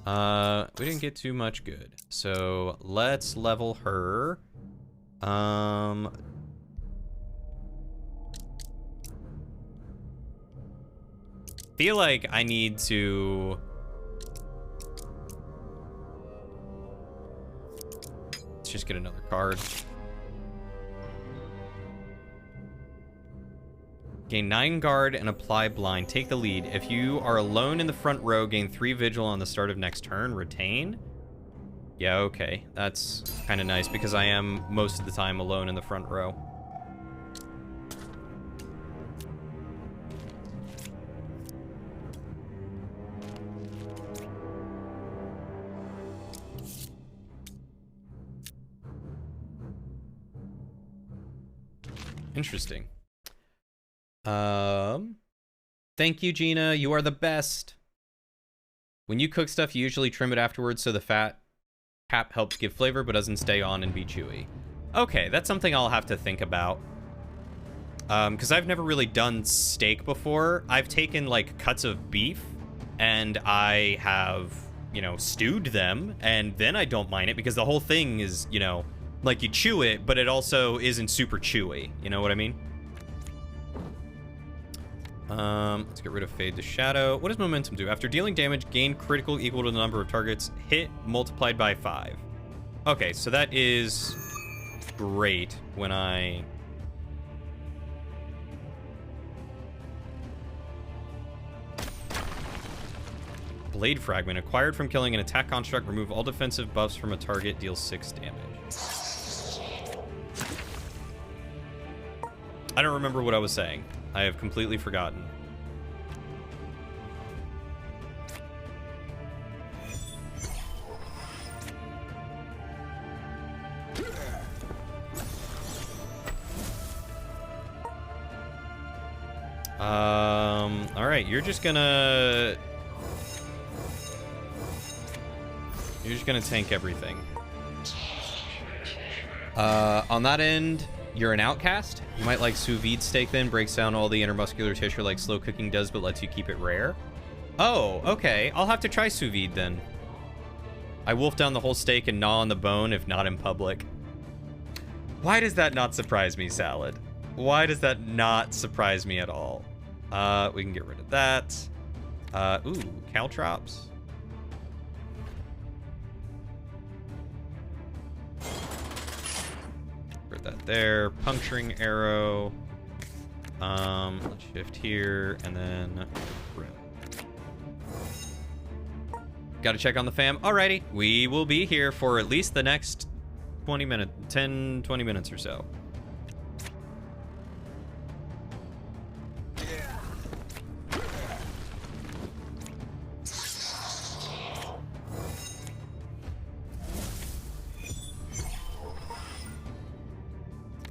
We didn't get too much good. So let's level her. Feel like I need to let's just get another card. Gain 9 guard and apply blind. Take the lead. If you are alone in the front row, gain 3 vigil on the start of next turn. Retain. Yeah, okay. That's kind of nice because I am most of the time alone in the front row. Interesting. Thank you, Gina. You are the best. When you cook stuff, you usually trim it afterwards so the fat cap helps give flavor but doesn't stay on and be chewy. Okay, that's something I'll have to think about. Because I've never really done steak before. I've taken, like, cuts of beef and I have, you know, stewed them, and then I don't mind it because the whole thing is, you know, like, you chew it, but it also isn't super chewy. You know what I mean? Let's get rid of Fade to Shadow. What does Momentum do? After dealing damage, gain critical equal to the number of targets hit multiplied by 5. Okay, so that is great when I... Blade Fragment. Acquired from killing an attack construct. Remove all defensive buffs from a target. Deals 6 damage. I don't remember what I was saying. I have completely forgotten. All right, you're just gonna tank everything. On that end, you're an outcast. You might like sous vide steak then. Breaks down all the intermuscular tissue like slow cooking does, but lets you keep it rare. Oh, okay. I'll have to try sous vide then. I wolf down the whole steak and gnaw on the bone if not in public. Why does that not surprise me, Salad? Why does that not surprise me at all? We can get rid of that. Ooh, caltrops. Put that there. Puncturing arrow. Let's shift here and then rip. Gotta check on the fam. Alrighty, we will be here for at least the next 20 minutes, 10, 20 minutes or so.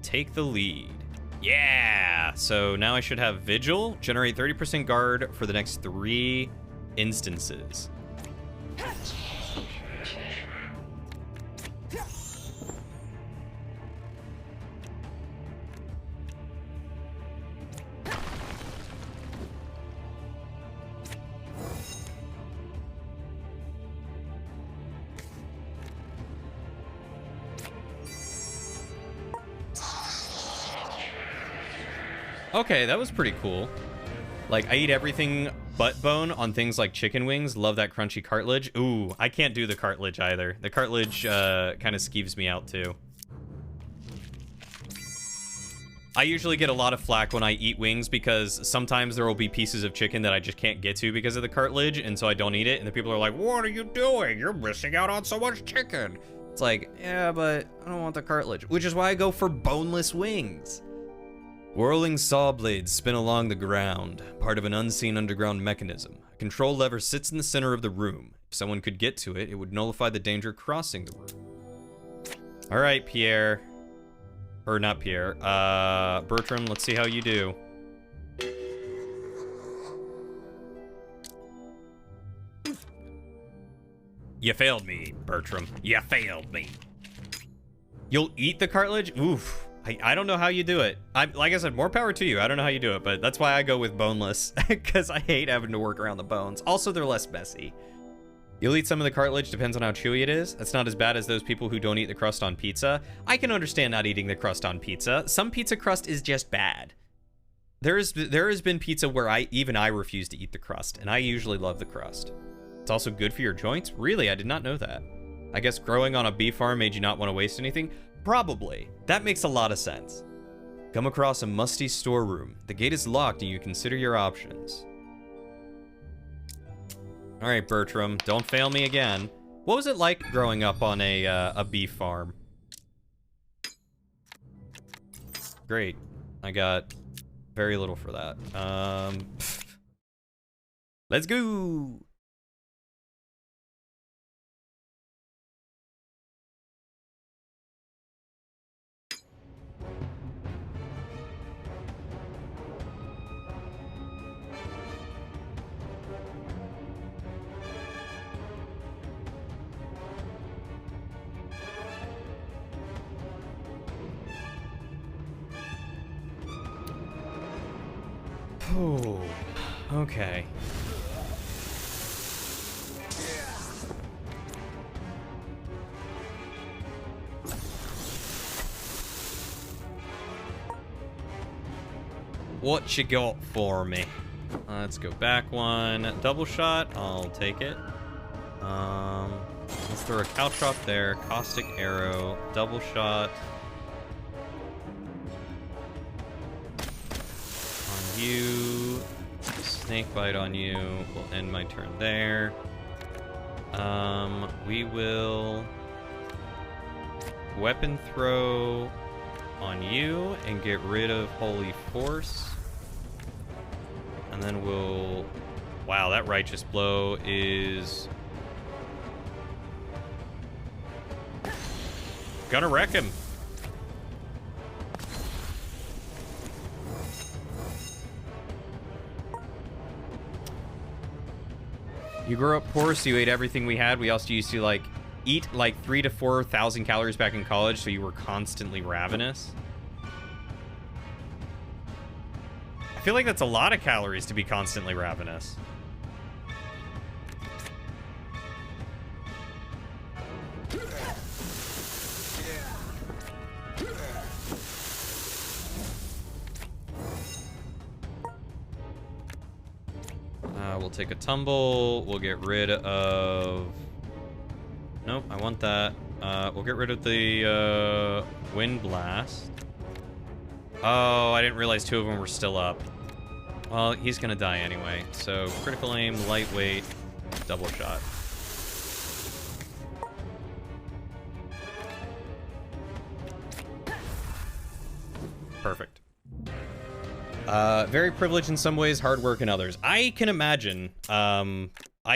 Take the lead. Yeah! So now I should have Vigil, generate 30% guard for the next 3 instances. Okay, that was pretty cool. Like, I eat everything but bone on things like chicken wings. Love that crunchy cartilage. Ooh, I can't do the cartilage either. The cartilage kind of skeeves me out too. I usually get a lot of flack when I eat wings because sometimes there will be pieces of chicken that I just can't get to because of the cartilage, and so I don't eat it, and the people are like, what are you doing? You're missing out on so much chicken. It's like, yeah, but I don't want the cartilage, which is why I go for boneless wings. Whirling saw blades spin along the ground, part of an unseen underground mechanism. A control lever sits in the center of the room. If someone could get to it, it would nullify the danger crossing the room. All right, Pierre. Or not Pierre. Bertram, let's see how you do. You failed me, Bertram. You failed me. You'll eat the cartilage? Oof. I don't know how you do it. Like I said, more power to you. I don't know how you do it, but that's why I go with boneless, because I hate having to work around the bones. Also, they're less messy. You'll eat some of the cartilage, depends on how chewy it is. That's not as bad as those people who don't eat the crust on pizza. I can understand not eating the crust on pizza. Some pizza crust is just bad. There has been pizza where even I refuse to eat the crust, and I usually love the crust. It's also good for your joints? Really? I did not know that. I guess growing on a bee farm made you not want to waste anything? Probably. That makes a lot of sense. Come across a musty storeroom. The gate is locked and you consider your options. All right, Bertram, don't fail me again. What was it like growing up on a beef farm? Great. I got very little for that. Let's go. Oh, okay. What you got for me? Let's go back one. Double shot, I'll take it. Let's throw a caltrop there. Caustic arrow, double shot. You, snake bite on you will end my turn there. We will weapon throw on you and get rid of Holy Force. And then we'll... Wow, that Righteous Blow is... gonna wreck him. You grew up poor, so you ate everything we had. We also used to, like, eat, like, 3,000 to 4,000 calories back in college, so you were constantly ravenous. I feel like that's a lot of calories to be constantly ravenous. We'll take a tumble. We'll get rid of... Nope, I want that. We'll get rid of the Wind Blast. Oh, I didn't realize 2 of them were still up. Well, he's gonna die anyway. So, critical aim, lightweight, double shot. Perfect. Very privileged in some ways, hard work in others. I can imagine. I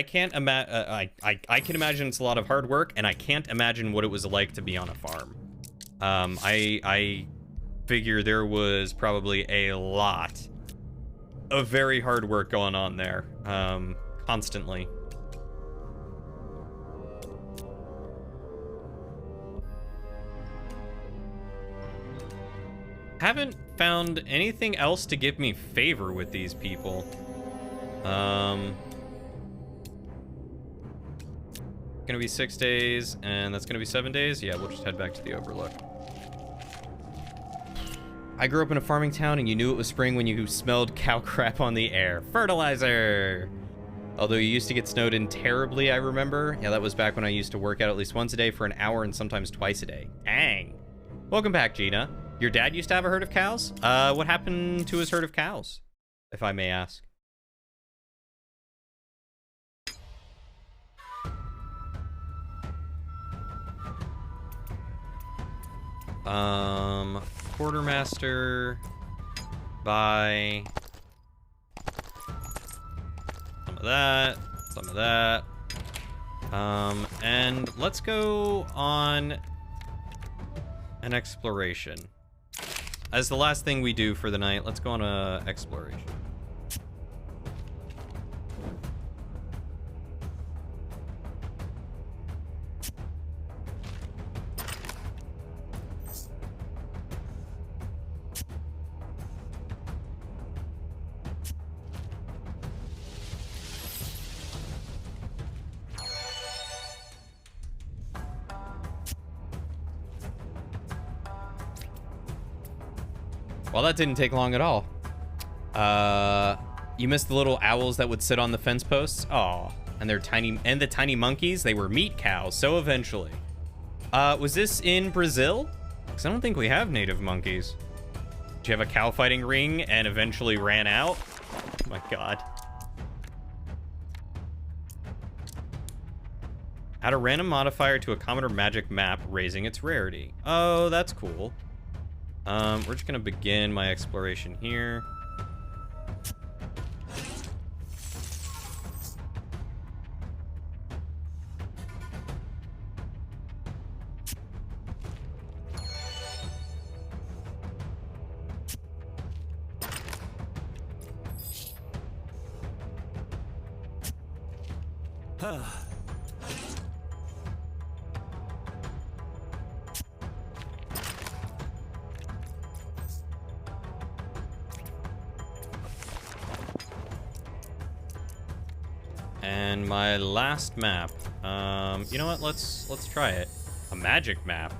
can imagine it's a lot of hard work, and I can't imagine what it was like to be on a farm. I figure there was probably a lot of very hard work going on there, constantly. Haven't found anything else to give me favor with these people. Gonna be 6 days, and that's gonna be 7 days. Yeah, we'll just head back to the Overlook. I grew up in a farming town, and you knew it was spring when you smelled cow crap on the air. Fertilizer! Although you used to get snowed in terribly, I remember. Yeah, that was back when I used to work out at least once a day for an hour and sometimes twice a day. Dang. Welcome back, Gina. Your dad used to have a herd of cows? What happened to his herd of cows, if I may ask? Quartermaster, buy some of that, some of that. And let's go on an exploration. As the last thing we do for the night, let's go on a exploration. Well, that didn't take long at all. You missed the little owls that would sit on the fence posts? Aw, and the tiny monkeys, they were meat cows, so eventually. Was this in Brazil? Because I don't think we have native monkeys. Did you have a cow fighting ring and eventually ran out? Oh my god. Add a random modifier to a common or magic map, raising its rarity. Oh, that's cool. We're just gonna begin my exploration here. And my last map. You know what? Let's try it. A magic map.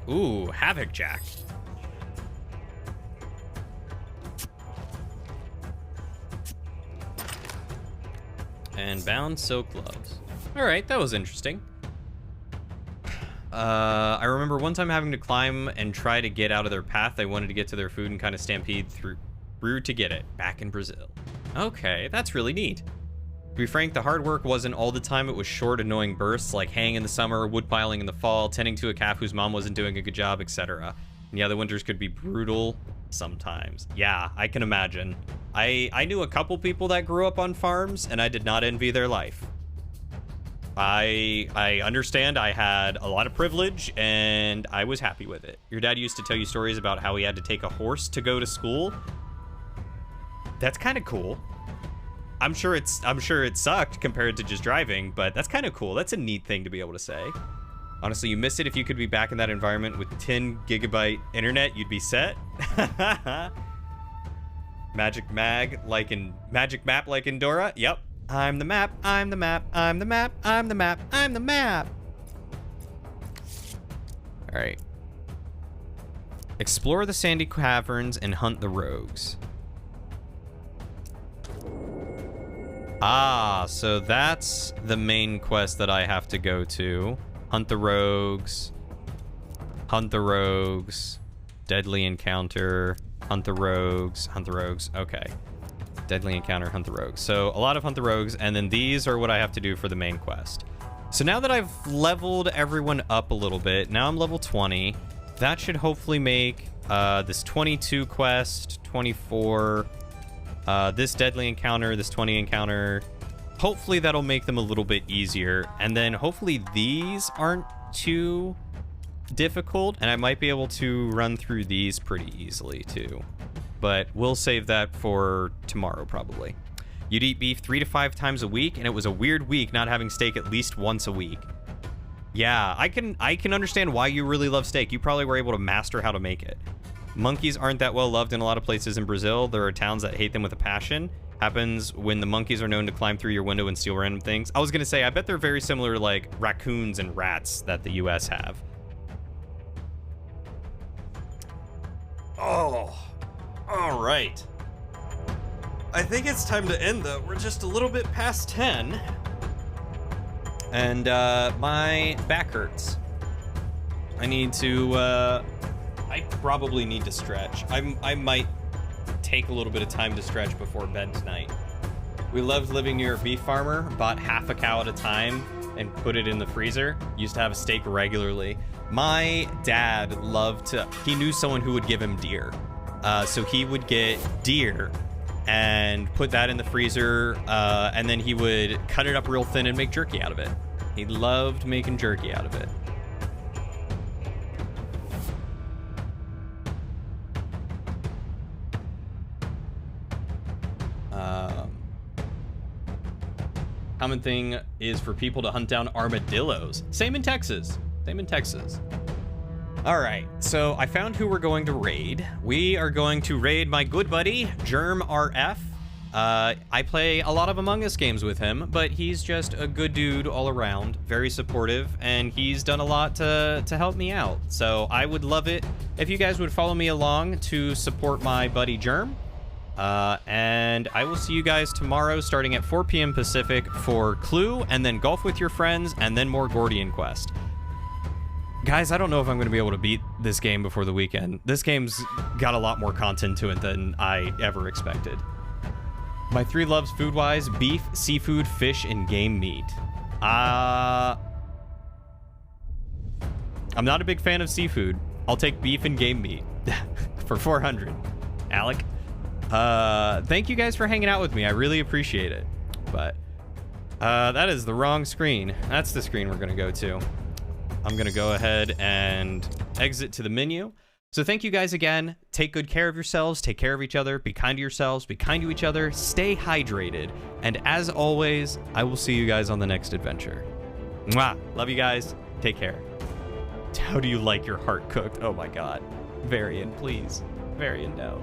Ooh, Havoc Jack. And bound silk gloves. All right, that was interesting. I remember one time having to climb and try to get out of their path. They wanted to get to their food and kind of stampede through to get it back in Brazil. Okay, that's really neat. To be frank, the hard work wasn't all the time. It was short, annoying bursts like haying in the summer, woodpiling in the fall, tending to a calf whose mom wasn't doing a good job, etc. And yeah, the winters could be brutal sometimes. Yeah, I can imagine. I knew a couple people that grew up on farms, and I did not envy their life. I understand I had a lot of privilege, and I was happy with it. Your dad used to tell you stories about how he had to take a horse to go to school. That's kind of cool. I'm sure it sucked compared to just driving, but that's kind of cool. That's a neat thing to be able to say. Honestly, you miss it. If you could be back in that environment with 10 gigabyte internet, you'd be set. Magic map like in Dora. Yep. I'm the map, I'm the map, I'm the map, I'm the map, I'm the map. All right. Explore the sandy caverns and hunt the rogues. Ah, so that's the main quest that I have to go to. Hunt the rogues. Hunt the rogues. Deadly encounter. Hunt the rogues. Hunt the rogues. Okay. Deadly encounter, hunt the rogues. So a lot of hunt the rogues, and then these are what I have to do for the main quest. So now that I've leveled everyone up a little bit, now I'm level 20. That should hopefully make this 22 quest, 24, this deadly encounter, this 20 encounter. Hopefully that'll make them a little bit easier. And then hopefully these aren't too difficult, and I might be able to run through these pretty easily too. But we'll save that for tomorrow probably. You'd eat beef 3 to 5 times a week, and it was a weird week not having steak at least once a week. Yeah, I can understand why you really love steak. You probably were able to master how to make it. Monkeys aren't that well loved in a lot of places in Brazil. There are towns that hate them with a passion. Happens when the monkeys are known to climb through your window and steal random things. I was gonna say, I bet they're very similar to like raccoons and rats that the US have. Oh, all right. I think it's time to end though. We're just a little bit past 10. And my back hurts. I probably need to stretch. I might take a little bit of time to stretch before bed tonight. We loved living near a beef farmer, bought half a cow at a time and put it in the freezer. Used to have a steak regularly. My dad he knew someone who would give him deer. So he would get deer and put that in the freezer, and then he would cut it up real thin and make jerky out of it. He loved making jerky out of it. Common thing is for people to hunt down armadillos. Same in Texas. All right, so I found who we're going to raid. We are going to raid my good buddy, Germ RF. I play a lot of Among Us games with him, but he's just a good dude all around, very supportive, and he's done a lot to help me out. So I would love it if you guys would follow me along to support my buddy Germ. And I will see you guys tomorrow starting at 4 p.m. Pacific for Clue, and then Golf with Your Friends, and then more Gordian Quest. Guys, I don't know if I'm going to be able to beat this game before the weekend. This game's got a lot more content to it than I ever expected. My 3 loves food-wise: beef, seafood, fish, and game meat. I'm not a big fan of seafood. I'll take beef and game meat for 400. Alec? Thank you guys for hanging out with me. I really appreciate it. But that is the wrong screen. That's the screen we're going to go to. I'm going to go ahead and exit to the menu. So thank you guys again. Take good care of yourselves. Take care of each other. Be kind to yourselves. Be kind to each other. Stay hydrated. And as always, I will see you guys on the next adventure. Mwah! Love you guys. Take care. How do you like your heart cooked? Oh my God. Varian, please. Varian, no.